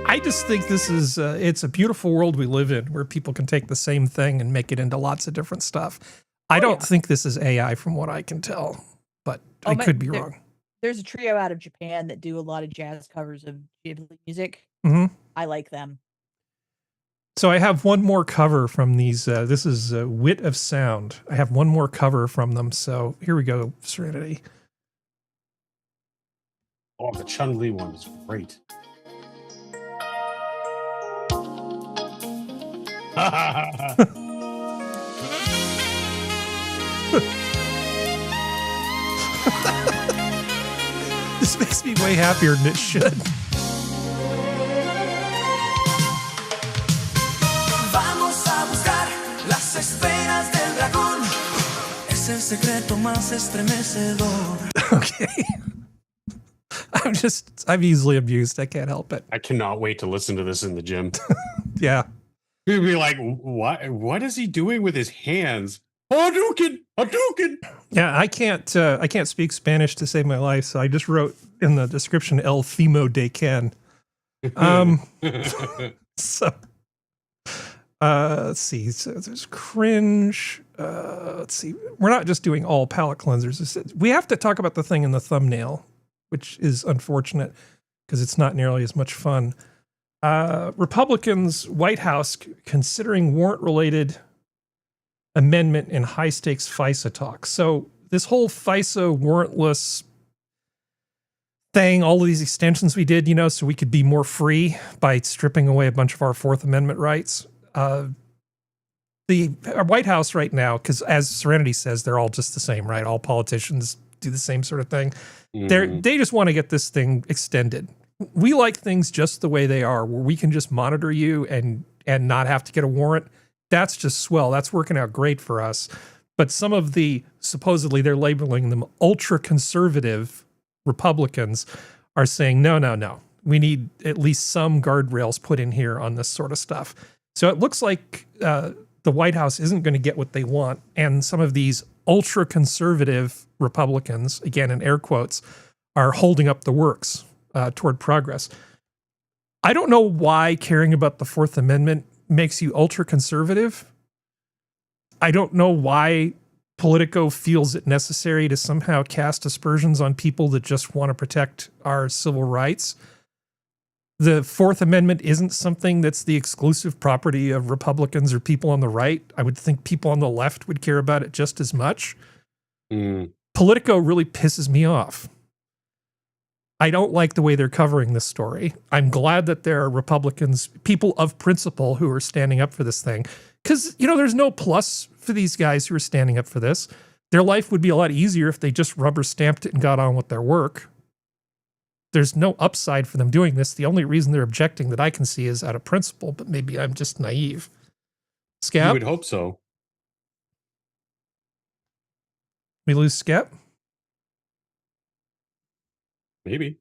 A: I just think this is it's a beautiful world we live in where people can take the same thing and make it into lots of different stuff. I don't think this is AI from what I can tell, but I could be wrong.
C: There's a trio out of Japan that do a lot of jazz covers of Ghibli music. I like them.
A: So I have one more cover from these. This is Wit of Sound. I have one more cover from them. So here we go, Serenity.
B: Oh, the Chun-Li one is great.
A: This makes me way happier than it should.
L: Vamos a buscar las esferas del dragón. Es el secreto más estremecedor.
A: Okay. I'm easily amused. I can't help it.
B: I cannot wait to listen to this in the gym.
A: Yeah.
B: You'd be like, what is he doing with his hands? Hadouken! Hadouken!
A: Yeah, I can't speak Spanish to save my life, so I just wrote in the description El Fimo de Ken. So let's see. So there's cringe. Let's see. We're not just doing all palate cleansers. We have to talk about the thing in the thumbnail, which is unfortunate because it's not nearly as much fun. Republicans, White House considering warrant-related amendment in high-stakes FISA talks. So this whole FISA warrantless thing, all of these extensions we did, so we could be more free by stripping away a bunch of our Fourth Amendment rights. The White House right now, because as Serenity says, they're all just the same, right? All politicians do the same sort of thing. They just want to get this thing extended. We like things just the way they are, where we can just monitor you and not have to get a warrant. That's just swell. That's working out great for us. But some of the, supposedly they're labeling them ultra-conservative Republicans are saying, no. We need at least some guardrails put in here on this sort of stuff. So it looks like the White House isn't going to get what they want. And some of these ultra-conservative Republicans, again in air quotes, are holding up the works toward progress. I don't know why caring about the Fourth Amendment makes you ultra-conservative. I don't know why Politico feels it necessary to somehow cast aspersions on people that just want to protect our civil rights. The Fourth Amendment isn't something that's the exclusive property of Republicans or people on the right. I would think people on the left would care about it just as much. Politico really pisses me off. I don't like the way they're covering this story. I'm glad that there are Republicans, people of principle, who are standing up for this thing. Because, there's no plus for these guys who are standing up for this. Their life would be a lot easier if they just rubber stamped it and got on with their work. There's no upside for them doing this. The only reason they're objecting that I can see is out of principle, but maybe I'm just naive. Skep?
B: You would hope so.
A: We lose Skep?
B: Maybe.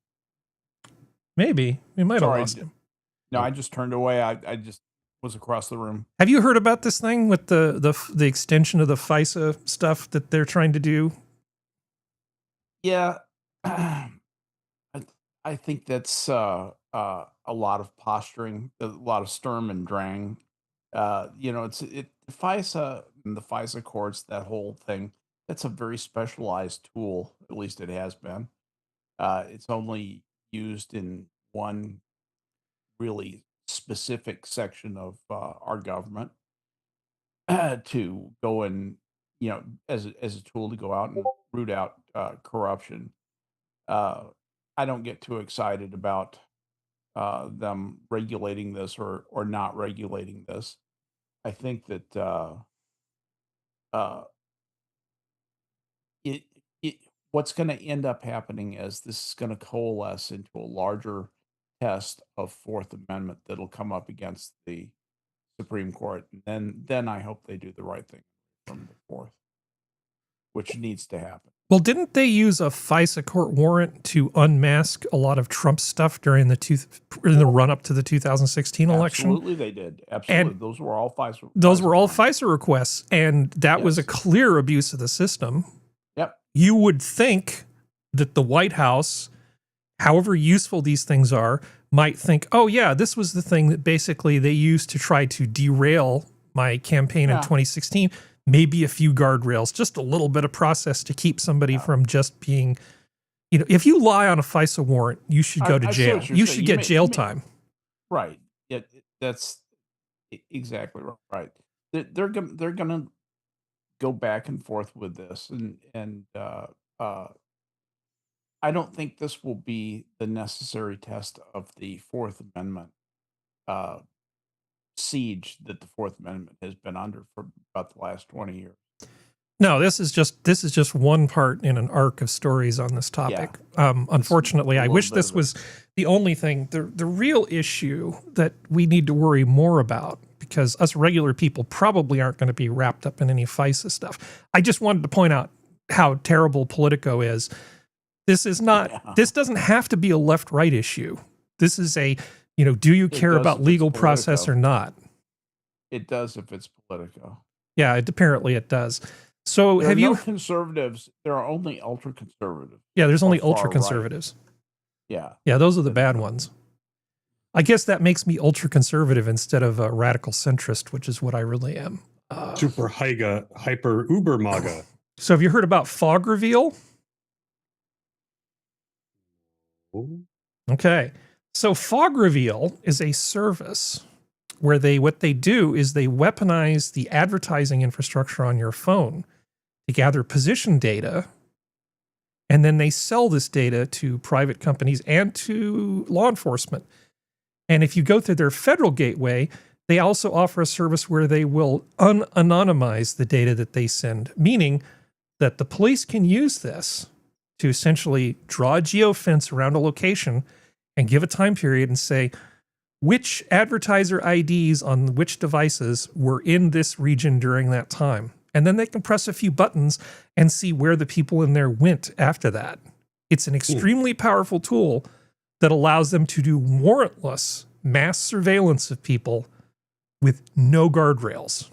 A: We might have lost him.
D: No, I just turned away. I just was across the room.
A: Have you heard about this thing with the extension of the FISA stuff that they're trying to do?
D: Yeah. I think that's a lot of posturing, a lot of Sturm and Drang. FISA and the FISA courts, that whole thing, that's a very specialized tool. At least it has been. It's only used in one really specific section of our government to go and, as a tool to go out and root out corruption. I don't get too excited about them regulating this or not regulating this. I think that what's going to end up happening is this is going to coalesce into a larger test of Fourth Amendment that'll come up against the Supreme Court. And then I hope they do the right thing from the Fourth, which needs to happen.
A: Well, didn't they use a FISA court warrant to unmask a lot of Trump stuff during in the run up to the 2016 election?
D: Absolutely, they did. Absolutely,
A: and
D: those were all FISA.
A: Those were all FISA requests, and that was a clear abuse of the system.
D: Yep.
A: You would think that the White House, however useful these things are, might think, oh yeah, this was the thing that basically they used to try to derail my campaign in 2016. Maybe a few guardrails, just a little bit of process to keep somebody from just being, if you lie on a FISA warrant, you should go to jail. You should get jail time.
D: Right. Yeah, that's exactly right. They're gonna go back and forth with this, and I don't think this will be the necessary test of the Fourth Amendment siege that the Fourth Amendment has been under for about the last 20 years.
A: No, this is just one part in an arc of stories on this topic. Unfortunately, I wish this was the only thing. The real issue that we need to worry more about, because us regular people probably aren't going to be wrapped up in any FISA stuff. I just wanted to point out how terrible Politico is. This is not. This doesn't have to be a left-right issue. This is a, do you care about legal process or not?
D: It does if it's Politico.
A: Yeah, apparently it does. So
D: there
A: have
D: are
A: you?
D: No conservatives. There are only ultra conservatives.
A: Yeah, there's only ultra conservatives.
D: Right.
A: Yeah, those are the bad ones. I guess that makes me ultra conservative instead of a radical centrist, which is what I really am.
E: Super hyper uber MAGA.
A: So have you heard about fog reveal? Okay, so fog reveal is a service where what they do is they weaponize the advertising infrastructure on your phone to gather position data, and then they sell this data to private companies and to law enforcement. And if you go through their federal gateway, they also offer a service where they will unanonymize the data that they send, meaning that the police can use this to essentially draw a geofence around a location and give a time period and say, which advertiser IDs on which devices were in this region during that time. And then they can press a few buttons and see where the people in there went after that. It's an extremely powerful tool that allows them to do warrantless mass surveillance of people with no guardrails.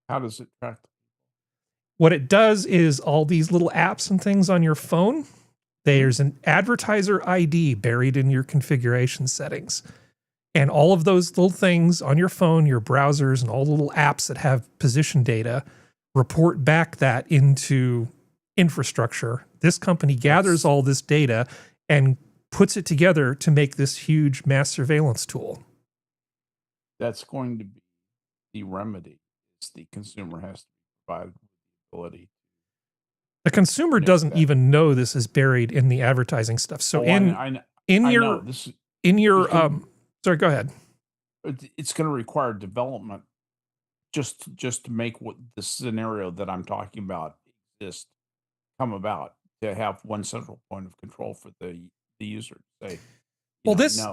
D: How does it track?
A: What it does is all these little apps and things on your phone, there's an advertiser ID buried in your configuration settings. And all of those little things on your phone, your browsers, and all the little apps that have position data report back that into infrastructure. This company gathers all this data and puts it together to make this huge mass surveillance tool.
D: That's going to be the remedy. The consumer has to provide the ability.
A: The consumer doesn't even know this is buried in the advertising stuff. So sorry, go ahead.
D: It's going to require development just to make what the scenario that I'm talking about come about, to have one central point of control for the user. Say,
A: this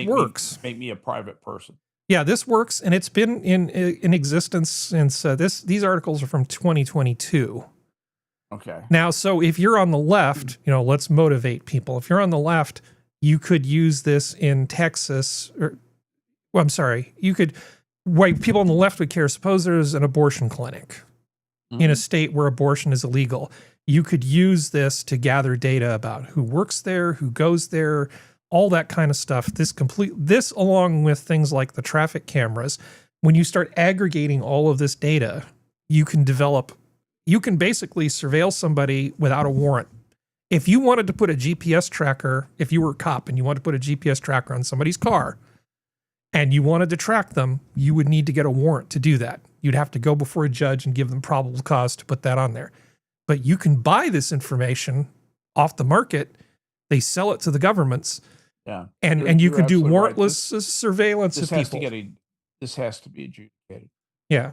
A: works.
D: Make me a private person.
A: Yeah, this works, and it's been in existence since these articles are from 2022.
D: Okay.
A: Now, so if you're on the left, let's motivate people. If you're on the left, you could use this in Texas, why people on the left would care. Suppose there's an abortion clinic in a state where abortion is illegal. You could use this to gather data about who works there, who goes there, all that kind of stuff. This along with things like the traffic cameras, when you start aggregating all of this data, you can basically surveil somebody without a warrant. If you wanted to put a GPS tracker, if you were a cop and you wanted to put a GPS tracker on somebody's car and you wanted to track them, you would need to get a warrant to do that. You'd have to go before a judge and give them probable cause to put that on there. But you can buy this information off the market. They sell it to the governments.
D: Yeah.
A: And you can do warrantless surveillance of people.
D: This has to be adjudicated.
A: Yeah.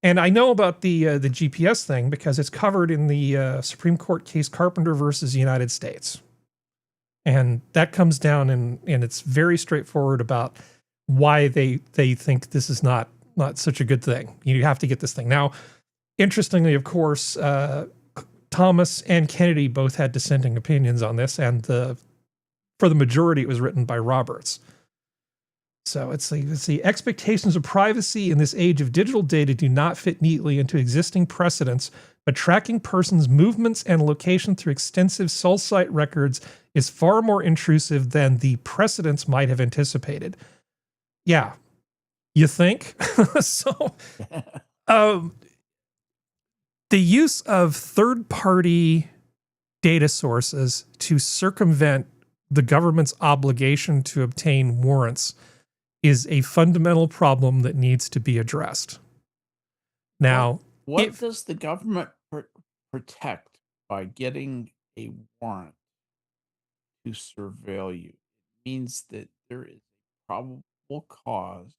A: And I know about the GPS thing because it's covered in the Supreme Court case Carpenter versus the United States. And that comes down and it's very straightforward about why they think this is not such a good thing. You have to get this thing. Now, interestingly, of course, Thomas and Kennedy both had dissenting opinions on this, and for the majority, it was written by Roberts. So it's the expectations of privacy in this age of digital data do not fit neatly into existing precedents, but tracking persons' movements and location through extensive cell site records is far more intrusive than the precedents might have anticipated. Yeah, you think? So the use of third-party data sources to circumvent the government's obligation to obtain warrants is a fundamental problem that needs to be addressed. Now,
D: what does the government protect by getting a warrant to surveil you. It means that there is a probable cause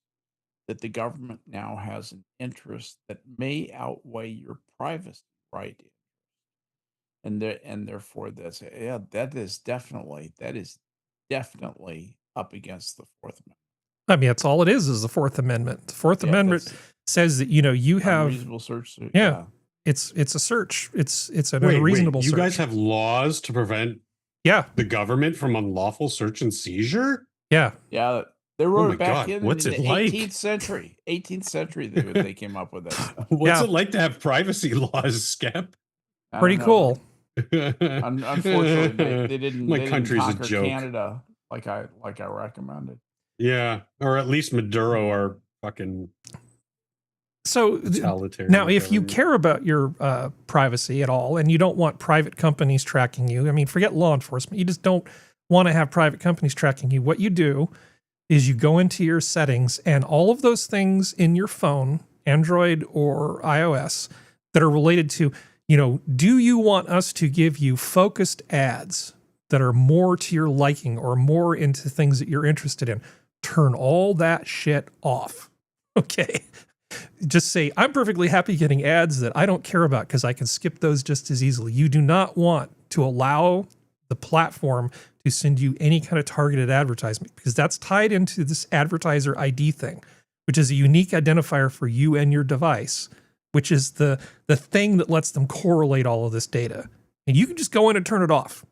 D: that the government now has an interest that may outweigh your privacy right, and therefore that is definitely up against the Fourth Amendment.
A: I mean, that's all it is the Fourth Amendment. The Fourth Amendment says that, you have
D: unreasonable search.
A: Yeah. It's a search. It's an
E: Wait,
A: unreasonable
E: you
A: search.
E: guys have laws to prevent the government from unlawful search and seizure?
A: Yeah.
D: Yeah. They wrote it back
E: God,
D: in
E: what's
D: the
E: it like?
D: 18th century. 18th century, they came up with that stuff.
E: What's it like to have privacy laws, Skep?
A: Pretty cool.
D: Unfortunately, they didn't.
E: My
D: they
E: country's
D: didn't
E: a
D: conquer
E: joke.
D: Canada like I recommended.
E: Yeah, or at least Maduro are fucking.
A: So now, if you care about your privacy at all, and you don't want private companies tracking you, I mean, forget law enforcement. You just don't want to have private companies tracking you. What you do is you go into your settings, and all of those things in your phone, Android or iOS, that are related to, do you want us to give you focused ads that are more to your liking or more into things that you're interested in? Turn all that shit off. Okay. Just say, I'm perfectly happy getting ads that I don't care about because I can skip those just as easily. You do not want to allow the platform to send you any kind of targeted advertisement, because that's tied into this advertiser ID thing, which is a unique identifier for you and your device, which is the thing that lets them correlate all of this data. And you can just go in and turn it off.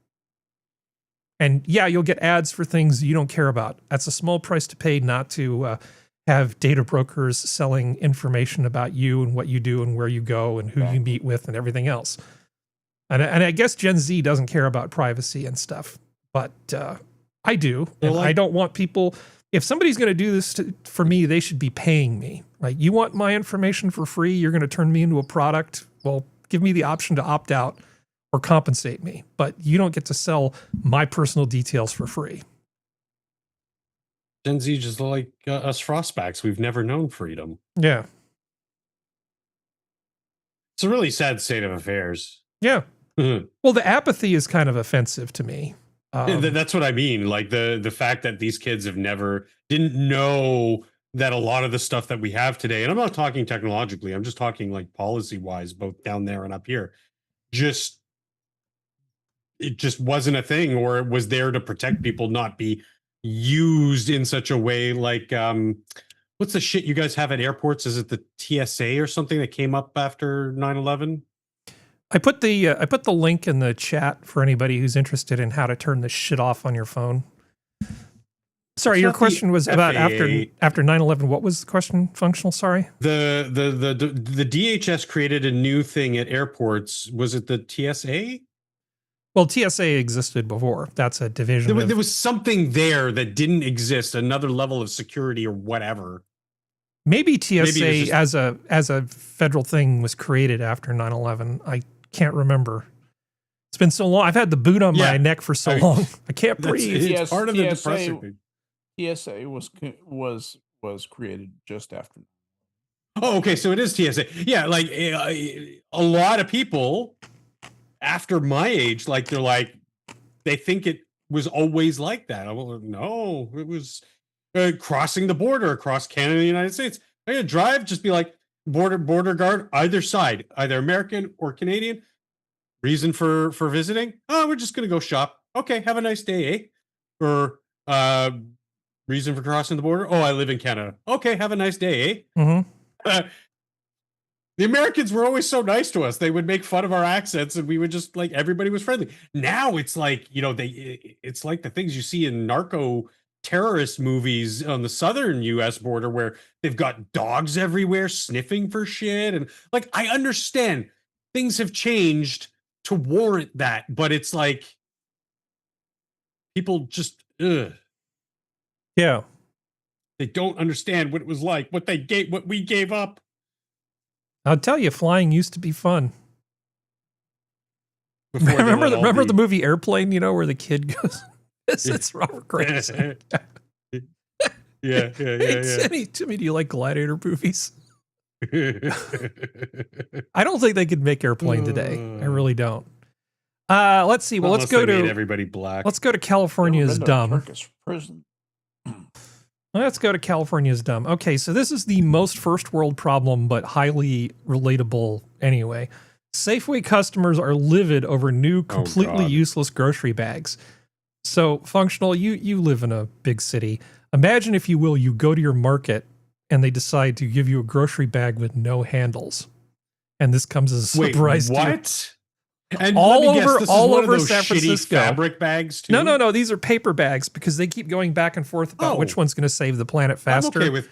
A: And yeah, you'll get ads for things you don't care about. That's a small price to pay not to have data brokers selling information about you and what you do and where you go and who you meet with and everything else. And I guess Gen Z doesn't care about privacy and stuff, but I do. And I don't want people, if somebody's going to do this for me, they should be paying me. Like, you want my information for free? You're going to turn me into a product? Well, give me the option to opt out or compensate me, but you don't get to sell my personal details for free.
E: Gen Z just like us frostbacks. We've never known freedom.
A: Yeah.
E: It's a really sad state of affairs.
A: Yeah. Well, the apathy is kind of offensive to me.
E: That's what I mean. Like the fact that these kids didn't know that a lot of the stuff that we have today, and I'm not talking technologically, I'm just talking like policy wise, both down there and up here, it just wasn't a thing, or it was there to protect people not be used in such a way. Like, what's the shit you guys have at airports? Is it the TSA or something that came up after 9/11?
A: I put the link in the chat for anybody who's interested in how to turn this shit off on your phone. Sorry, your question was about after 9/11. What was the question? Functional. Sorry.
E: The DHS created a new thing at airports. Was it the TSA?
A: Well, TSA existed before. That's a division.
E: There was something there that didn't exist. Another level of security or whatever.
A: Maybe TSA as a federal thing was created after 9/11. I can't remember. It's been so long. I've had the boot on my neck for so long. I can't breathe.
E: It's part of the depressing thing.
D: TSA was created just after.
E: Oh, okay. So it is TSA. Yeah, like a lot of people after my age, like they think it was always like that. I'm like, no, it was crossing the border across Canada and the United States. I gotta drive, just be like border guard either side, either American or Canadian. Reason for visiting? Oh, we're just gonna go shop. Okay, have a nice day, eh? Or reason for crossing the border? Oh, I live in Canada. Okay, have a nice day, eh?
A: Mm-hmm.
E: The Americans were always so nice to us. They would make fun of our accents, and we would just like, everybody was friendly. Now it's like, it's like the things you see in narco terrorist movies on the southern US border, where they've got dogs everywhere sniffing for shit. And like, I understand things have changed to warrant that, but it's like people just
A: yeah,
E: they don't understand what it was like, what we gave up.
A: I'll tell you, flying used to be fun. Remember the movie Airplane, where the kid goes, it's Robert Grayson.
E: Yeah.
A: Timmy, do you like gladiator movies? I don't think they could make Airplane today. I really don't. Let's see. Well,
E: Unless they made everybody black.
A: Let's go to California's dumb.
D: Turkish prison.
A: Let's go to California's dumb. Okay, so this is the most first world problem, but highly relatable anyway. Safeway customers are livid over new, completely useless grocery bags. So, Functional, you live in a big city. Imagine, if you will, you go to your market and they decide to give you a grocery bag with no handles. And this comes as a surprise to you.
E: What? And
A: all
E: let me guess,
A: over,
E: this is
A: all
E: one of
A: over
E: those
A: San
E: shitty
A: Francisco.
E: fabric bags too?
A: No. These are paper bags because they keep going back and forth about which one's going to save the planet faster.
E: I'm okay with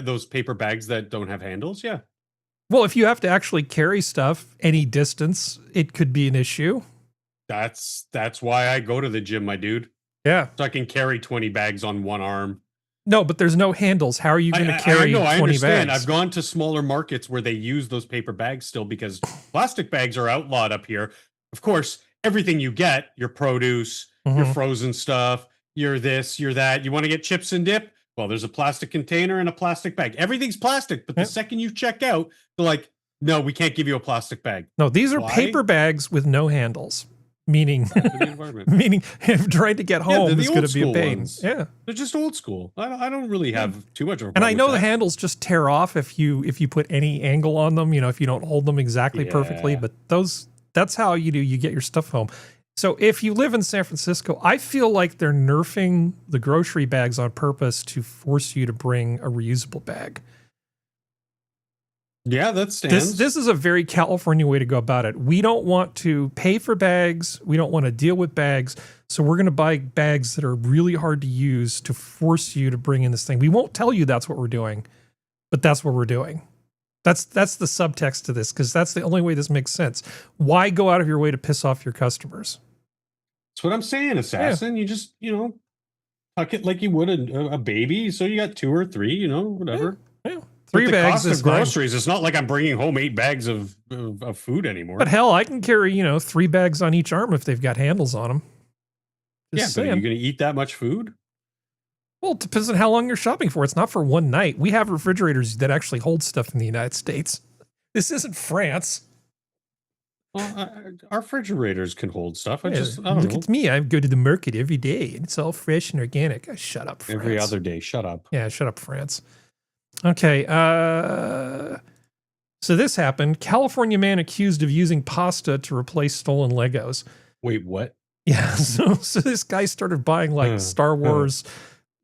E: those paper bags that don't have handles. Yeah.
A: Well, if you have to actually carry stuff any distance, it could be an issue.
E: That's why I go to the gym, my dude.
A: Yeah.
E: So I can carry 20 bags on one arm.
A: No, but there's no handles. How are you going to carry 20
E: I understand.
A: bags?
E: I've gone to smaller markets where they use those paper bags still because plastic bags are outlawed up here. Of course, everything you get, your produce, your frozen stuff, your this, your that. You want to get chips and dip? Well, there's a plastic container and a plastic bag. Everything's plastic, but the second you check out, they're like, no, we can't give you a plastic bag.
A: No, these are paper bags with no handles. Meaning if trying to get home is going to be a pain.
E: Ones.
A: Yeah,
E: they're just old school. I don't really have too much of a problem.
A: And I know
E: with
A: the
E: that.
A: handles just tear off if you put any angle on them. You know, if you don't hold them exactly perfectly. But that's how you get your stuff home. So if you live in San Francisco, I feel like they're nerfing the grocery bags on purpose to force you to bring a reusable bag.
E: Yeah, that stands.
A: This is a very California way to go about it. We don't want to pay for bags. We don't want to deal with bags. So we're going to buy bags that are really hard to use to force you to bring in this thing. We won't tell you that's what we're doing, but that's what we're doing. That's the subtext to this, because that's the only way this makes sense. Why go out of your way to piss off your customers?
E: That's what I'm saying, Assassin. You just, tuck it like you would a baby. So you got 2 or 3, whatever.
A: Yeah. 3 bags
E: of groceries. It's not like I'm bringing home 8 bags of food anymore.
A: But hell, I can carry 3 bags on each arm if they've got handles on them.
E: But are you going to eat that much food?
A: Well, it depends on how long you're shopping for. It's not for one night. We have refrigerators that actually hold stuff in the United States. This isn't France.
E: Well, our refrigerators can hold stuff. I don't
A: look
E: know.
A: at me. I go to the market every day, and it's all fresh and organic. Shut up, France.
E: Every other day. Shut up.
A: Yeah, shut up, France. Okay. So this happened. California man accused of using pasta to replace stolen Legos.
E: Wait, what?
A: Yeah. So this guy started buying like Star Wars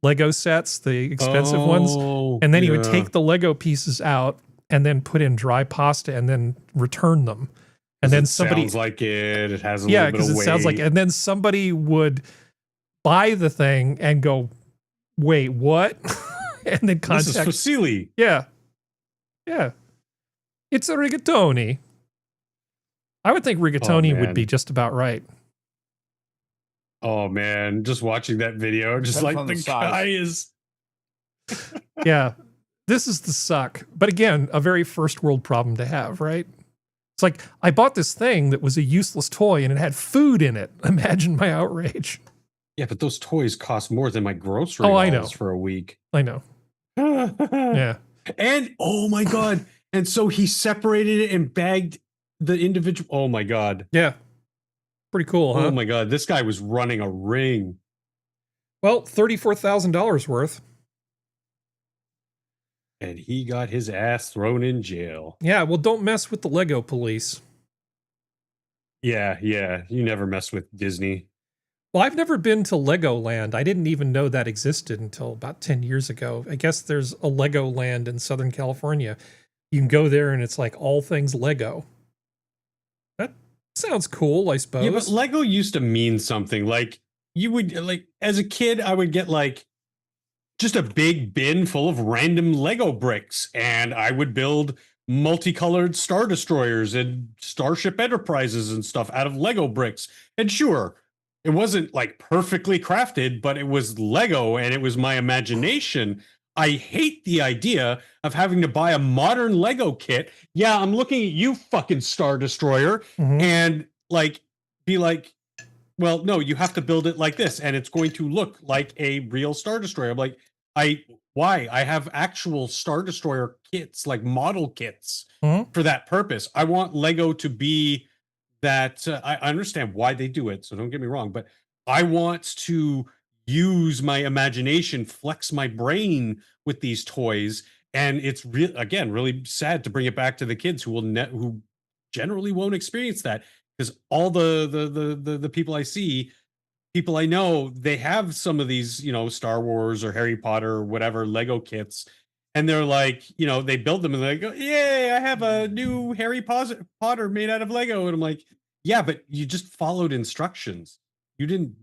A: Lego sets, the expensive ones, and then he would take the Lego pieces out and then put in dry pasta and then return them. And then somebody
E: sounds like it has a little bit of weight.
A: Sounds like, and then somebody would buy the thing and go, "Wait, what?" And then contact.
E: This is fusilli.
A: Yeah. It's a rigatoni. I would think rigatoni would be just about right.
E: Oh man, just watching that video, just like the guy is.
A: Yeah, this is the suck. But again, a very first world problem to have, right? It's like, I bought this thing that was a useless toy and it had food in it. Imagine my outrage.
E: Yeah, but those toys cost more than my grocery
A: I know.
E: for a week.
A: I know. Yeah.
E: And oh my God. And so he separated it and bagged the individual. Oh my God.
A: Yeah. Pretty cool, huh?
E: Oh my God. This guy was running a ring.
A: Well, $34,000 worth.
E: And he got his ass thrown in jail.
A: Yeah, well, don't mess with the Lego police.
E: Yeah. You never mess with Disney.
A: Well, I've never been to Legoland. I didn't even know that existed until about 10 years ago. I guess there's a Legoland in Southern California. You can go there and it's like all things Lego. That sounds cool, I suppose.
E: Yeah, but Lego used to mean something. Like, you would, like, as a kid, I would get like just a big bin full of random Lego bricks, and I would build multicolored Star Destroyers and Starship Enterprises and stuff out of Lego bricks. And sure, it wasn't like perfectly crafted, but it was Lego and it was my imagination. I hate the idea of having to buy a modern Lego kit. Yeah, I'm looking at you, fucking Star Destroyer, and like be like, well, no, you have to build it like this, and it's going to look like a real Star Destroyer. I'm like, why? I have actual Star Destroyer kits, like model kits, for that purpose. I want Lego to be that I understand why they do it, so don't get me wrong, but I want to use my imagination, flex my brain with these toys, and it's again really sad to bring it back to the kids who generally won't experience that, because all the people I see, people I know, they have some of these, Star Wars or Harry Potter or whatever Lego kits, and they're like, they build them and they go, "Yay, I have a new Harry Potter made out of Lego." And I'm like, "Yeah, but you just followed instructions. You didn't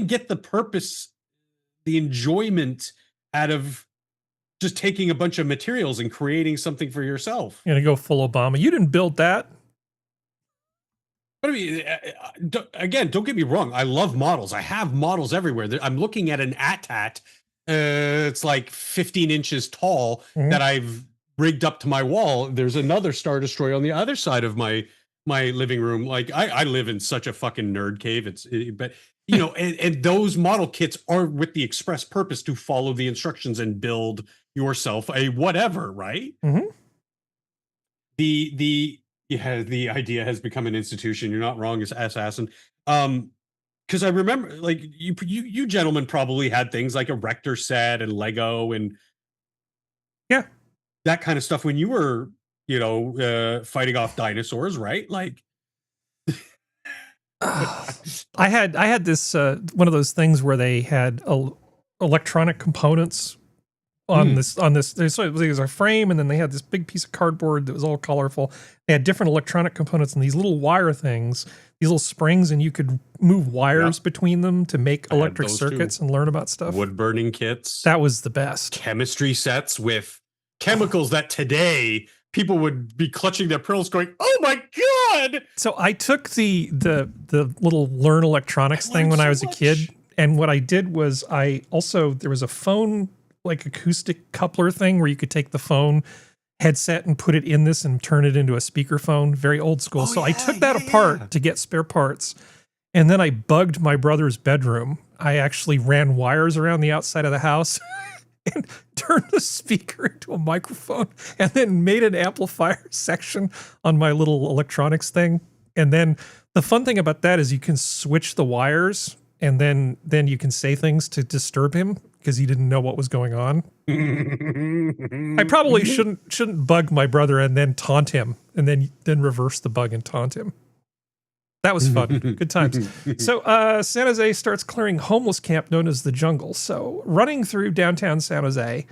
E: get the purpose, the enjoyment out of just taking a bunch of materials and creating something for yourself."
A: You're gonna go full Obama. You didn't build that.
E: But I mean, again, don't get me wrong. I love models. I have models everywhere. I'm looking at an AT-AT. It's like 15 inches tall that I've rigged up to my wall. There's another Star Destroyer on the other side of my living room. Like I live in such a fucking nerd cave. But and those model kits are with the express purpose to follow the instructions and build yourself a whatever, right?
A: Mm-hmm.
E: The idea has become an institution. You're not wrong, assassin. Because I remember, like, you gentlemen probably had things like a Rector set and Lego and that kind of stuff when you were, fighting off dinosaurs, right? Like,
A: I had this one of those things where they had electronic components on this. There's a frame, and then they had this big piece of cardboard that was all colorful. They had different electronic components and these little wire things, these little springs, and you could move wires between them to make electric circuits and learn about stuff.
E: Wood burning kits.
A: That was the best.
E: Chemistry sets with chemicals that today people would be clutching their pearls going, "Oh my God."
A: So I took the little learn electronics thing when I was a kid. And what I did was there was a phone, like acoustic coupler thing where you could take the phone headset and put it in this and turn it into a speakerphone. Very old school. I took that apart to get spare parts. And then I bugged my brother's bedroom. I actually ran wires around the outside of the house and turned the speaker into a microphone and then made an amplifier section on my little electronics thing. And then the fun thing about that is you can switch the wires, and then you can say things to disturb him because he didn't know what was going on. I probably shouldn't bug my brother and then taunt him and then reverse the bug and taunt him. That was fun. Good times. So San Jose starts clearing homeless camp known as the Jungle. So running through downtown San Jose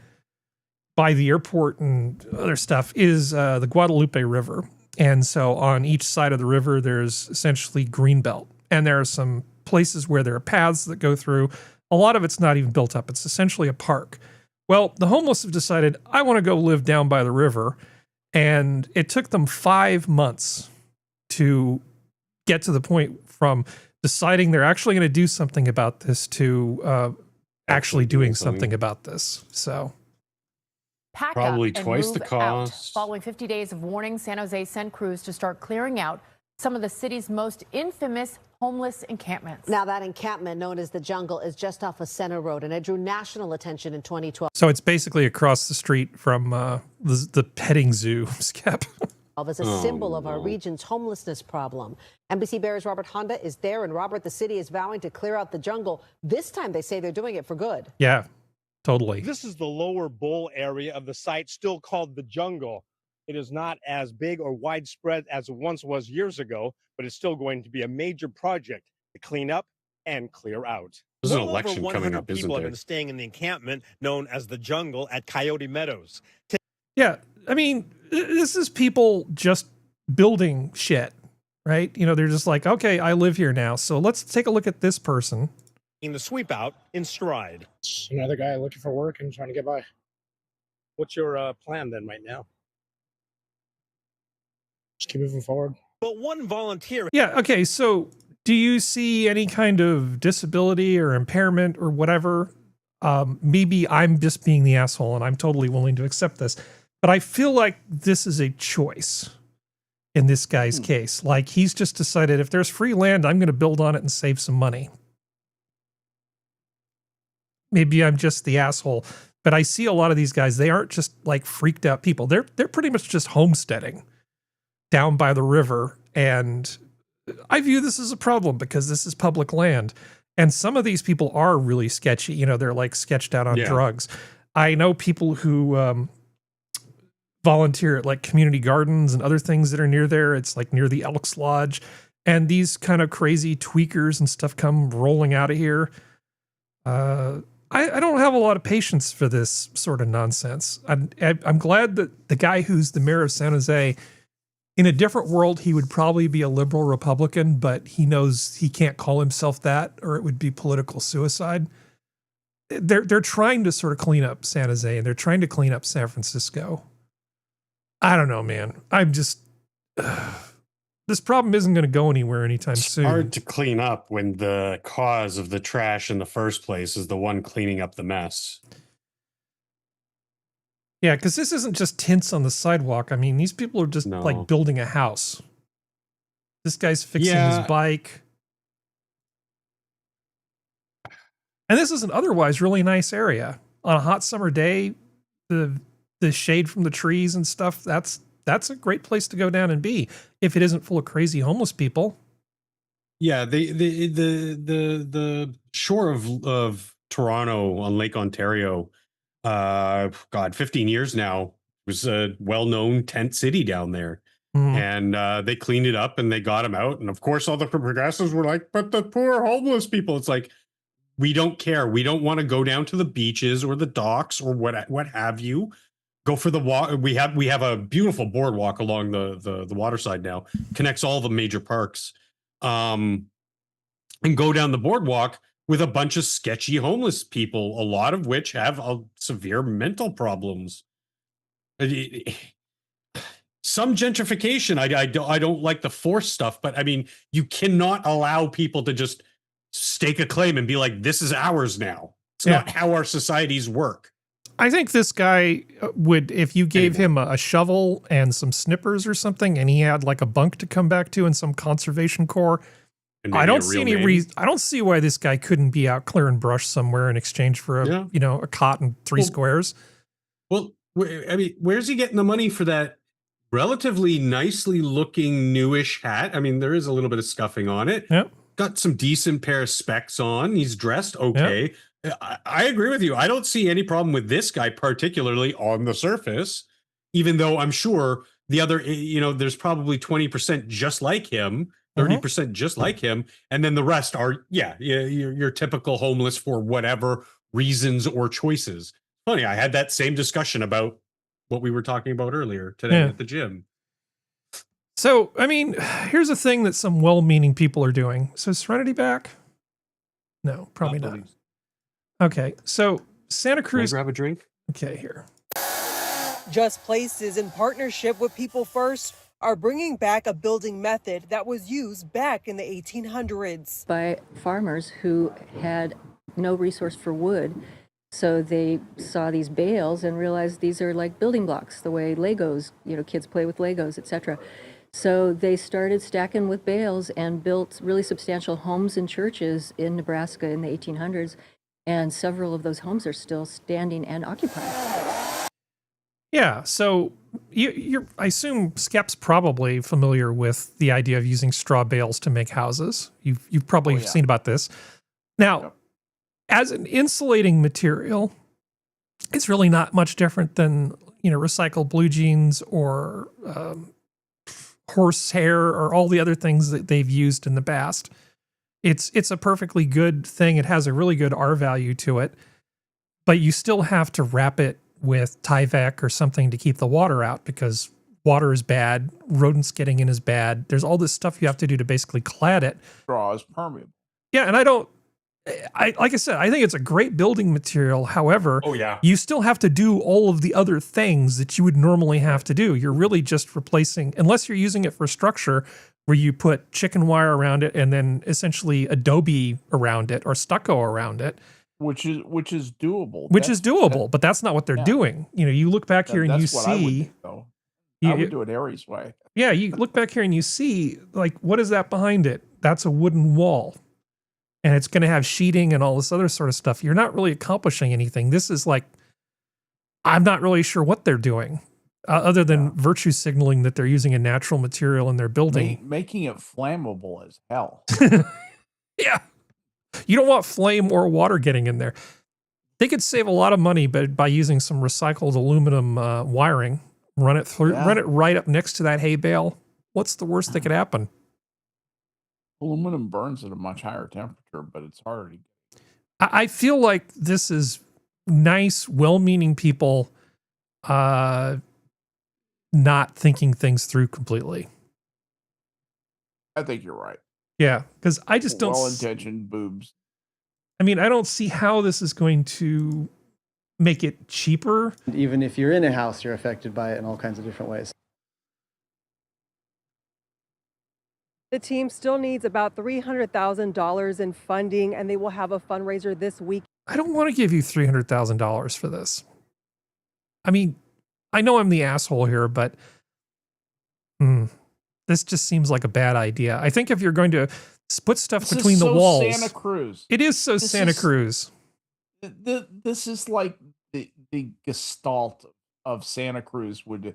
A: by the airport and other stuff is the Guadalupe River. And so on each side of the river, there's essentially greenbelt. And there are some places where there are paths that go through. A lot of it's not even built up. It's essentially a park. Well, the homeless have decided, I want to go live down by the river. And it took them 5 months to get to the point from deciding they're actually going to do something about this to actually doing something about this. So
M: pack
E: probably
M: up and
E: twice
M: move
E: the cost.
M: Out. Following 50 days of warning, San Jose sent crews to start clearing out some of the city's most infamous homeless encampments.
N: Now, that encampment known as the Jungle is just off of Center Road, and it drew national attention in 2012.
A: So it's basically across the street from the petting zoo, Skep.
N: As a symbol of our region's homelessness problem. NBC Bears' Robert Honda is there, and Robert, the city is vowing to clear out the jungle. This time they say they're doing it for good.
A: Yeah, totally.
O: This is the lower bowl area of the site, still called the Jungle. It is not as big or widespread as it once was years ago, but it's still going to be a major project to clean up and clear out.
E: There's an election coming up, isn't
O: people have
E: there?
O: been staying in the encampment known as the Jungle at Coyote Meadows.
A: Yeah, I mean, this is people just building shit, right? You know, they're just like, okay, I live here now, so let's take a look at this person.
O: In the sweep out in stride.
P: Another guy looking for work and trying to get by. What's your plan then right now? Just keep moving forward.
O: But one volunteer.
A: Yeah, okay, so do you see any kind of disability or impairment or whatever? Maybe I'm just being the asshole and I'm totally willing to accept this. But I feel like this is a choice in this guy's case. Like, he's just decided if there's free land, I'm going to build on it and save some money. Maybe I'm just the asshole. But I see a lot of these guys, they aren't just like freaked out people. They're pretty much just homesteading down by the river. And I view this as a problem because this is public land. And some of these people are really sketchy. You know, they're like sketched out on drugs. I know people who volunteer at like community gardens and other things that are near there. It's like near the Elks Lodge. And these kind of crazy tweakers and stuff come rolling out of here. I don't have a lot of patience for this sort of nonsense. I'm glad that the guy who's the mayor of San Jose, in a different world, he would probably be a liberal Republican, but he knows he can't call himself that or it would be political suicide. They're trying to sort of clean up San Jose and they're trying to clean up San Francisco. I don't know, man. I'm just... this problem isn't going to go anywhere anytime soon.
E: It's hard to clean up when the cause of the trash in the first place is the one cleaning up the mess.
A: Yeah, because this isn't just tints on the sidewalk. I mean, these people are just like building a house. This guy's fixing his bike. And this is an otherwise really nice area. On a hot summer day, the shade from the trees and stuff, that's a great place to go down and be if it isn't full of crazy homeless people.
E: Yeah, the shore of Toronto on Lake Ontario, 15 years now, was a well-known tent city down there. And they cleaned it up and they got them out. And of course, all the progressives were like, but the poor homeless people. It's like, we don't care. We don't want to go down to the beaches or the docks or what have you. Go for the walk. We have a beautiful boardwalk along the waterside now, connects all the major parks, and go down the boardwalk with a bunch of sketchy homeless people, a lot of which have severe mental problems. Some gentrification. I don't like the forced stuff, but I mean, you cannot allow people to just stake a claim and be like, this is ours now. It's not how our societies work.
A: I think this guy would, if you gave him a shovel and some snippers or something, and he had like a bunk to come back to in some conservation corps, I don't see any reason. I don't see why this guy couldn't be out clearing brush somewhere in exchange for a cot and three squares.
E: Well, I mean, where's he getting the money for that relatively nicely looking newish hat? I mean, there is a little bit of scuffing on it.
A: Yep.
E: Got some decent pair of specs on. He's dressed okay. Yep. I agree with you. I don't see any problem with this guy, particularly on the surface, even though I'm sure the other, there's probably 20% just like him, 30% just like him. And then the rest are, your typical homeless for whatever reasons or choices. Funny, I had that same discussion about what we were talking about earlier today at the gym.
A: So, I mean, here's a thing that some well-meaning people are doing. So is Serenity back? No, probably not. Okay, so Santa Cruz.
E: Can I grab a drink?
A: Okay, here.
Q: Just Places, in partnership with People First, are bringing back a building method that was used back in the 1800s.
R: By farmers who had no resource for wood. So they saw these bales and realized these are like building blocks, the way Legos, kids play with Legos, etc. So they started stacking with bales and built really substantial homes and churches in Nebraska in the 1800s. And several of those homes are still standing and occupied.
A: Yeah, so I assume Skep's probably familiar with the idea of using straw bales to make houses. You've probably seen about this. Now, as an insulating material, it's really not much different than recycled blue jeans or horsehair or all the other things that they've used in the past. It's a perfectly good thing. It has a really good R value to it, but you still have to wrap it with Tyvek or something to keep the water out because water is bad, rodents getting in is bad. There's all this stuff you have to do to basically clad it.
D: Straw is permeable.
A: Yeah, and like I said, I think it's a great building material. However, you still have to do all of the other things that you would normally have to do. You're really just replacing, unless you're using it for structure, where you put chicken wire around it and then essentially adobe around it or stucco around it.
D: Which is doable.
A: But that's not what they're doing. You look back here and you see.
D: I would do it Aries way.
A: Yeah, you look back here and you see, like, what is that behind it? That's a wooden wall. And it's going to have sheeting and all this other sort of stuff. You're not really accomplishing anything. This is like, I'm not really sure what they're doing. other than virtue signaling that they're using a natural material in their building.
D: Making it flammable as hell.
A: Yeah. You don't want flame or water getting in there. They could save a lot of money by using some recycled aluminum wiring. Run it through, run it right up next to that hay bale. What's the worst that could happen?
D: Aluminum burns at a much higher temperature, but it's hard.
A: I feel like this is nice, well-meaning people not thinking things through completely.
D: I think you're right.
A: Yeah, because I just don't.
D: Well-intentioned boobs.
A: I mean, I don't see how this is going to make it cheaper.
S: Even if you're in a house, you're affected by it in all kinds of different ways.
Q: The team still needs about $300,000 in funding, and they will have a fundraiser this week.
A: I don't want to give you $300,000 for this. I mean, I know I'm the asshole here, but this just seems like a bad idea. I think if you're going to put stuff between the walls,
D: Santa Cruz.
A: It is so Santa Cruz.
D: This is like the gestalt of Santa Cruz would.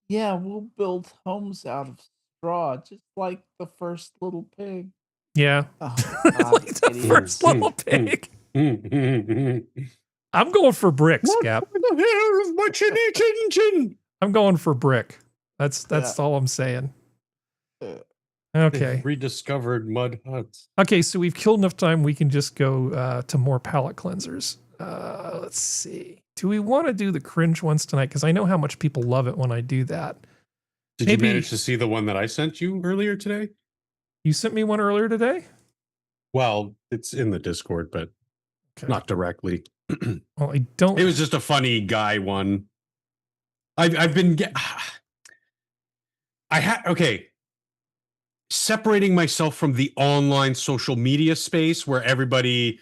D: Yeah, we'll build homes out of straw, just like the first little pig.
A: Yeah, like the first little pig. I'm going for brick, Skep. I'm going for brick. That's all I'm saying. Okay.
E: Rediscovered mud huts.
A: Okay, so we've killed enough time. We can just go to more palette cleansers. Let's see. Do we want to do the cringe ones tonight? Because I know how much people love it when I do that.
E: Did you manage to see the one that I sent you earlier today?
A: You sent me one earlier today?
E: Well, it's in the Discord, but not directly.
A: Well, I don't.
E: It was just a funny guy one. I've been okay. Separating myself from the online social media space where everybody,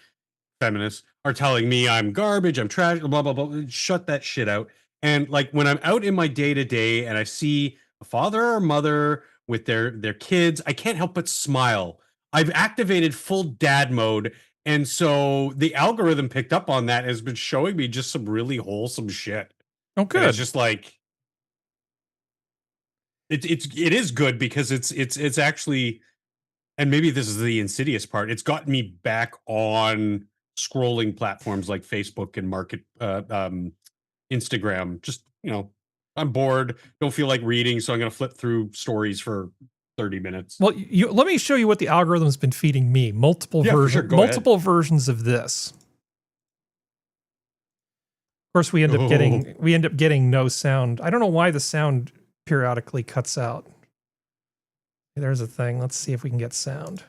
E: feminists, are telling me I'm garbage, I'm trash, blah, blah, blah. Shut that shit out. And like when I'm out in my day-to-day and I see a father or mother with their kids, I can't help but smile. I've activated full dad mode. And so the algorithm picked up on that, has been showing me just some really wholesome shit.
A: Oh, good.
E: And it's just like, it is good because it's actually, and maybe this is the insidious part, it's gotten me back on scrolling platforms like Facebook and Instagram. Just, I'm bored, don't feel like reading, so I'm going to flip through stories for 30 minutes.
A: Well, let me show you what the algorithm's been feeding me. Multiple versions of this. Of course, we end up getting no sound. I don't know why the sound periodically cuts out. There's a thing. Let's see if we can get sound.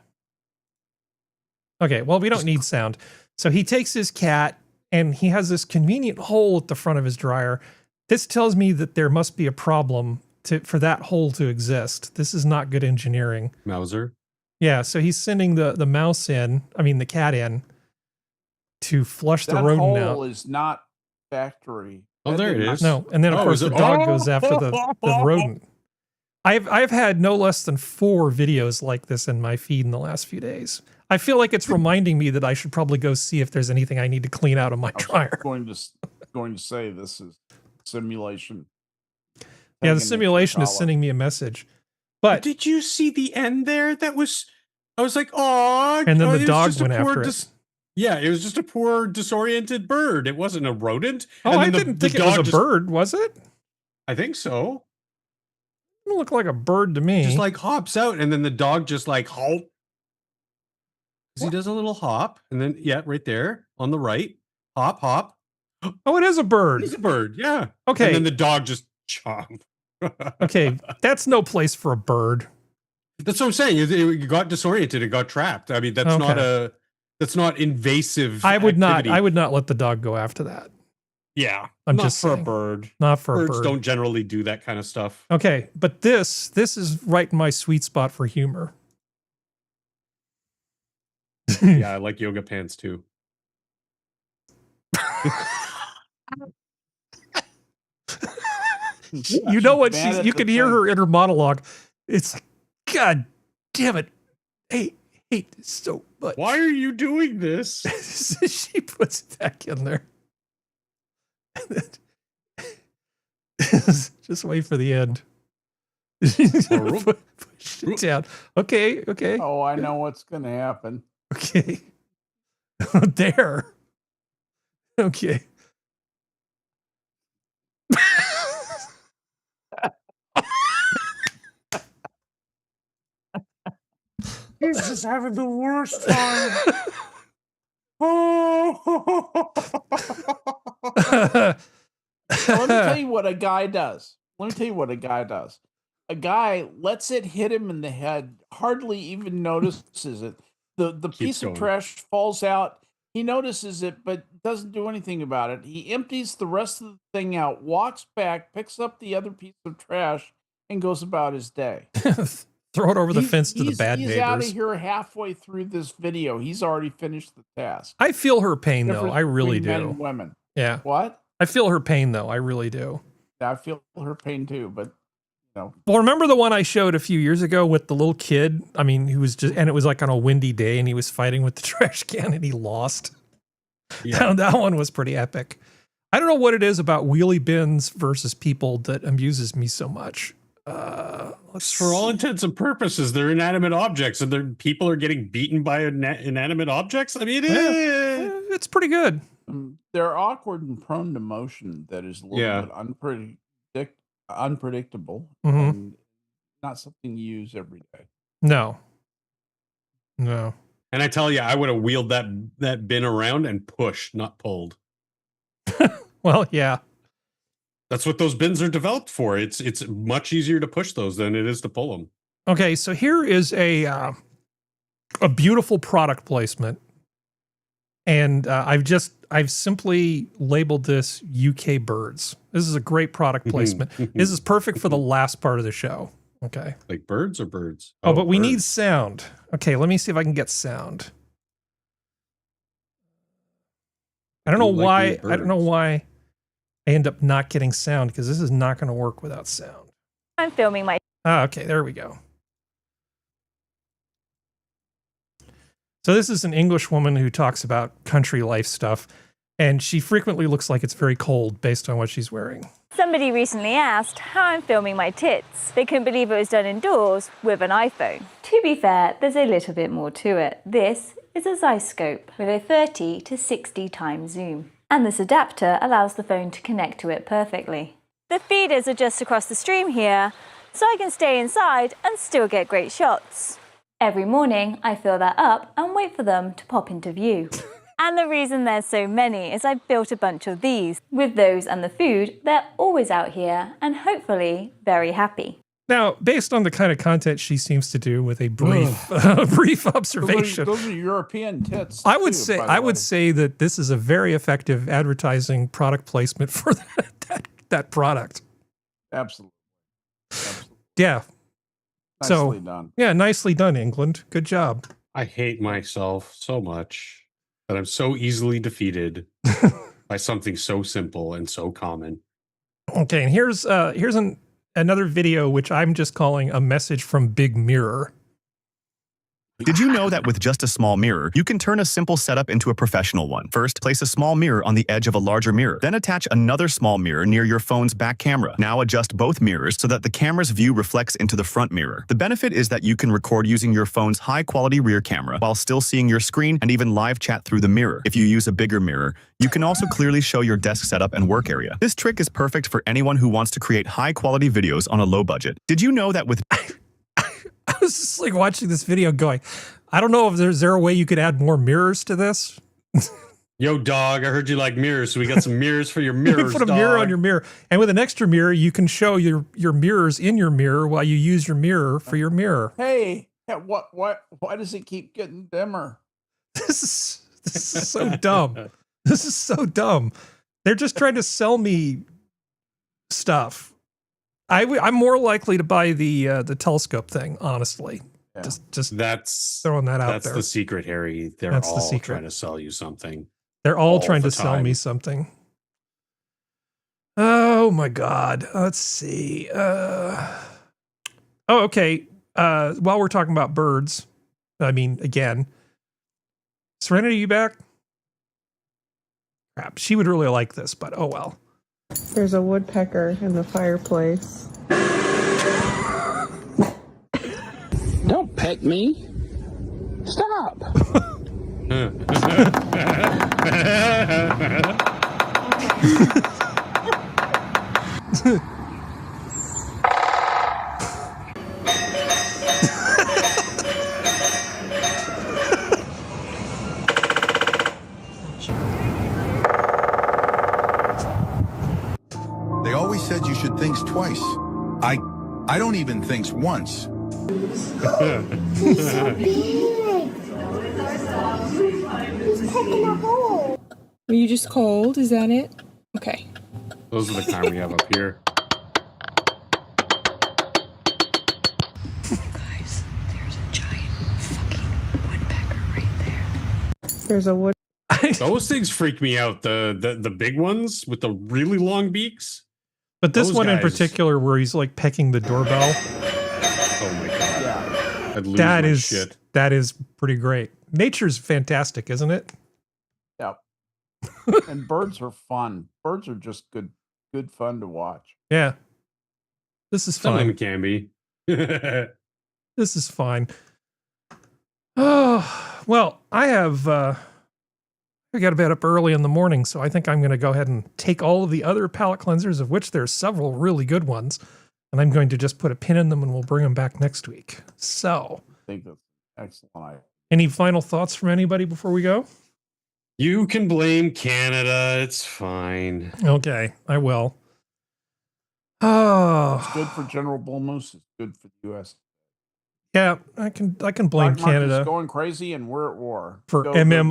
A: Okay, well, we don't need sound. So he takes his cat and he has this convenient hole at the front of his dryer. This tells me that there must be a problem for that hole to exist. This is not good engineering.
E: Mauser?
A: Yeah, so he's sending the cat in to flush the rodent out.
D: That hole is not factory.
E: Oh, there it is.
A: No, and then of course the dog goes after the rodent. I've had no less than 4 videos like this in my feed in the last few days. I feel like it's reminding me that I should probably go see if there's anything I need to clean out of my dryer.
D: Going to say this is simulation.
A: Yeah, the simulation is sending me a message. But
E: did you see the end there? I was like, oh,
A: and then the dog went after it.
E: Yeah, it was just a poor disoriented bird. It wasn't a rodent.
A: Oh, I didn't think it was a bird, was it?
E: I think so.
A: It didn't look like a bird to me.
E: Just like hops out, and then the dog just like halt. He does a little hop, and then right there on the right, hop.
A: Oh, it is a bird.
E: It's a bird, yeah.
A: Okay.
E: And then the dog just chomp.
A: Okay, that's no place for a bird.
E: That's what I'm saying. It got disoriented. It got trapped. I mean, that's not invasive.
A: I would not let the dog go after that.
E: Yeah,
A: I'm
E: not
A: just
E: for
A: saying.
E: a bird.
A: Not for
E: Birds
A: a bird.
E: Don't generally do that kind of stuff.
A: Okay, but this is right in my sweet spot for humor.
E: Yeah, I like yoga pants too.
A: You know what? You can hear her inner monologue. It's like, God damn it. I hate this so much.
E: Why are you doing this?
A: She puts it back in there. Just wait for the end. Push it down. Okay.
D: Oh, I know what's going to happen.
A: Okay. There. Okay.
E: He's just having the worst time. Oh.
D: Let me tell you what a guy does. A guy lets it hit him in the head, hardly even notices it. The piece of trash falls out. He notices it, but doesn't do anything about it. He empties the rest of the thing out, walks back, picks up the other piece of trash, and goes about his day.
A: Throw it over the fence to the bad
D: he's
A: neighbors.
D: Out of here halfway through this video. He's already finished the task.
A: I feel her pain, though. I really do.
D: Men and women.
A: Yeah.
D: What?
A: I feel her pain, though. I really do.
D: I feel her pain, too, but... No.
A: Well, remember the one I showed a few years ago with the little kid? I mean, he was just, and it was like on a windy day and he was fighting with the trash can and he lost. Yeah. That one was pretty epic. I don't know what it is about wheelie bins versus people that amuses me so much.
E: For all intents and purposes, they're inanimate objects and people are getting beaten by inanimate objects. I mean,
A: it's pretty good.
D: They're awkward and prone to motion that is a little bit unpredictable and not something you use every day.
A: No.
E: And I tell you, I would have wheeled that bin around and pushed, not pulled.
A: Well, yeah.
E: That's what those bins are developed for. It's much easier to push those than it is to pull them.
A: Okay, so here is a beautiful product placement. And I've simply labeled this UK Birds. This is a great product placement. This is perfect for the last part of the show. Okay.
E: Like birds or birds?
A: Oh, but we need sound. Okay, let me see if I can get sound. I don't know why I end up not getting sound, because this is not going to work without sound.
T: I'm filming my...
A: Okay, there we go. So this is an English woman who talks about country life stuff, and she frequently looks like it's very cold based on what she's wearing.
T: Somebody recently asked how I'm filming my tits. They couldn't believe it was done indoors with an iPhone. To be fair, there's a little bit more to it. This is a Zeiscope with a 30 to 60 times zoom. And this adapter allows the phone to connect to it perfectly. The feeders are just across the stream here, so I can stay inside and still get great shots. Every morning, I fill that up and wait for them to pop into view. And the reason there's so many is I built a bunch of these. With those and the food, they're always out here and hopefully very happy.
A: Now, based on the kind of content she seems to do with a brief observation.
D: Those are European tits.
A: I would say that this is a very effective advertising product placement for that product.
D: Absolutely.
A: Yeah.
D: Nicely done.
A: Yeah, nicely done, England. Good job.
E: I hate myself so much that I'm so easily defeated by something so simple and so common.
A: Okay, and here's another video which I'm just calling a message from Big Mirror.
U: Did you know that with just a small mirror, you can turn a simple setup into a professional one? First, place a small mirror on the edge of a larger mirror. Then attach another small mirror near your phone's back camera. Now adjust both mirrors so that the camera's view reflects into the front mirror. The benefit is that you can record using your phone's high-quality rear camera while still seeing your screen and even live chat through the mirror. If you use a bigger mirror, you can also clearly show your desk setup and work area. This trick is perfect for anyone who wants to create high-quality videos on a low budget. Did you know that with...
A: I was just like watching this video going, I don't know if there's a way you could add more mirrors to this.
E: Yo, dog, I heard you like mirrors, so we got some mirrors for your mirrors,
A: You put a mirror on your mirror, and with an extra mirror, you can show your mirrors in your mirror while you use your mirror for your mirror.
D: Hey, why does it keep getting dimmer?
A: This is so dumb. This is so dumb. They're just trying to sell me stuff. I'm more likely to buy the telescope thing, honestly.
D: Yeah.
A: Just
E: that's
A: throwing that out there.
E: That's the secret, Harry. They're all trying to sell you something.
A: They're all trying to sell me something. Oh my God. Let's see. Okay. While we're talking about birds, I mean, again, Serenity, you back? Crap. She would really like this, but oh well.
Q: There's a woodpecker in the fireplace.
D: Don't peck me. Stop.
F: They always said you should think twice. I don't even think once.
L: He's so big. He's pecking a hole.
Q: Were you just cold? Is that it? Okay.
E: Those are the kind we have up here.
L: Guys, there's a giant fucking woodpecker right there.
Q: There's a wood.
E: Those things freak me out. The big ones with the really long beaks.
A: But this
E: Those
A: one in
E: guys-
A: particular, where he's like pecking the doorbell,
E: Oh my god.
D: Yeah.
E: I'd lose
A: that
E: my
A: is
E: shit.
A: that is pretty great. Nature's fantastic, isn't it?
D: Yep. And birds are fun. Birds are just good fun to watch.
A: Yeah. This is
E: Some of
A: fine.
E: them can be.
A: This is fine. Oh, well, I got to bed up early in the morning, so I think I'm going to go ahead and take all of the other palette cleansers, of which there's several really good ones, and I'm going to just put a pin in them and we'll bring them back next week. So,
D: I think that's excellent.
A: any final thoughts from anybody before we go?
E: You can blame Canada. It's fine.
A: Okay, I will. Oh,
D: It's good for General Bull Moose. It's good for the U.S.
A: yeah, I can blame
D: Stock market's
A: Canada
D: going crazy, and we're at war.
A: for
D: Go, go, go.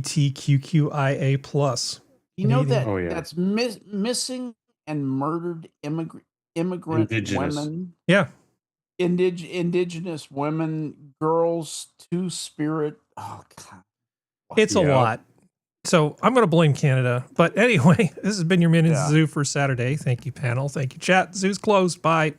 A: MMIWG2SLGBTQQIA plus.
D: You know that
E: Oh, yeah.
D: that's missing and murdered immigrant
E: Indigenous.
D: women,
A: Yeah,
D: indigenous women, girls, two-spirit. Oh God,
A: it's a
E: Yeah.
A: lot. So I'm going to blame Canada. But anyway, this has been your Minute
D: Yeah.
A: Zoo for Saturday. Thank you, panel. Thank you, chat. Zoo's closed. Bye.